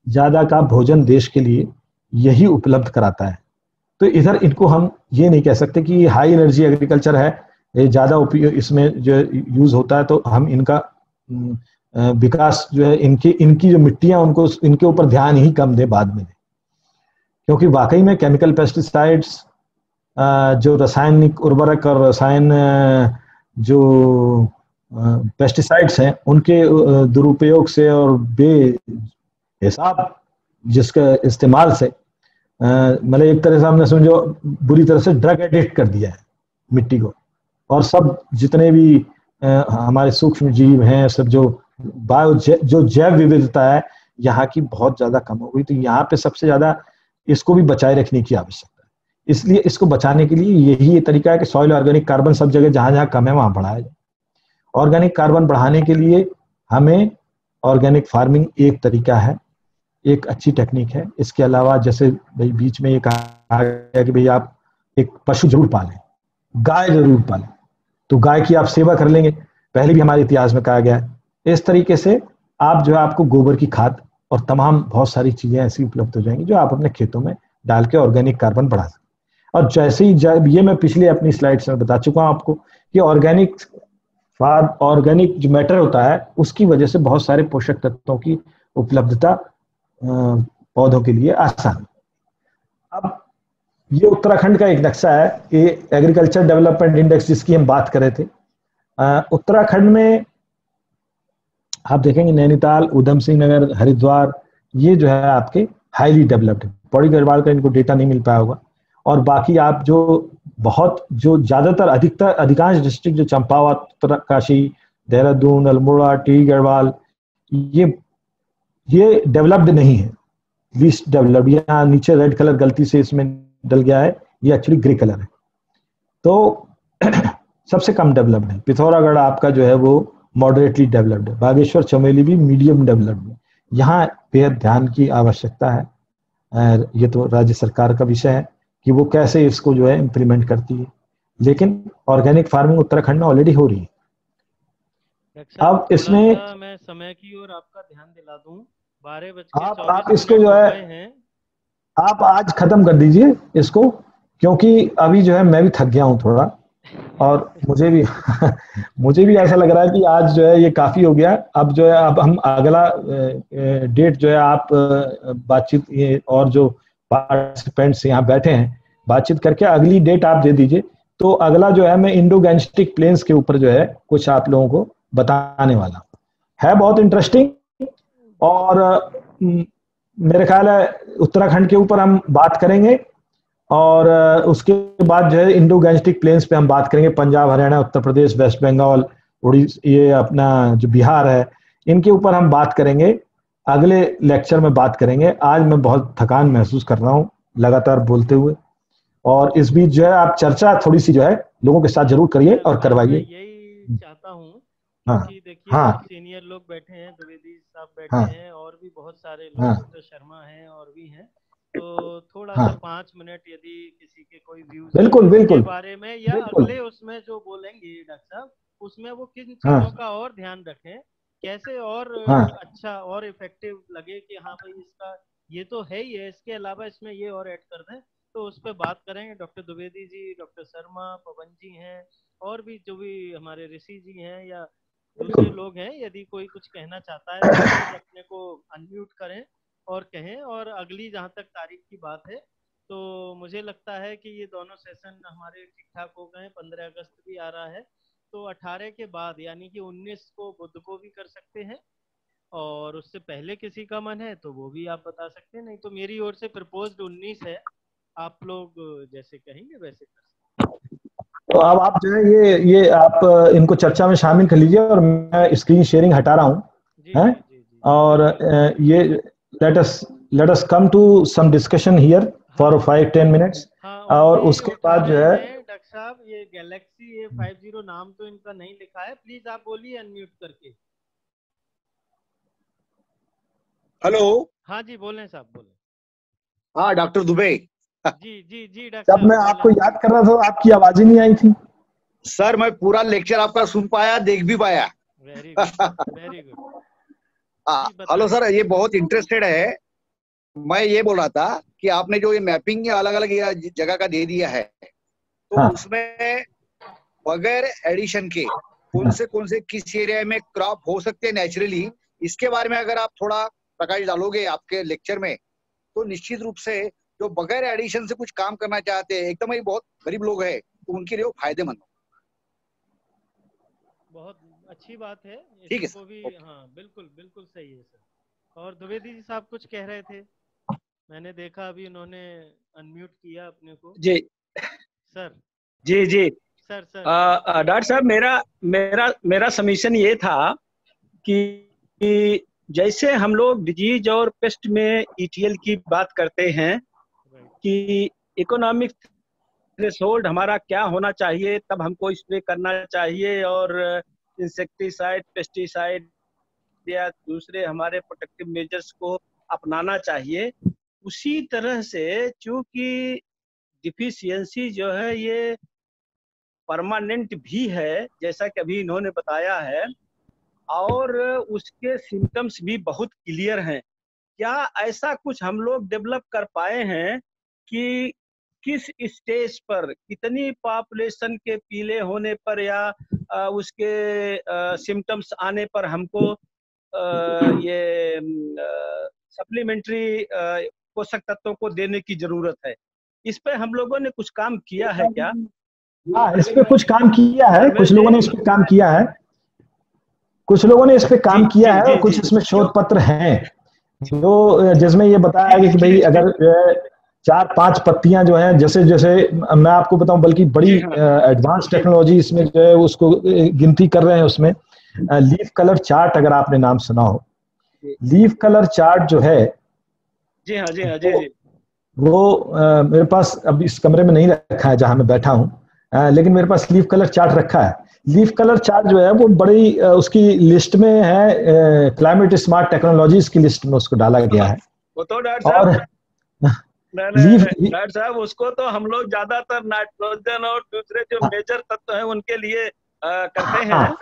ज्यादा का भोजन देश के लिए यही उपलब्ध कराता है। तो इधर इनको हम ये नहीं कह सकते कि हाई एनर्जी एग्रीकल्चर है, ये ज्यादा उपयोग इसमें जो यूज होता है, तो हम इनका विकास जो है इनकी जो मिट्टियां उनको इनके ऊपर ध्यान ही कम दे बाद में, क्योंकि वाकई में केमिकल पेस्टिसाइड्स, जो रासायनिक उर्वरक और रसायन जो पेस्टिसाइड्स हैं उनके दुरुपयोग से और बेहिसाब जिसके इस्तेमाल से मतलब एक तरह से हमने समझो बुरी तरह से ड्रग एडिक्ट कर दिया है मिट्टी को, और सब जितने भी हमारे सूक्ष्म जीव हैं, सब जो जैव विविधता है यहाँ की बहुत ज्यादा कम हो गई। तो यहाँ पे सबसे ज्यादा इसको भी बचाए रखने की आवश्यकता है। इसलिए इसको बचाने के लिए यही तरीका है कि सॉइल ऑर्गेनिक कार्बन सब जगह जहां जहां कम है वहां बढ़ाया जाए। ऑर्गेनिक कार्बन बढ़ाने के लिए हमें ऑर्गेनिक फार्मिंग एक तरीका है, एक अच्छी टेक्निक है। इसके अलावा जैसे भाई बीच में ये कहा गया कि भाई आप एक पशु जरूर पालें, गाय जरूर पालें, तो गाय की आप सेवा कर लेंगे, पहले भी हमारे इतिहास में कहा गया है। इस तरीके से आप जो है आपको गोबर की खाद और तमाम बहुत सारी चीजें ऐसी उपलब्ध हो जाएंगी जो आप अपने खेतों में डाल के ऑर्गेनिक कार्बन बढ़ा सकते। और जैसे ही ये मैं पिछले अपनी स्लाइड्स में बता चुका हूं आपको कि ऑर्गेनिक जो मैटर होता है उसकी वजह से बहुत सारे पोषक तत्वों की उपलब्धता पौधों के लिए आसान। अब ये उत्तराखंड का एक नक्शा है, ये एग्रीकल्चर डेवलपमेंट इंडेक्स जिसकी हम बात कर रहे थे। उत्तराखंड में आप देखेंगे नैनीताल, उधम सिंह नगर, हरिद्वार, ये जो है आपके हाईली डेवलप्ड है। पौड़ी गढ़वाल का इनको डेटा नहीं मिल पाया होगा। और बाकी आप जो ज्यादातर अधिकांश डिस्ट्रिक्ट जो चंपावत, उत्तरकाशी, देहरादून, अल्मोड़ा, टिहरी गढ़वाल, ये डेवलप्ड नहीं है, लीस्ट डेवलप्ड। यहाँ नीचे रेड कलर गलती से इसमें डल गया है, ये एक्चुअली ग्रे कलर है, तो सबसे कम डेवलप्ड है। पिथौरागढ़ आपका जो है वो मॉडरेटली डेवलप्ड है। बागेश्वर, चमेली भी मीडियम डेवलप्ड है। यहाँ बेहद ध्यान की आवश्यकता है। ये तो राज्य सरकार का विषय है कि वो कैसे इसको जो है इम्प्लीमेंट करती है, लेकिन ऑर्गेनिक फार्मिंग उत्तराखंड में ऑलरेडी हो रही है। अब इसमें मैं समय की ओर आपका ध्यान दिला दूं आप इसको जो है आप आज खत्म कर दीजिए इसको, क्योंकि अभी जो है मैं भी थक गया हूँ थोड़ा, और मुझे भी मुझे भी ऐसा लग रहा है कि आज जो है ये काफी हो गया। अब जो है अब हम अगला डेट जो है आप बातचीत ये और जो पार्टिसिपेंट्स यहाँ बैठे हैं बातचीत करके अगली डेट आप दे दीजिए। तो अगला जो है मैं इंडो गैंजेटिक प्लेन्स के ऊपर जो है कुछ आप लोगों को बताने वाला है, बहुत इंटरेस्टिंग। और मेरे ख्याल है उत्तराखंड के ऊपर हम बात करेंगे, और उसके बाद जो है इंडो गैंजेटिक प्लेन्स पे हम बात करेंगे, पंजाब, हरियाणा, उत्तर प्रदेश, वेस्ट बंगाल, उड़ीसा, ये अपना जो बिहार है, इनके ऊपर हम बात करेंगे, अगले लेक्चर में बात करेंगे। आज मैं बहुत थकान महसूस कर रहा हूँ लगातार बोलते हुए, और इस बीच जो है आप चर्चा थोड़ी सी जो है लोगों के साथ जरूर करिए और करवाइए। यही चाहता हूँ हाँ, क्योंकि देखिए सीनियर लोग बैठे हैं, द्विवेदी साहब बैठे हैं, और भी बहुत सारे लोग, डॉक्टर शर्मा हैं और भी हैं, तो थोड़ा सा 5 मिनट यदि किसी के कोई व्यूज बिल्कुल के बारे में या अगले उसमें जो बोलेंगे डॉक्टर साहब, उसमें वो किन चीजों का और ध्यान रखें, कैसे और अच्छा और इफेक्टिव लगे कि हाँ भाई इसका ये तो है ही है, इसके अलावा इसमें ये और ऐड कर दें, तो उस पर बात करेंगे। डॉक्टर द्विवेदी जी, डॉक्टर शर्मा, पवन जी हैं, और भी जो भी हमारे ऋषि जी हैं या दूसरे लोग हैं, यदि कोई कुछ कहना चाहता है तो अपने को अनम्यूट करें और कहें। और अगली जहाँ तक तारीख की बात है, तो मुझे लगता है कि ये दोनों सेशन हमारे ठीक ठाक हो गए। 15 अगस्त भी आ रहा है, तो 18 के बाद यानी कि 19 को बुध को भी कर सकते हैं, और उससे पहले किसी का मन है तो वो भी आप बता सकते हैं, नहीं तो मेरी ओर से प्रपोज्ड 19 है, आप लोग जैसे कहेंगे वैसे कर सकते। तो अब आप जो है ये आप इनको चर्चा में शामिल कर लीजिए, और मैं स्क्रीन शेयरिंग हटा रहा हूँ, हैं? और ये let us come to some discussion here for 5-10 minutes। और उसके बाद जो है डॉक्टर साहब ये गैलेक्सी A50 नाम तो इनका नहीं लिखा है, प्लीज आप बोलिए अनम्यूट करके। हेलो, हाँ जी बोलें साहब, बोलें। हाँ डॉक्टर दुबे जी डॉक्टर जब मैं आपको याद कर रहा था आपकी आवाज ही नहीं आई थी। सर मैं पूरा लेक्चर आपका सुन पाया, देख भी पाया। Very good, very good. Hello sir, ये बहुत इंटरेस्टेड है। मैं ये बोल रहा था कि आपने जो ये मैपिंग अलग अलग जगह का दे दिया है, तो उसमें बगैर एडिशन के कौन से किस एरिया में क्रॉप हो सकते हैं नेचुरली, इसके बारे में अगर आप थोड़ा प्रकाश डालोगे आपके लेक्चर में, तो निश्चित रूप से जो बगैर एडिशन से कुछ काम करना चाहते हैं, एकदम ही बहुत गरीब लोग हैं, तो उनके लिए वो फायदेमंद हो। बहुत अच्छी बात है, ठीक है इसको भी हाँ बिल्कुल बिल्कुल सही है सर। और द्विवेदी जी साहब कुछ कह रहे थे, मैंने देखा अभी उन्होंने अनम्यूट किया अपने को। जी सर। जी सर डॉक्टर साहब, मेरा सबमिशन ये था कि जैसे हम लोग डिजीज और पेस्ट में ETL की बात करते हैं कि इकोनॉमिक थ्रेशोल्ड हमारा क्या होना चाहिए, तब हमको स्प्रे करना चाहिए, और इंसेक्टिसाइड, पेस्टिसाइड या दूसरे हमारे प्रोटेक्टिव मेजर्स को अपनाना चाहिए। उसी तरह से चूंकि डिफिशियंसी जो है ये परमानेंट भी है, जैसा कि अभी इन्होंने बताया है, और उसके सिम्टम्स भी बहुत क्लियर हैं। क्या ऐसा कुछ हम लोग डेवलप कर पाए हैं कि किस स्टेज पर, कितनी पॉपुलेशन के पीले होने पर या उसके सिम्टम्स आने पर हमको ये सप्लीमेंट्री पोषक तत्वों को देने की जरूरत है? इस पे हम लोगों ने कुछ काम किया है क्या? हाँ, इस पे कुछ काम किया है, कुछ लोगों ने इस पे काम किया है, कुछ लोगों ने इस पे काम किया है, और कुछ इसमें शोध पत्र हैं जो जिसमें ये बताया गया कि भाई अगर 4-5 पत्तियां जो हैं, जैसे जैसे मैं आपको बताऊं, बल्कि बड़ी एडवांस टेक्नोलॉजी इसमें जो है उसको गिनती कर रहे हैं। उसमें लीफ कलर चार्ट, अगर आपने नाम सुना हो, लीफ कलर चार्ट जो है, जी हाँ, वो मेरे पास अब इस कमरे में नहीं रखा है जहां मैं बैठा हूं, लेकिन मेरे पास लीफ कलर चार्ट रखा है। लीफ कलर चार्ट जो है वो बड़ी उसकी लिस्ट में है, क्लाइमेट स्मार्ट टेक्नोलॉजीज की लिस्ट में उसको डाला गया है। वो तो डॉक्टर साहब उसको तो हम लोग ज्यादातर नाइट्रोजन और दूसरे जो मेजर तत्व हैं उनके लिए करते हैं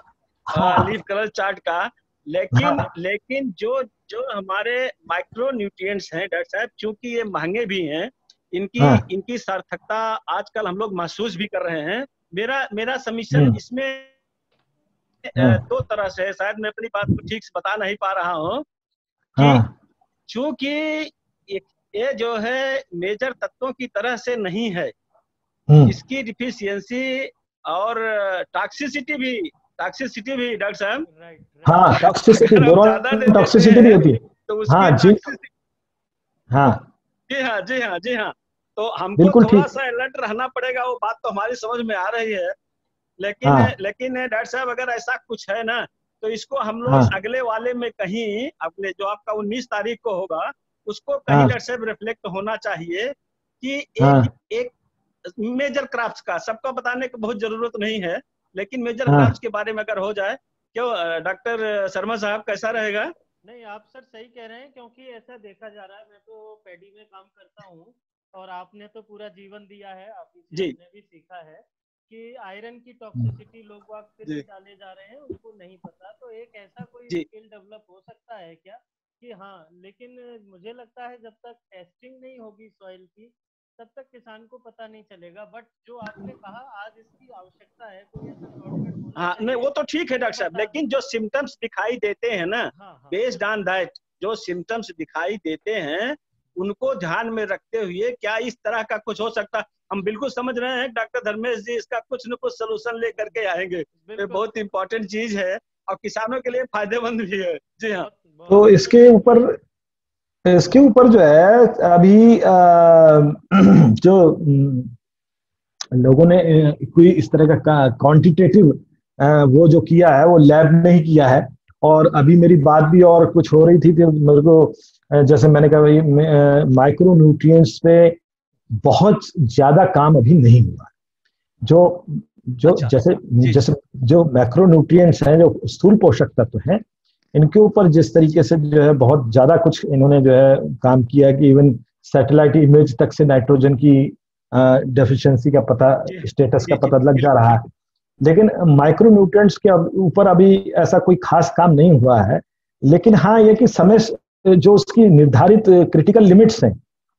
लीफ कलर चार्ट का, लेकिन जो जो हमारे माइक्रो न्यूट्रिएंट्स हैं डॉक्टर साहब, क्योंकि ये महंगे भी हैं, इनकी सार्थकता आजकल हम लोग महसूस भी कर रहे हैं। मेरा सबमिशन इसमें दो तरह से है, शायद मैं अपनी बात को ठीक से बता नहीं पा रहा हूँ कि चूंकि ये जो है मेजर तत्वों की तरह से नहीं है, इसकी डिफिशियंसी और टॉक्सिसिटी भी डॉक्टर साहब, हाँ टॉक्सिसिटी भी होती है, तो हाँ जी, हाँ जी हाँ, तो हमको थोड़ा सा अलर्ट रहना पड़ेगा। वो बात तो हमारी समझ में आ रही है, लेकिन डॉक्टर साहब अगर ऐसा कुछ है ना, तो इसको हम लोग अगले वाले में कहीं, अगले जो आपका 19 तारीख को होगा, उसको कहीं डॉक्टर साहब रिफ्लेक्ट होना चाहिए कि एक मेजर क्राफ्ट्स का, सबको बताने की बहुत जरूरत नहीं है, लेकिन मेजर क्राफ्ट्स के बारे में अगर हो जाए, क्यों डॉक्टर शर्मा साहब, कैसा रहेगा? नहीं, आप सर सही कह रहे हैं, क्योंकि ऐसा देखा जा रहा है, मैं तो पैडी में काम करता हूँ और आपने तो पूरा जीवन दिया है, आपने भी सीखा है कि आयरन की टॉक्सिसिटी लोग फिर जाने जा रहे हैं, उनको नहीं पता। तो एक ऐसा कोई स्किल डेवलप हो सकता है क्या कि हाँ, लेकिन मुझे लगता है जब तक टेस्टिंग नहीं होगी सॉइल की, तब तक किसान को पता नहीं चलेगा। बट जो आपने कहा आज इसकी आवश्यकता है, कोई ऐसा शॉर्टकट होना चाहिए। नहीं, वो तो ठीक है डॉक्टर साहब, लेकिन जो सिम्टम्स दिखाई देते हैं ना, बेस्ड ऑन दैट जो सिम्टम्स दिखाई देते हैं, उनको ध्यान में रखते हुए क्या इस तरह का कुछ हो सकता है? हम बिल्कुल समझ रहे हैं डॉक्टर धर्मेश जी, इसका कुछ न कुछ सोल्यूशन लेकर के आएंगे। ये बहुत इंपॉर्टेंट चीज है और किसानों के लिए फायदेमंद भी है। जी हाँ, तो इसके ऊपर जो है अभी जो लोगों ने कोई इस तरह का क्वांटिटेटिव वो जो किया है, वो लैब में ही किया है। और अभी मेरी बात भी और कुछ हो रही थी कि मेरे को, जैसे मैंने कहा भाई, माइक्रो न्यूट्रिएंट्स पे बहुत ज्यादा काम अभी नहीं हुआ। जो जैसे जो मैक्रो न्यूट्रिएंट्स हैं, जो स्थूल पोषक तत्व हैं, इनके ऊपर जिस तरीके से जो है बहुत ज्यादा कुछ इन्होंने जो है काम किया कि इवन सैटेलाइट इमेज तक से नाइट्रोजन की डेफिशिएंसी का पता, स्टेटस का पता लग जा रहा है। लेकिन माइक्रो न्यूट्रिएंट्स के ऊपर अभी ऐसा कोई खास काम नहीं हुआ है। लेकिन हाँ, ये कि समय जो उसकी निर्धारित क्रिटिकल लिमिट्स हैं,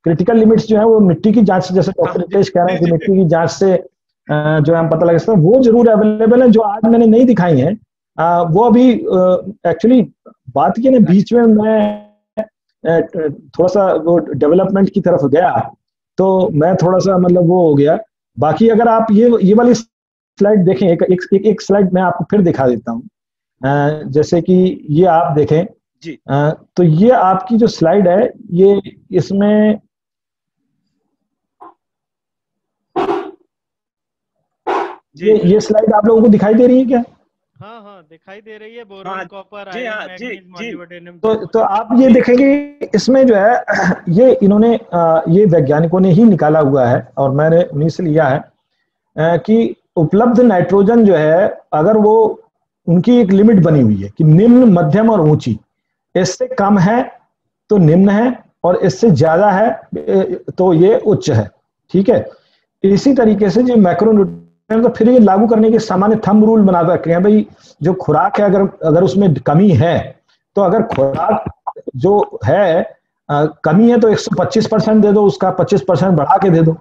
क्रिटिकल लिमिट्स जो है वो मिट्टी की जांच, जैसे डॉक्टर रितेश कह रहे हैं कि मिट्टी की जांच से जो हम पता लगा सकते हैं, वो जरूर अवेलेबल है। जो आज मैंने नहीं दिखाई है वो अभी एक्चुअली बात की ना, बीच में मैं थोड़ा सा वो डेवलपमेंट की तरफ गया, तो मैं थोड़ा सा मतलब वो हो गया। बाकी अगर आप ये वाली स्लाइड देखें, एक स्लाइड मैं आपको फिर दिखा देता हूँ। जैसे कि ये आप देखें जी, तो ये आपकी जो स्लाइड है, ये इसमें ये स्लाइड आप लोगों को दिखाई दे रही है क्या? हाँ, दिखाई दे रही है। Boron, copper, iron, manganese, molybdenum. तो आप ये देखेंगे इसमें जो है ये इन्होंने ये वैज्ञानिकों ने ही निकाला हुआ है और मैंने उन्हीं से लिया है कि उपलब्ध नाइट्रोजन जो है, अगर वो उनकी एक लिमिट बनी हुई है कि निम्न, मध्यम और ऊंची। इससे कम है तो निम्न है और इससे ज्यादा है तो ये उच्च है। ठीक है, इसी तरीके से जो मैक्रो न्यूट्रिएंट, तो फिर ये लागू करने के सामान्य थंब रूल बना रखे हैं भाई। जो खुराक है, अगर उसमें कमी है, तो अगर खुराक जो है कमी है तो 125% दे दो, उसका 25% बढ़ा के दे दो।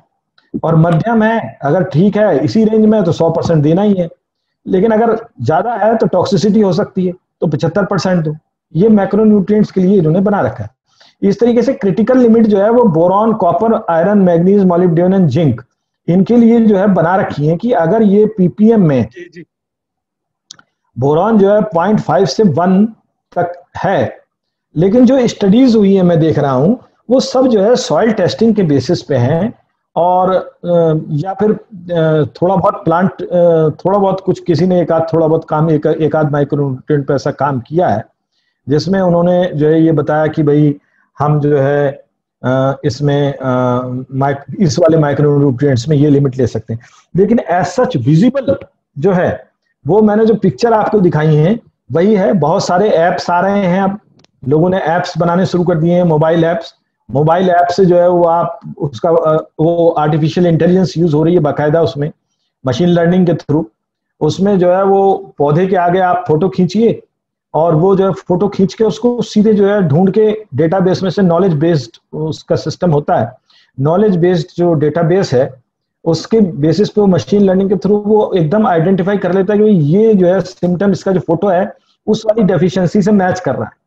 और मध्यम है, अगर ठीक है इसी रेंज में, तो 100% देना ही है। लेकिन अगर ज्यादा है तो टॉक्सिसिटी हो सकती है, तो 75% दो। ये मैक्रो न्यूट्रिएंट्स के लिए इन्होंने बना रखा है। इस तरीके से क्रिटिकल लिमिट जो है वो boron, copper, iron, manganese, molybdenum, zinc, इनके लिए जो है बना रखी है कि अगर ये पीपीएम में बोरॉन जो है 0.5 से 1 तक है, लेकिन जो स्टडीज हुई है मैं देख रहा हूं, वो सब जो है सॉइल टेस्टिंग के बेसिस पे हैं। और या फिर थोड़ा बहुत प्लांट, थोड़ा बहुत कुछ किसी ने थोड़ा बहुत काम, एक आध माइक्रोन्यूट्रिएंट पे ऐसा काम किया है, जिसमें उन्होंने जो है ये बताया कि भाई हम जो है इसमें इस वाले माइक्रोन्यूट्रिएंट्स में ये लिमिट ले सकते हैं। लेकिन एज सच विजिबल जो है, वो मैंने जो पिक्चर आपको दिखाई है वही है। बहुत सारे ऐप्स आ रहे हैं, अब लोगों ने ऐप्स बनाने शुरू कर दिए हैं, मोबाइल ऐप्स। मोबाइल ऐप से जो है वो आप उसका वो आर्टिफिशियल इंटेलिजेंस यूज हो रही है बाकायदा, उसमें मशीन लर्निंग के थ्रू। उसमें जो है वो पौधे के आगे आप फोटो खींचिए और वो जो है फोटो खींच के उसको सीधे जो है ढूंढ के डेटाबेस में से, नॉलेज बेस्ड उसका सिस्टम होता है, नॉलेज बेस्ड जो डेटाबेस है उसके बेसिस पे वो मशीन लर्निंग के थ्रू वो एकदम आइडेंटिफाई कर लेता है कि ये जो है सिम्टम, इसका जो फोटो है उस वाली डेफिशिएंसी से मैच कर रहा है।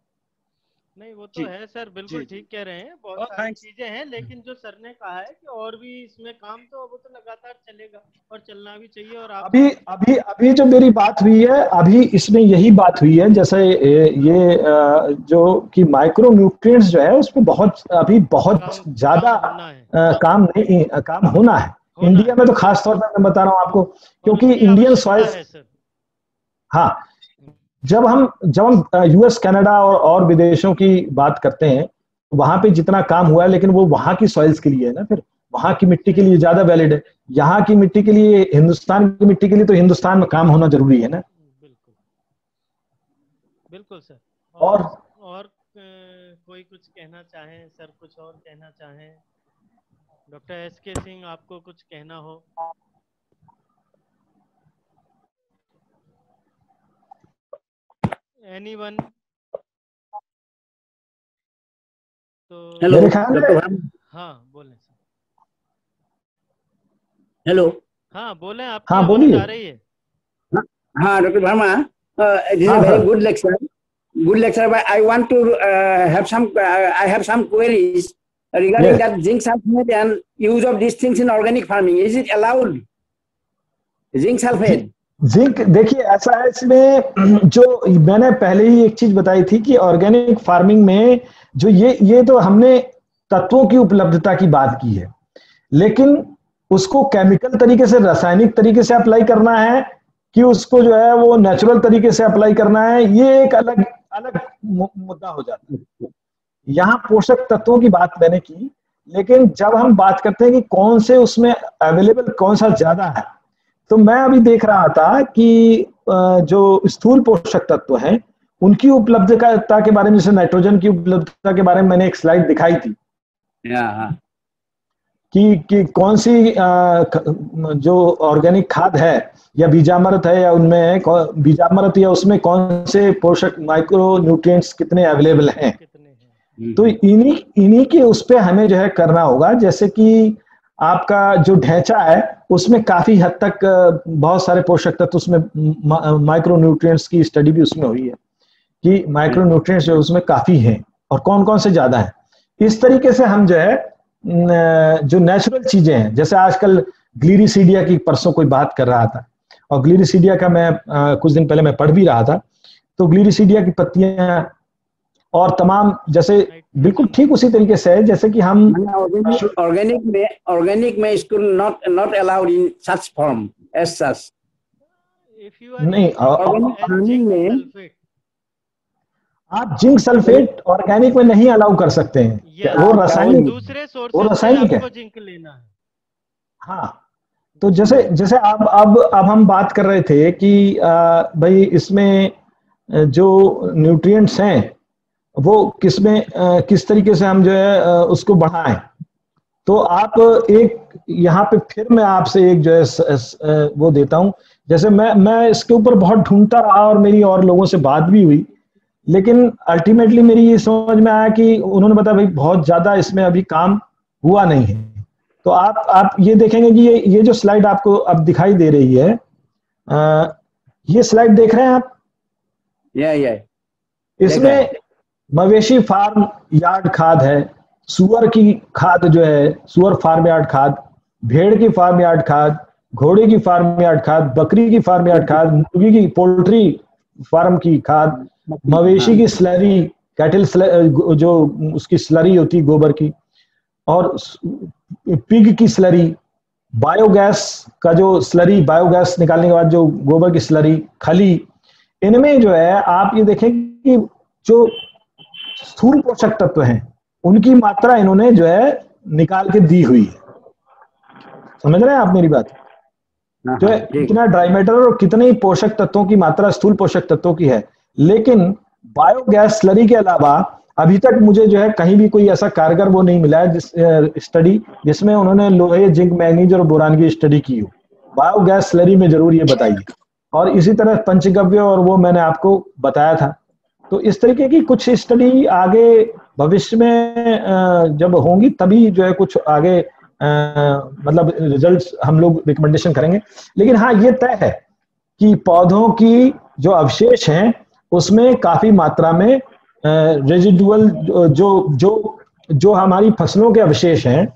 नहीं वो तो है सर, बिल्कुल ठीक कह रहे हैं, बहुत सारी चीजें हैं, लेकिन जो सर ने कहा है कि और भी इसमें काम, तो वो तो लगातार चलेगा और चलना भी चाहिए। और अभी जो मेरी बात हुई है, अभी इसमें यही बात हुई है, जैसे ये जो कि माइक्रो न्यूट्रिएंट्स जो है उसमें अभी बहुत ज्यादा काम होना है इंडिया में, तो खास तौर पर मैं बता रहा हूँ आपको, क्योंकि इंडियन सॉइल, हाँ, जब हम यूएस, कनाडा और विदेशों की बात करते हैं, वहां पे जितना काम हुआ है, लेकिन वो वहां की सॉइल्स के लिए है ना, फिर वहां की मिट्टी के लिए ज्यादा वैलिड है। यहाँ की मिट्टी के लिए, हिंदुस्तान की मिट्टी के लिए तो हिंदुस्तान में काम होना जरूरी है ना। बिल्कुल बिल्कुल सर। और कोई कुछ कहना चाहें सर, कुछ और कहना चाहें? डॉक्टर एसके सिंह, आपको कुछ कहना हो? एनीवन? तो हेलो हाँ बोलें सर। हेलो, हाँ बोलें, आपकी हाँ आवाज आ रही है। हाँ doctor Verma, this is a very good lecture. Good lecture, but I want to I have some queries regarding that zinc sulfate and use of these things in organic farming. Is it allowed? Zinc sulfate? Zinc, देखिए ऐसा है इसमें, जो मैंने पहले ही एक चीज बताई थी कि ऑर्गेनिक फार्मिंग में जो ये तो हमने तत्वों की उपलब्धता की बात की है, लेकिन उसको केमिकल तरीके से, रासायनिक तरीके से अप्लाई करना है कि उसको जो है वो नेचुरल तरीके से अप्लाई करना है, ये एक अलग मुद्दा हो जाता है। यहाँ पोषक तत्वों की बात मैंने की, लेकिन जब हम बात करते हैं कि कौन से उसमें अवेलेबल, कौन सा ज्यादा है, तो मैं अभी देख रहा था कि जो स्थूल पोषक तत्व हैं उनकी उपलब्धता के बारे में, जैसे नाइट्रोजन की उपलब्धता के बारे में मैंने एक स्लाइड दिखाई थी कि कौन सी जो ऑर्गेनिक खाद है या बीजामृत है, या उनमें बीजामृत या उसमें कौन से पोषक माइक्रो न्यूट्रिएंट्स कितने अवेलेबल हैं, तो इन्हीं के उस पे हमें जो है करना होगा। जैसे कि आपका जो ढांचा है उसमें काफी हद तक बहुत सारे पोषक तत्व उसमें, माइक्रो न्यूट्रिएंट्स की स्टडी भी उसमें हुई है कि माइक्रो न्यूट्रिएंट्स जो उसमें काफी हैं और कौन कौन से ज्यादा हैं। इस तरीके से हम जो है जो नेचुरल चीजें हैं, जैसे आजकल ग्लिरिसीडिया की परसों कोई बात कर रहा था, और ग्लिरिसीडिया का मैं कुछ दिन पहले मैं पढ़ भी रहा था, तो ग्लिरिसीडिया की पत्तियां और तमाम, जैसे बिल्कुल ठीक उसी तरीके से है जैसे कि हम ऑर्गेनिक में इसको not allowed in such form as such. नहीं, ऑर्गेनिक में आप जिंक सल्फेट ऑर्गेनिक में नहीं अलाउ कर सकते हैं, वो रासायनिक, दूसरे सोर्स वो रासायनिक है। जिंक लेना है। हाँ, तो जैसे अब हम बात कर रहे थे कि भाई इसमें जो न्यूट्रिएंट्स हैं वो किस तरीके से हम जो है उसको बढ़ाएं, तो आप एक यहाँ पे फिर मैं आपसे एक जो है वो देता हूं। जैसे मैं इसके ऊपर बहुत ढूंढता रहा और मेरी और लोगों से बात भी हुई, लेकिन अल्टीमेटली मेरी ये समझ में आया कि उन्होंने बताया भाई बहुत ज्यादा इसमें अभी काम हुआ नहीं है। तो आप ये देखेंगे कि ये जो स्लाइड आपको अब दिखाई दे रही है, ये स्लाइड देख रहे हैं आप? इसमें मवेशी फार्म यार्ड खाद है, सुअर की खाद जो है सुअर फार्म यार्ड खाद, भेड़ की फार्म यार्ड खाद, घोड़े की फार्म यार्ड खाद, बकरी की फार्म यार्ड खाद, मुर्गी की पोल्ट्री फार्म की खाद, मवेशी की स्लरी, कैटल जो उसकी स्लरी होती है गोबर की, और पिग की स्लरी, बायोगैस का जो स्लरी, बायोगैस निकालने के बाद जो गोबर की स्लरी, खली, इनमें जो है आप ये देखें कि जो स्थूल पोषक तत्व हैं उनकी मात्रा इन्होंने जो है निकाल के दी हुई है। समझ रहे हैं आप मेरी बात? जो है कितना ड्राई मैटर और कितने पोषक तत्वों की मात्रा स्थूल पोषक तत्वों की है, लेकिन बायोगैस स्लरी के अलावा अभी तक मुझे जो है कहीं भी कोई ऐसा कारगर वो नहीं मिला है स्टडी जिसमें उन्होंने लोहे, जिंक, मैग्नीज और बोरान की स्टडी की हो। बायोगैस स्लरी में जरूर ये बताइए। और इसी तरह पंचगव्य, और वो मैंने आपको बताया था तो इस तरीके की कुछ स्टडी आगे भविष्य में जब होंगी तभी जो है कुछ आगे मतलब रिजल्ट्स हम लोग रिकमेंडेशन करेंगे। लेकिन हाँ ये तय है कि पौधों की जो अवशेष हैं उसमें काफी मात्रा में रेजिडुअल जो जो जो हमारी फसलों के अवशेष हैं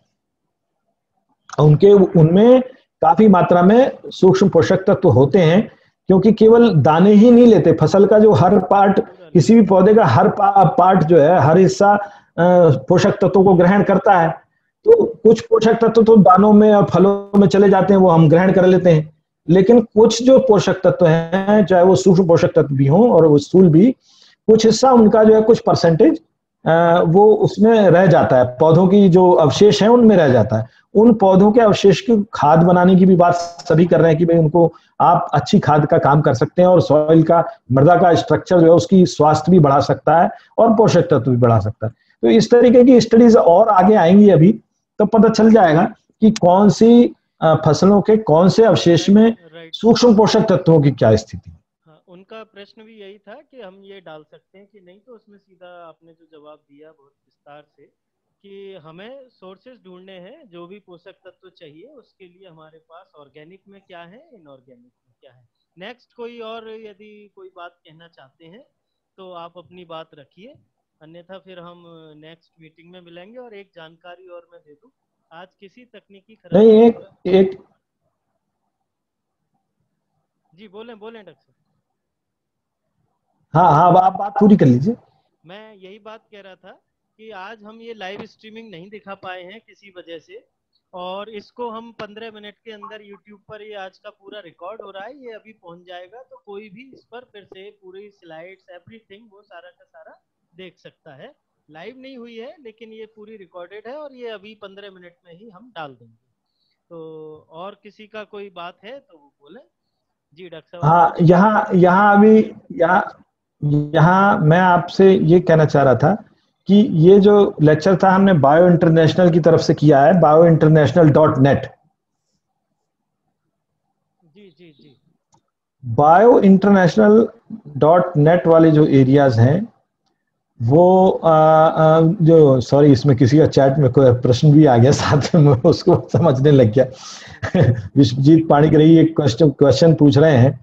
उनमें काफी मात्रा में सूक्ष्म पोषक तत्व होते हैं, क्योंकि केवल दाने ही नहीं लेते, फसल का जो हर पार्ट, किसी भी पौधे का हर पार्ट जो है, हर हिस्सा पोषक तत्वों को ग्रहण करता है। तो कुछ पोषक तत्व तो दानों में और फलों में चले जाते हैं, वो हम ग्रहण कर लेते हैं, लेकिन कुछ जो पोषक तत्व हैं, चाहे वो सूक्ष्म पोषक तत्व भी हों और वो स्थूल भी, कुछ हिस्सा उनका जो है कुछ परसेंटेज वो उसमें रह जाता है, पौधों की जो अवशेष हैं उनमें रह जाता है। उन पौधों के अवशेष की खाद बनाने की भी बात सभी कर रहे हैं कि भाई उनको आप अच्छी खाद का काम कर सकते हैं और सॉइल का, मृदा का स्ट्रक्चर जो है उसकी स्वास्थ्य भी बढ़ा सकता है और पोषक तत्व भी बढ़ा सकता है। तो इस तरीके की स्टडीज और आगे आएंगी, अभी तो पता चल जाएगा कि कौन सी फसलों के कौन से अवशेष में सूक्ष्म पोषक तत्वों की क्या स्थिति है। उनका प्रश्न भी यही था कि हम ये डाल सकते हैं कि नहीं, तो उसमें सीधा आपने जो जवाब दिया बहुत विस्तार से कि हमें सोर्सेज ढूंढने हैं, जो भी पोषक तत्व चाहिए उसके लिए हमारे पास ऑर्गेनिक में क्या है, इनऑर्गेनिक में क्या है। नेक्स्ट कोई और यदि कोई बात कहना चाहते हैं तो आप अपनी बात रखिए, अन्यथा फिर हम नेक्स्ट मीटिंग में मिलेंगे। और एक जानकारी और मैं दे दूं, आज किसी तकनीकी नहीं, एक जी बोलें डॉक्टर साहब। हाँ, आप बात पूरी कर लीजिए। मैं यही बात कह रहा था कि आज हम ये लाइव स्ट्रीमिंग नहीं दिखा पाए हैं किसी वजह से, और इसको हम 15 मिनट के अंदर यूट्यूब पर ये आज का पूरा रिकॉर्ड हो रहा है, ये अभी पहुंच जाएगा, तो कोई भी इस पर फिर से पूरी स्लाइड्स एवरीथिंग वो सारा का सारा देख सकता है। लाइव नहीं हुई है लेकिन ये पूरी रिकॉर्डेड है और ये अभी 15 मिनट में ही हम डाल देंगे। तो और किसी का कोई बात है तो वो बोले। जी डॉक्टर साहब। हाँ, यहाँ मैं आपसे ये कहना चाह रहा था कि ये जो लेक्चर था हमने बायो इंटरनेशनल की तरफ से किया है, biointernational.net। जी biointernational.net वाले जो एरियाज हैं वो जो, सॉरी इसमें किसी का चैट में कोई प्रश्न भी आ गया साथ में, मैं उसको समझने लग गया। विश्वजीत पाणिग्रही एक क्वेश्चन पूछ रहे हैं,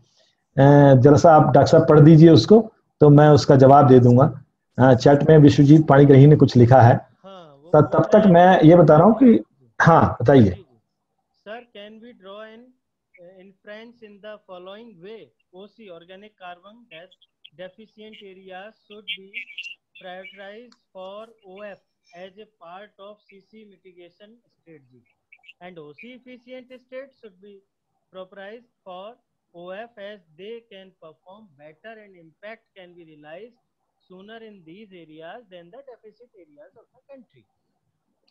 जरा सा आप डॉक्टर साहब पढ़ दीजिए उसको, तो मैं उसका जवाब दे दूंगा। चैट में विश्वजीत पाणिग्रही ने कुछ लिखा है। तब तक मैं ये बता रहा हूँ कि हाँ बताइए। Sir, can we draw an inference in the following way, OC organic carbon deficient areas should be prioritised for OF as a part of CC mitigation strategy and OC efficient state should be prioritised for OF as they can perform better and impact can be realized sooner in these areas than the deficit areas of the country।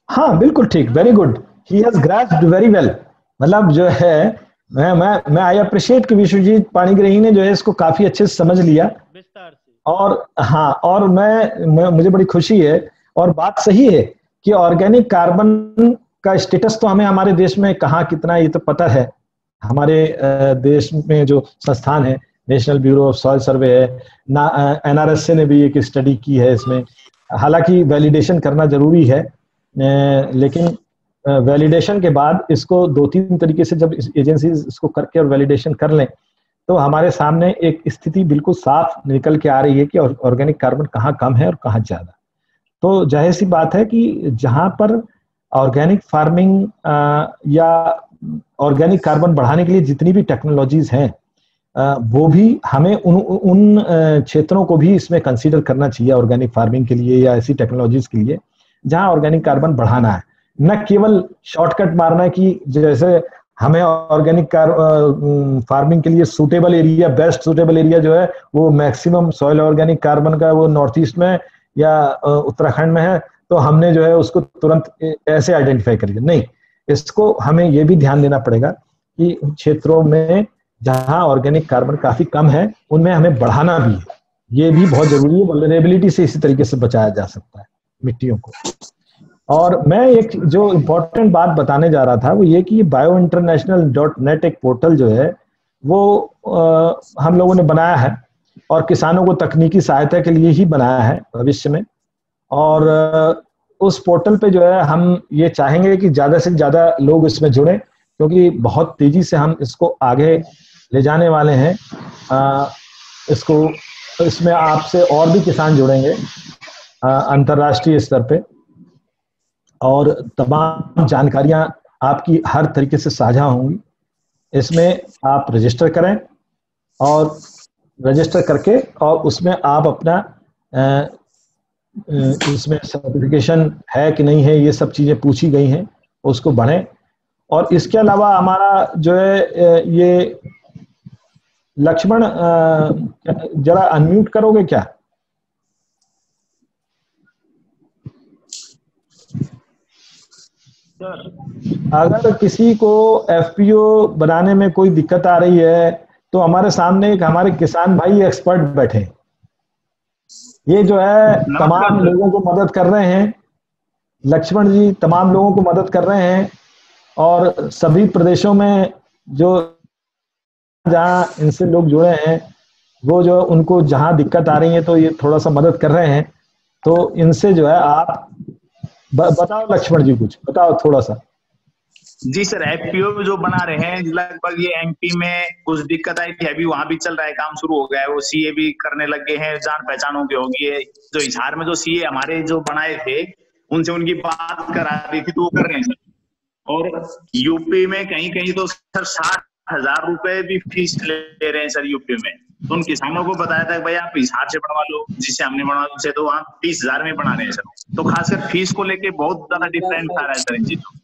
हाँ बिल्कुल ठीक, very good, he has grasped very well. मतलब जो है मैं आई अप्रिशिएट कि विश्वजीत पाणिग्रही ने जो है इसको काफी अच्छे से समझ लिया विस्तार से। और हाँ, और मुझे बड़ी खुशी है और बात सही है कि ऑर्गेनिक कार्बन का स्टेटस तो हमें हमारे देश में कहाँ कितना ये तो पता है। हमारे देश में जो संस्थान है, नेशनल ब्यूरो ऑफ सॉइल सर्वे है, NRSA ने भी एक स्टडी की है इसमें। हालांकि वैलिडेशन करना जरूरी है, लेकिन वैलिडेशन के बाद इसको 2-3 तरीके से जब एजेंसी इसको करके और वैलिडेशन कर लें तो हमारे सामने एक स्थिति बिल्कुल साफ निकल के आ रही है कि ऑर्गेनिक कार्बन कहाँ कम है और कहाँ ज्यादा। तो जाहिर सी बात है कि जहां पर ऑर्गेनिक फार्मिंग या ऑर्गेनिक कार्बन बढ़ाने के लिए जितनी भी टेक्नोलॉजीज हैं वो भी हमें उन क्षेत्रों को भी इसमें कंसीडर करना चाहिए ऑर्गेनिक फार्मिंग के लिए या ऐसी टेक्नोलॉजीज के लिए जहां ऑर्गेनिक कार्बन बढ़ाना है, न केवल शॉर्टकट मारना कि जैसे हमें ऑर्गेनिक फार्मिंग के लिए suitable area, best suitable area जो है वो मैक्सिमम सॉइल ऑर्गेनिक कार्बन का वो नॉर्थ ईस्ट में या उत्तराखंड में है, तो हमने जो है उसको तुरंत ऐसे आइडेंटिफाई कर लिया। नहीं, इसको हमें ये भी ध्यान देना पड़ेगा कि क्षेत्रों में जहां ऑर्गेनिक कार्बन काफी कम है उनमें हमें बढ़ाना भी है, ये भी बहुत जरूरी है। वल्नरेबिलिटी से इसी तरीके से बचाया जा सकता है मिट्टियों को। और मैं एक जो इम्पोर्टेंट बात बताने जा रहा था वो ये कि biointernational.net एक पोर्टल जो है वो हम लोगों ने बनाया है, और किसानों को तकनीकी सहायता के लिए ही बनाया है भविष्य में। और उस पोर्टल पे जो है हम ये चाहेंगे कि ज़्यादा से ज़्यादा लोग इसमें जुड़ें, क्योंकि बहुत तेजी से हम इसको आगे ले जाने वाले हैं। इसमें आपसे और भी किसान जुड़ेंगे अंतर्राष्ट्रीय स्तर पे, और तमाम जानकारियां आपकी हर तरीके से साझा होंगी। इसमें आप रजिस्टर करें, और रजिस्टर करके और उसमें आप अपना इसमें सर्टिफिकेशन है कि नहीं है, ये सब चीज़ें पूछी गई हैं, उसको बढ़ें। और इसके अलावा हमारा जो है ये लक्ष्मण, जरा अनम्यूट करोगे क्या? अगर किसी को एफपीओ बनाने में कोई दिक्कत आ रही है तो हमारे सामने एक हमारे किसान भाई एक्सपर्ट बैठे, ये जो है तमाम लोगों को मदद कर रहे हैं। लक्ष्मण जी तमाम लोगों को मदद कर रहे हैं, और सभी प्रदेशों में जो जहाँ इनसे लोग जुड़े हैं वो जो उनको जहाँ दिक्कत आ रही है तो ये थोड़ा सा मदद कर रहे हैं। तो इनसे जो है आप बताओ लक्ष्मण जी, कुछ बताओ थोड़ा सा। जी सर, एफपीओ जो बना रहे हैं लगभग ये एमपी में कुछ दिक्कत आई थी, अभी वहां भी चल रहा है, काम शुरू हो गया है, वो सीए भी करने लग गए हैं, जान पहचान हो गई होगी। जो हिसार में जो सीए हमारे जो बनाए थे उनसे उनकी बात करा रही थी, तो वो कर रहे हैं। और यूपी में कहीं कहीं तो सर 60,000 रुपए भी फीस ले रहे हैं सर यूपी में। तो उन किसानों को बताया था कि भाई आप हिसार से बनवा लो, जिससे हमने बनवा उनसे, तो वहाँ 30,000 में बना रहे हैं सर। तो खासकर फीस को लेके बहुत ज्यादा डिफरेंट आ रहा है सर इन चीजों।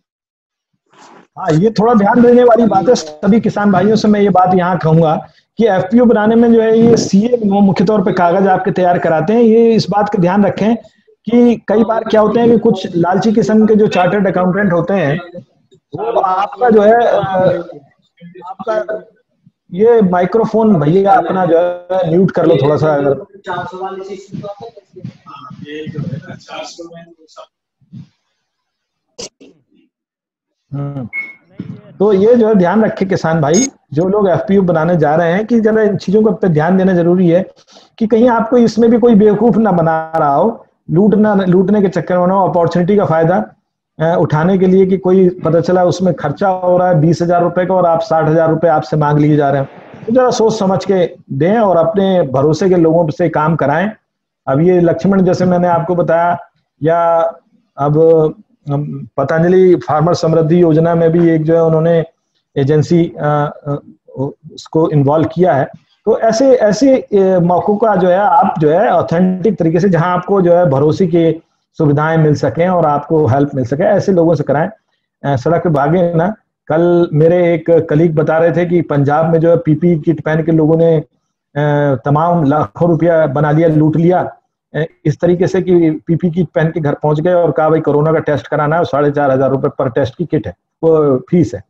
हाँ, ये थोड़ा ध्यान देने वाली बात है। सभी किसान भाइयों से मैं ये बात यहाँ कहूंगा कि एफपीओ बनाने में जो है ये सीए मुख्य तौर पे कागज आपके तैयार कराते हैं। ये इस बात का ध्यान रखें कि कई बार क्या होते हैं कि कुछ लालची किस्म के जो चार्टर्ड अकाउंटेंट होते हैं वो आपका जो है आपका ये माइक्रोफोन भैया अपना जो है म्यूट कर लो थोड़ा सा। अगर तो ये जो है ध्यान रखे किसान भाई, जो लोग एफपीओ बनाने जा रहे हैं, कि जरा इन चीजों को पे ध्यान देना जरूरी है कि कहीं आपको इसमें भी कोई बेवकूफ ना बना रहा हो, लूटने के चक्कर में ना, अपॉर्चुनिटी का फायदा उठाने के लिए, कि कोई पता चला उसमें खर्चा हो रहा है 20,000 रुपए का और आप 60,000 रुपए आपसे मांग लिए जा रहे हैं। तो जरा सोच समझ के दें और अपने भरोसे के लोगों से काम कराएं। अब ये लक्ष्मण जैसे मैंने आपको बताया, या अब पतंजलि फार्मर समृद्धि योजना में भी एक जो है उन्होंने एजेंसी उसको इन्वॉल्व किया है। तो ऐसे मौकों का जो है आप जो है ऑथेंटिक तरीके से, जहां आपको जो है भरोसे की सुविधाएं मिल सकें और आपको हेल्प मिल सके, ऐसे लोगों से कराएं। सड़क पे भागे ना। कल मेरे एक कलीग बता रहे थे कि पंजाब में जो है पीपी किट पहन के लोगों ने तमाम लाखों रुपया बना लिया, लूट लिया, इस तरीके से कि पीपी किट पहन के घर पहुंच गए और कहा भाई कोरोना का टेस्ट कराना है, 4,500 रुपए पर टेस्ट की किट है, वो फीस है।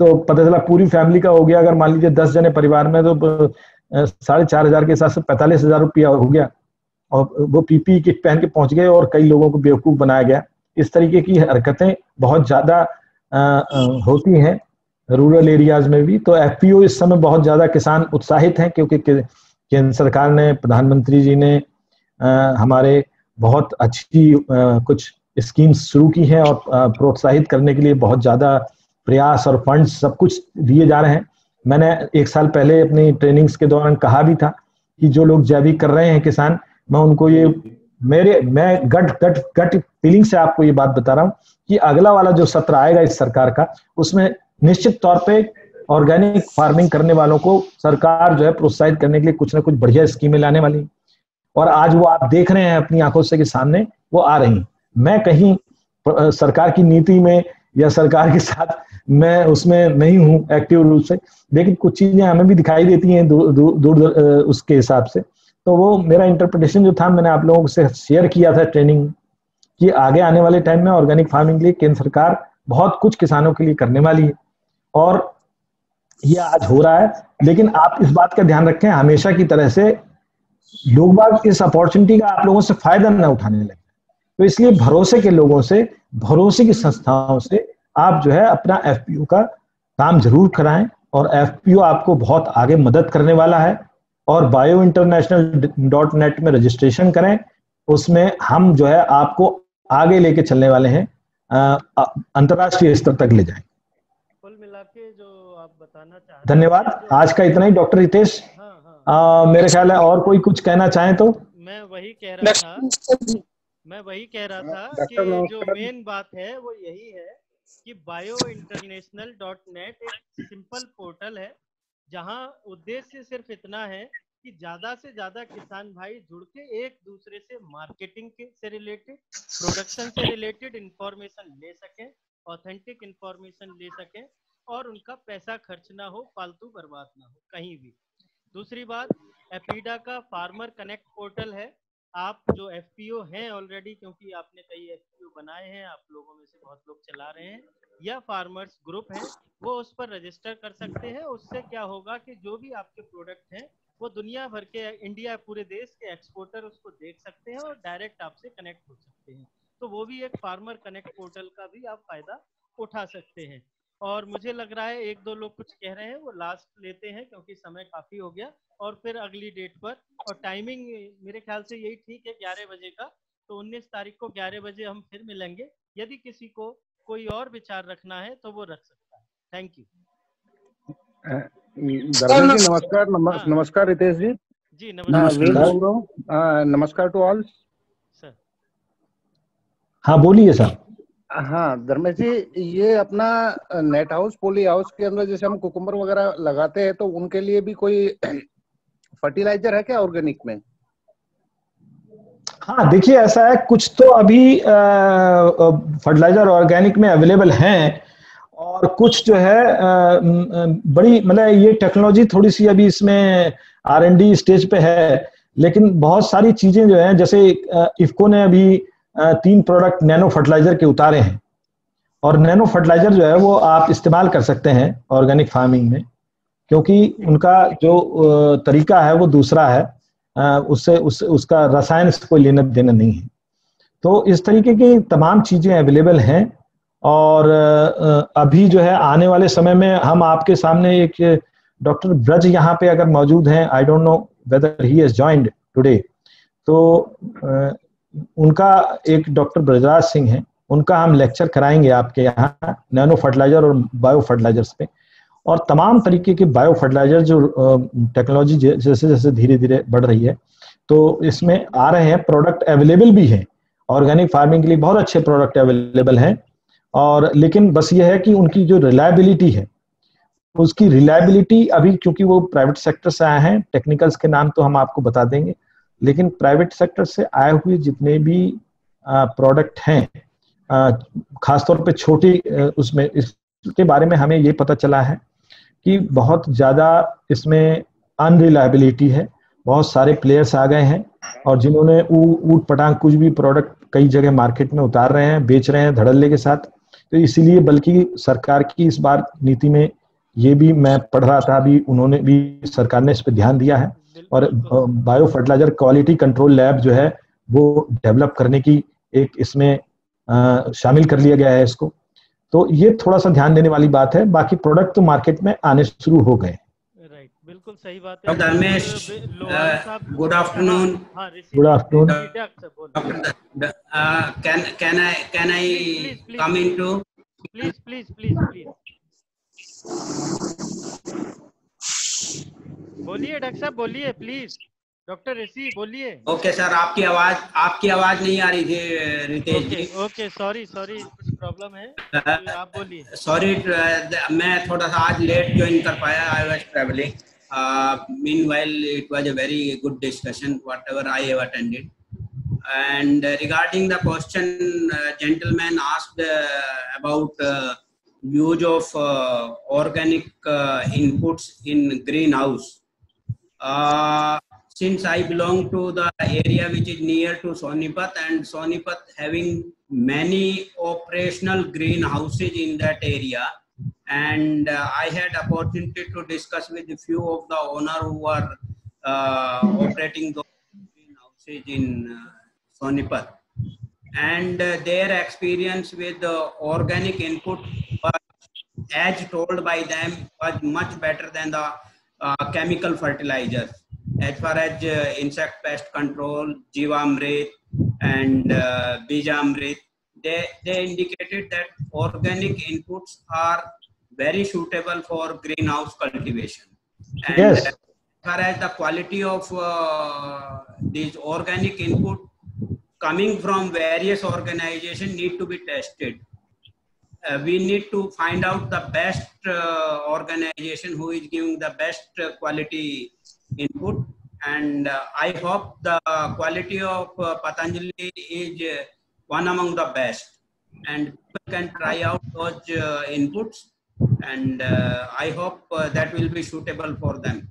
तो पता चला पूरी फैमिली का हो गया, अगर मान लीजिए 10 जने परिवार में, तो 4,500 के हिसाब से 45,000 रुपया हो गया, और वो पीपी किट पहन के पहुंच गए और कई लोगों को बेवकूफ बनाया गया। इस तरीके की हरकतें बहुत ज्यादा होती हैं रूरल एरियाज में भी। तो एफपीओ इस समय बहुत ज्यादा किसान उत्साहित हैं, क्योंकि केंद्र सरकार ने, प्रधानमंत्री जी ने हमारे बहुत अच्छी कुछ स्कीम्स शुरू की हैं और प्रोत्साहित करने के लिए बहुत ज्यादा प्रयास और फंड्स सब कुछ दिए जा रहे हैं। मैंने 1 साल पहले अपनी ट्रेनिंग्स के दौरान कहा भी था कि जो लोग जैविक कर रहे हैं किसान, मैं उनको ये मैं गट फीलिंग से आपको ये बात बता रहा हूँ कि अगला वाला जो सत्र आएगा इस सरकार का, उसमें निश्चित तौर पे ऑर्गेनिक फार्मिंग करने वालों को सरकार जो है प्रोत्साहित करने के लिए कुछ ना कुछ बढ़िया स्कीमें लाने वाली। और आज वो आप देख रहे हैं अपनी आंखों से कि सामने वो आ रही। मैं कहीं सरकार की नीति में या सरकार के साथ मैं उसमें नहीं हूँ एक्टिव रूप से, लेकिन कुछ चीजें हमें भी दिखाई देती हैं दूर उसके हिसाब से। तो वो मेरा इंटरप्रिटेशन जो था, मैंने आप लोगों से शेयर किया था ट्रेनिंग, कि आगे आने वाले टाइम में ऑर्गेनिक फार्मिंग के लिए केंद्र सरकार बहुत कुछ किसानों के लिए करने वाली है, और ये आज हो रहा है। लेकिन आप इस बात का ध्यान रखें, हमेशा की तरह से लोग बाग इस अपॉर्चुनिटी का आप लोगों से फायदा न उठाने लगे। तो इसलिए भरोसे के लोगों से, भरोसे की संस्थाओं से आप जो है अपना एफपीओ का काम जरूर कराएं, और एफपीओ आपको बहुत आगे मदद करने वाला है। और biointernational.net में रजिस्ट्रेशन करें। उसमें हम जो है आपको आगे लेके चलने वाले हैं, अंतर्राष्ट्रीय स्तर तक ले जाएं। कुल मिला के जो आप बताना चाहते हैं। धन्यवाद, आज का इतना ही डॉक्टर रितेश। मेरे ख्याल है और कोई कुछ कहना चाहें तो। मैं वही कह रहा था कि जो मेन बात है वो यही है कि biointernational.net एक सिंपल पोर्टल है जहां उद्देश्य सिर्फ इतना है कि ज्यादा से ज्यादा किसान भाई जुड़ के एक दूसरे से मार्केटिंग से रिलेटेड, प्रोडक्शन से रिलेटेड इंफॉर्मेशन ले सकें, ऑथेंटिक इंफॉर्मेशन ले सकें और उनका पैसा खर्च ना हो, फालतू बर्बाद ना हो कहीं भी। दूसरी बात, एपीडा का फार्मर कनेक्ट पोर्टल है। आप जो एफपीओ हैं ऑलरेडी, क्योंकि आपने कई एफपीओ बनाए हैं, आप लोगों में से बहुत लोग चला रहे हैं, या फार्मर्स ग्रुप हैं, वो उस पर रजिस्टर कर सकते हैं। उससे क्या होगा कि जो भी आपके प्रोडक्ट हैं वो दुनिया भर के, इंडिया पूरे देश के एक्सपोर्टर उसको देख सकते हैं और डायरेक्ट आपसे कनेक्ट हो सकते हैं। तो वो भी एक फार्मर कनेक्ट पोर्टल का भी आप फायदा उठा सकते हैं। और मुझे लग रहा है एक दो लोग कुछ कह रहे हैं, वो लास्ट लेते हैं क्योंकि समय काफी हो गया, और फिर अगली डेट पर। और टाइमिंग मेरे ख्याल से यही ठीक है 11 बजे का, तो 19 तारीख को 11 बजे हम फिर मिलेंगे। यदि किसी को कोई और विचार रखना है तो वो रख सकता है। Thank you. धर्मेश जी नमस्कार। नमस्कार रितेश जी। जी नमस्कार। नमस्कार टू ऑल सर। हाँ बोलिए सर। हाँ धर्मेश जी, ये अपना नेट हाउस, पॉली हाउस के अंदर जैसे हम कुकुम्बर वगैरह लगाते हैं, तो उनके लिए भी कोई फर्टिलाइजर है क्या ऑर्गेनिक में? हाँ देखिए, ऐसा है, कुछ तो अभी फर्टिलाइजर ऑर्गेनिक में अवेलेबल हैं, और कुछ जो है बड़ी, मतलब ये टेक्नोलॉजी थोड़ी सी अभी इसमें R&D स्टेज पे है, लेकिन बहुत सारी चीजें जो है, जैसे इफको ने अभी 3 प्रोडक्ट नैनो फर्टिलाइजर के उतारे हैं, और नैनो फर्टिलाइजर जो है वो आप इस्तेमाल कर सकते हैं ऑर्गेनिक फार्मिंग में, क्योंकि उनका जो तरीका है वो दूसरा है, उससे उसका रसायन से कोई लेना देना नहीं है। तो इस तरीके की तमाम चीजें अवेलेबल हैं, और अभी जो है आने वाले समय में हम आपके सामने एक डॉक्टर ब्रज यहाँ पे अगर मौजूद हैं, I don't know whether he has joined today, तो उनका एक डॉक्टर ब्रजराज सिंह हैं, उनका हम लेक्चर कराएंगे आपके यहाँ नैनो फर्टिलाइजर और बायो फर्टिलाइजर्स पे, और तमाम तरीके के बायो फर्टिलाइजर जो टेक्नोलॉजी जैसे जैसे धीरे धीरे बढ़ रही है, तो इसमें आ रहे हैं, प्रोडक्ट अवेलेबल भी हैं, ऑर्गेनिक फार्मिंग के लिए बहुत अच्छे प्रोडक्ट अवेलेबल हैं। और लेकिन बस ये है कि उनकी जो रिलायबिलिटी है, उसकी रिलायबिलिटी अभी, क्योंकि वो प्राइवेट सेक्टर से आए हैं, टेक्निकल्स के नाम तो हम आपको बता देंगे, लेकिन प्राइवेट सेक्टर से आए हुए जितने भी प्रोडक्ट हैं, खासतौर पे छोटी, उसमें इसके बारे में हमें ये पता चला है कि बहुत ज़्यादा इसमें अनरिलायबिलिटी है। बहुत सारे प्लेयर्स आ गए हैं, और जिन्होंने ऊट पटांग कुछ भी प्रोडक्ट कई जगह मार्केट में उतार रहे हैं, बेच रहे हैं धड़ल्ले के साथ। तो इसीलिए बल्कि सरकार की इस बार नीति में, ये भी मैं पढ़ रहा था अभी, उन्होंने भी, सरकार ने इस पर ध्यान दिया है, और bio fertiliser quality control lab जो है वो डेवलप करने की एक इसमें शामिल कर लिया गया है इसको। तो ये थोड़ा सा ध्यान देने वाली बात है, बाकी प्रोडक्ट तो मार्केट में आने शुरू हो गए। राइट, बिल्कुल सही बात है। Dharmesh, good afternoon. Good afternoon. Can I come into? Please बोलिए डॉक्टर साहब, बोलिए प्लीज। डॉक्टर ऋषि बोलिए। ओके सर, आपकी आवाज नहीं आ रही थी रितेश जी। ओके, सॉरी कुछ प्रॉब्लम है, आप बोलिए। सॉरी, मैं थोड़ा सा आज लेट ज्वाइन कर पाया, I was travelling. meanwhile it was a very good discussion whatever I have attended, and regarding the question gentleman asked about use of organic inputs in greenhouse. Since I belong to the area which is near to Sonipat, and Sonipat having many operational greenhouses in that area, and I had opportunity to discuss with a few of the owner who are operating those greenhouses in Sonipat, and their experience with organic input was, as told by them, was much better than the chemical fertilizers. as far as insect pest control, Jivamrit and Bijamrit, they indicated that organic inputs are very suitable for greenhouse cultivation. And yes. as far as the quality of these organic input coming from various organizations need to be tested. We need to find out the best organization who is giving the best quality input, and I hope the quality of Patanjali is one among the best, and people can try out those inputs, and I hope that will be suitable for them.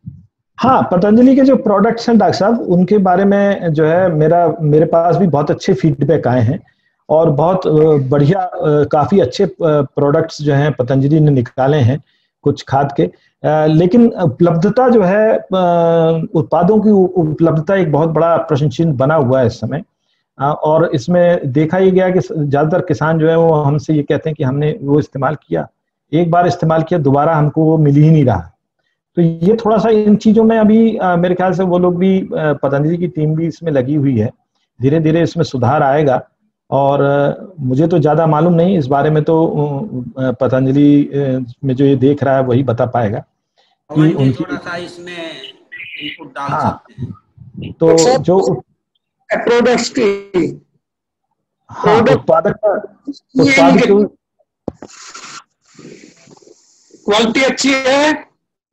हाँ, पतंजलि के जो प्रोडक्ट्स हैं डॉक्टर साहब, उनके बारे में जो है मेरे पास भी बहुत अच्छे फीडबैक आए हैं और बहुत बढ़िया काफी अच्छे प्रोडक्ट्स जो हैं पतंजलि ने निकाले हैं कुछ खाद के, लेकिन उपलब्धता जो है उत्पादों की उपलब्धता एक बहुत बड़ा प्रश्न चिन्ह बना हुआ है इस समय। और इसमें देखा ही गया कि ज्यादातर किसान जो है वो हमसे ये कहते हैं कि हमने वो इस्तेमाल किया, एक बार इस्तेमाल किया, दोबारा हमको वो मिल ही नहीं रहा। तो ये थोड़ा सा इन चीजों में अभी मेरे ख्याल से वो लोग भी, पतंजलि की टीम भी इसमें लगी हुई है, धीरे धीरे इसमें सुधार आएगा। और मुझे तो ज्यादा मालूम नहीं इस बारे में, तो पतंजलि में जो ये देख रहा है वही बता पाएगा कि उनकी थोड़ा सा इसमें इनपुट डाल सकते हैं। तो जो प्रोडक्ट्स की उत्पादक क्वालिटी अच्छी है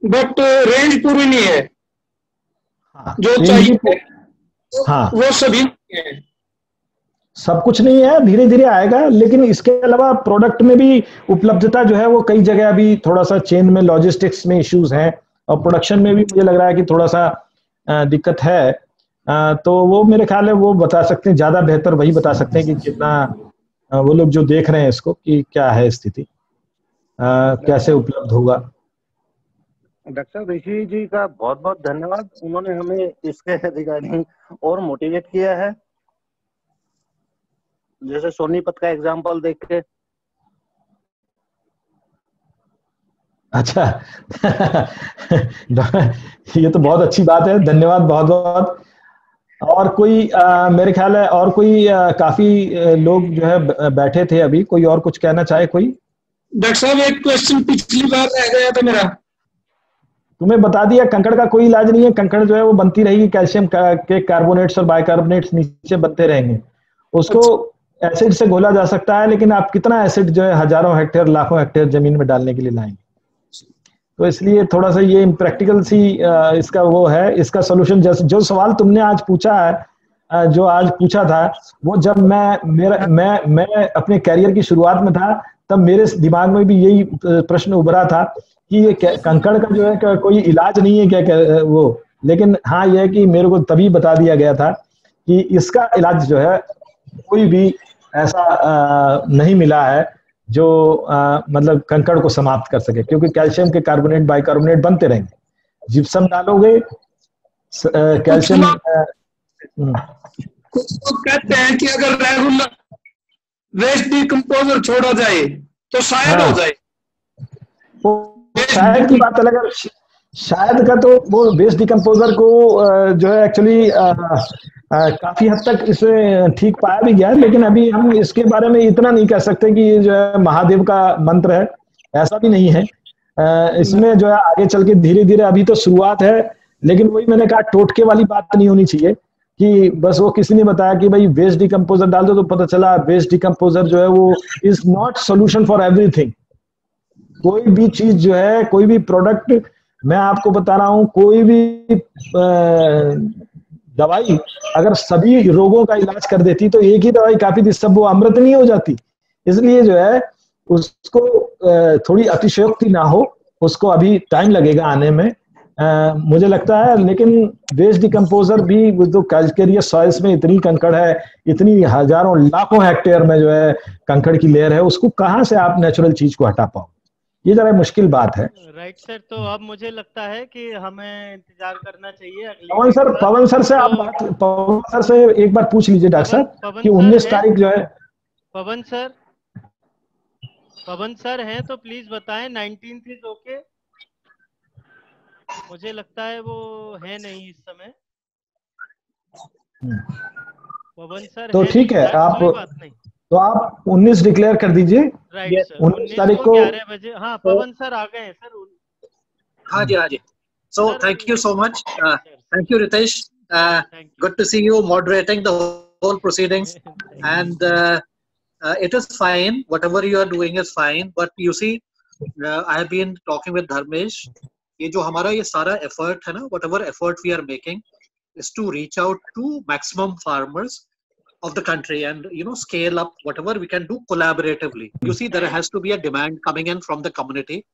बट रेंज पूरी नहीं है। जो चाहिए वो सभी नहीं है, सब कुछ नहीं है, धीरे धीरे आएगा। लेकिन इसके अलावा प्रोडक्ट में भी उपलब्धता जो है वो कई जगह अभी थोड़ा सा चेन में, लॉजिस्टिक्स में इश्यूज हैं और प्रोडक्शन में भी मुझे लग रहा है कि थोड़ा सा दिक्कत है। तो वो मेरे ख्याल है वो बता सकते हैं, ज्यादा बेहतर वही बता सकते हैं कि कितना वो लोग जो देख रहे हैं इसको कि क्या है स्थिति, कैसे उपलब्ध होगा। डॉक्टर साहब, ऋषि जी का बहुत बहुत धन्यवाद, उन्होंने हमें इसके रिगार्डिंग और मोटिवेट किया है, जैसे सोनीपत का एग्जांपल देख के। अच्छा ये तो बहुत अच्छी बात है, धन्यवाद बहुत बहुत। और कोई मेरे ख्याल है और कोई काफी लोग जो है बैठे थे अभी, कोई और कुछ कहना चाहे कोई? डॉक्टर साहब, एक क्वेश्चन पिछली बार रह गया था मेरा। तुम्हें बता दिया, कंकड़ का कोई इलाज नहीं है, कंकड़ जो है वो बनती रहेगी, कैल्शियम के कार्बोनेट्स और बाइकार्बोनेट्स नीचे बनते रहेंगे। उसको एसिड से घोला जा सकता है, लेकिन आप कितना एसिड जो है हजारों हेक्टेयर लाखों हेक्टेयर जमीन में डालने के लिए लाएंगे? तो इसलिए थोड़ा सा ये इम्प्रैक्टिकल सी इसका वो है। इसका सोल्यूशन जो सवाल तुमने आज पूछा है, जो आज पूछा था, वो जब मैं अपने कैरियर की शुरुआत में था तब मेरे दिमाग में भी यही प्रश्न उभरा था कि ये कंकड़ का जो है कोई इलाज नहीं है क्या वो। लेकिन हाँ, यह है कि मेरे को तभी बता दिया गया था कि इसका इलाज जो है कोई भी ऐसा नहीं मिला है जो मतलब कंकड़ को समाप्त कर सके, क्योंकि कैल्शियम के कार्बोनेट बाइकार्बोनेट बनते रहेंगे। जिप्सम डालोगे कैल्शियम। कुछ लोग कहते हैं कि अगर रेगुलर वेस्ट डिकम्पोजर छोड़ा जाए तो शायद हो जाए। शायद की बात अलग है, शायद का तो वो वेस्ट डिकम्पोजर को जो है एक्चुअली काफी हद तक इसे ठीक पाया भी गया है, लेकिन अभी हम इसके बारे में इतना नहीं कह सकते कि ये जो है महादेव का मंत्र है, ऐसा भी नहीं है। इसमें जो है आगे चल के धीरे धीरे, अभी तो शुरुआत है, लेकिन वही मैंने कहा टोटके वाली बात नहीं होनी चाहिए कि बस वो किसी ने बताया कि भाई वेस्ट डिकम्पोजर डाल दो तो पता चला वेस्ट डिकम्पोजर जो है वो is not solution for everything. कोई भी चीज जो है, कोई भी प्रोडक्ट, मैं आपको बता रहा हूं, कोई भी दवाई अगर सभी रोगों का इलाज कर देती तो एक ही दवाई काफी थी, सब वो अमृत नहीं हो जाती। इसलिए जो है उसको थोड़ी अतिशयोक्ति ना हो, उसको अभी टाइम लगेगा आने में, मुझे लगता है। लेकिन वेस्ट डिकम्पोजर भी जो कैल्केरियस सॉइल्स में इतनी कंकड़ है, इतनी हजारों लाखों हेक्टेयर में जो है कंकड़ की लेयर है, उसको कहाँ से आप नेचुरल चीज को हटा पाओ, ये जरा मुश्किल बात है। राइट सर, तो अब मुझे लगता है कि हमें इंतजार करना चाहिए पवन सर से आप पवन सर से एक बार पूछ लीजिए डॉक्टर साहब कि 19 तारीख जो है। पवन सर हैं तो प्लीज बताएं 19th इज ओके। मुझे लगता है वो है नहीं इस समय। पवन सर तो ठीक है, आप तो आप 19 डिक्लेयर कर दीजिए। राइट सर, 19 तारीख को 11 बजे। हाँ, पवन सर आ गए हैं सर। हाँ जी, हाँ जी। So thank you so much. Thank you, Ritesh. Good to see you moderating the whole proceedings. And it is fine. Whatever you are doing is fine. But you see, I have been talking with Dharmesh. ये जो हमारा ये सारा effort है ना, whatever effort we are making is to reach out to maximum farmers of the country and scale up whatever we can do collaboratively. You see, there has to be a demand coming in from the community.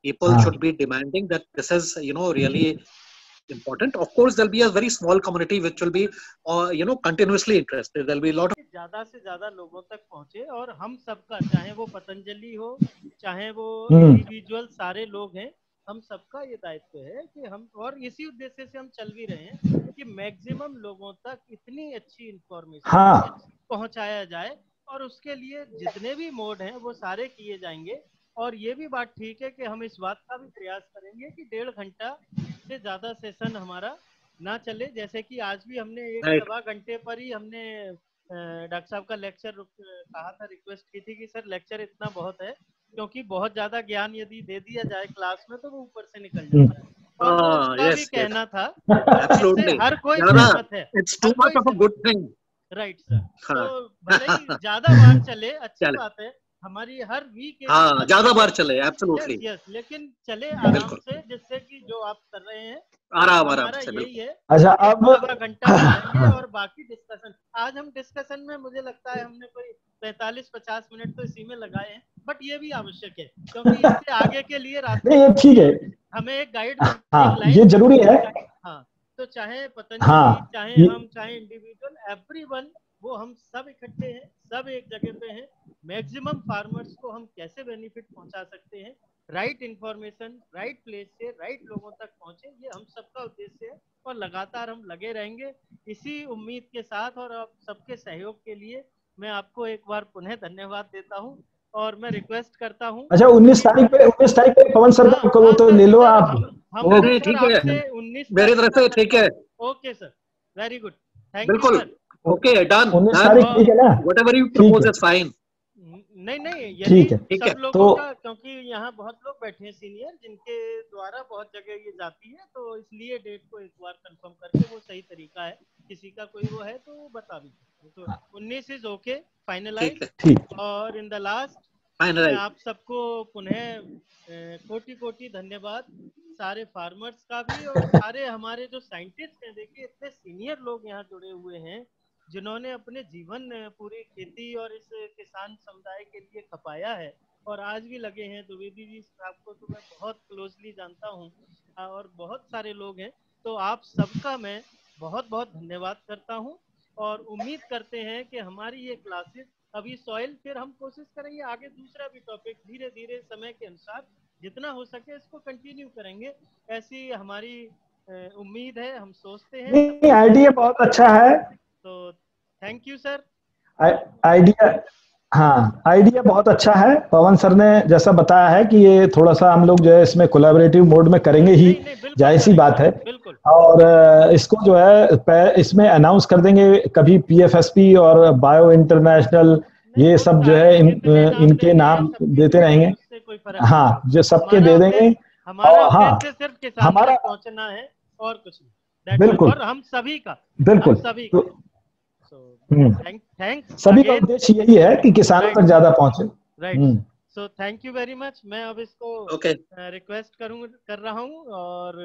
People should be demanding that this is really important. Of course, there'll be a very small community which will be continuously interested. There'll be a lot of ज्यादा से ज्यादा लोगों तक पहुंचे, और हम सबका, चाहे वो पतंजलि हो, चाहे वो इंडिविजुअल सारे लोग हैं, हम सबका ये दायित्व है कि हम, और इसी उद्देश्य से हम चल भी रहे हैं कि मैक्सिमम लोगों तक इतनी अच्छी इंफॉर्मेशन पहुंचाया जाए, और उसके लिए जितने भी मोड हैं वो सारे किए जाएंगे। और ये भी बात ठीक है कि हम इस बात का भी प्रयास करेंगे कि 1.5 घंटा से ज्यादा सेशन हमारा ना चले। जैसे कि आज भी हमने 1.25 घंटे पर ही हमने डॉक्टर साहब का लेक्चर कहा था, रिक्वेस्ट की थी कि सर लेक्चर इतना बहुत है, क्योंकि बहुत ज्यादा ज्ञान यदि दे दिया जाए क्लास में तो वो ऊपर से निकल जाता है। और उसका भी कहना था, हर कोई सहमत है। It's too much of a good thing. Right sir. तो भले ही ज्यादा बार चले, अच्छी बात है, हमारी हर वीक ज्यादा बार चले, एब्सोल्युटली यस, लेकिन चले आराम से, जिससे कि जो आप कर रहे हैं आराम से यही है। अच्छा, अब आधा घंटा लगाएंगे और बाकी डिस्कशन। आज हम डिस्कशन में मुझे लगता है हमने कोई 45-50 मिनट तो इसी में लगाए हैं, बट ये भी आवश्यक है क्योंकि इससे आगे के लिए नहीं, ठीक है, हमें एक गाइड, ये जरूरी है। हाँ, तो चाहे पतंजलि, चाहे हम, चाहे इंडिविजुअल, एवरीवन, वो हम सब इकट्ठे हैं, सब एक जगह पे हैं। मैक्सिमम फार्मर्स को हम कैसे बेनिफिट पहुंचा सकते हैं, राइट इंफॉर्मेशन राइट प्लेस से राइट लोगों तक पहुंचे, ये हम सबका उद्देश्य है। और लगातार हम लगे रहेंगे इसी उम्मीद के साथ, और आप सबके सहयोग के लिए मैं आपको एक बार पुनः धन्यवाद देता हूं, और मैं रिक्वेस्ट करता हूं। अच्छा, 19 तारीख पे पवन सर को वो तो ले लो आप। ठीक है, मेरी तरफ से ठीक है। Okay sir, very good, thank you sir. Okay, done. 19 तारीख ठीक है ना? Whatever you propose is fine. नहीं, ठीक है, सब लोगों का, क्योंकि यहाँ बहुत लोग बैठे हैं सीनियर, जिनके द्वारा बहुत जगह ये जाती है, तो इसलिए डेट को एक बार कंफर्म करके वो सही तरीका है। किसी का कोई वो है तो बता दीजिए। तो 19 इज ओके, फाइनलाइज। और इन द लास्ट मैं आप सबको पुनः कोटि धन्यवाद, सारे फार्मर्स का भी, और सारे हमारे जो साइंटिस्ट हैं। देखिए, इतने सीनियर लोग यहाँ जुड़े हुए हैं जिन्होंने अपने जीवन पूरी खेती और इस किसान समुदाय के लिए खपाया है, और आज भी लगे हैं। द्विवेदी जी साहब को तो मैं बहुत क्लोजली जानता हूँ, और बहुत सारे लोग हैं। तो आप सबका मैं बहुत बहुत धन्यवाद करता हूँ, और उम्मीद करते हैं कि हमारी ये क्लासेस, अभी सॉइल, फिर हम कोशिश करेंगे आगे दूसरा भी टॉपिक धीरे धीरे समय के अनुसार जितना हो सके इसको कंटिन्यू करेंगे, ऐसी हमारी उम्मीद है, हम सोचते हैं। आइडिया बहुत अच्छा है, तो थैंक यू सर। आइडिया बहुत अच्छा है। पवन सर ने जैसा बताया है कि ये थोड़ा सा हम लोग जो है इसमें कोलैबोरेटिव मोड में करेंगे ही, जाहिर सी बात है। और इसको जो है इसमें अनाउंस कर देंगे कभी PFSP और बायो इंटरनेशनल, ये सब जो है इनके नाम देते रहेंगे। हाँ, जो सबके दे देंगे। हमारा सिर्फ किसान तक पहुंचना है और कुछ नहीं। बिल्कुल, और हम सभी का, बिल्कुल सभी का सभी का उद्देश्य यही है कि किसानों तक ज्यादा पहुंचे। Right, so thank you very much. मैं अब इसको रिक्वेस्ट कर रहा हूँ और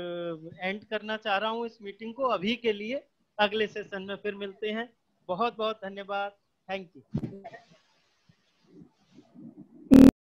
एंड करना चाह रहा हूँ इस मीटिंग को अभी के लिए। अगले सेशन में फिर मिलते हैं। बहुत बहुत धन्यवाद, थैंक यू।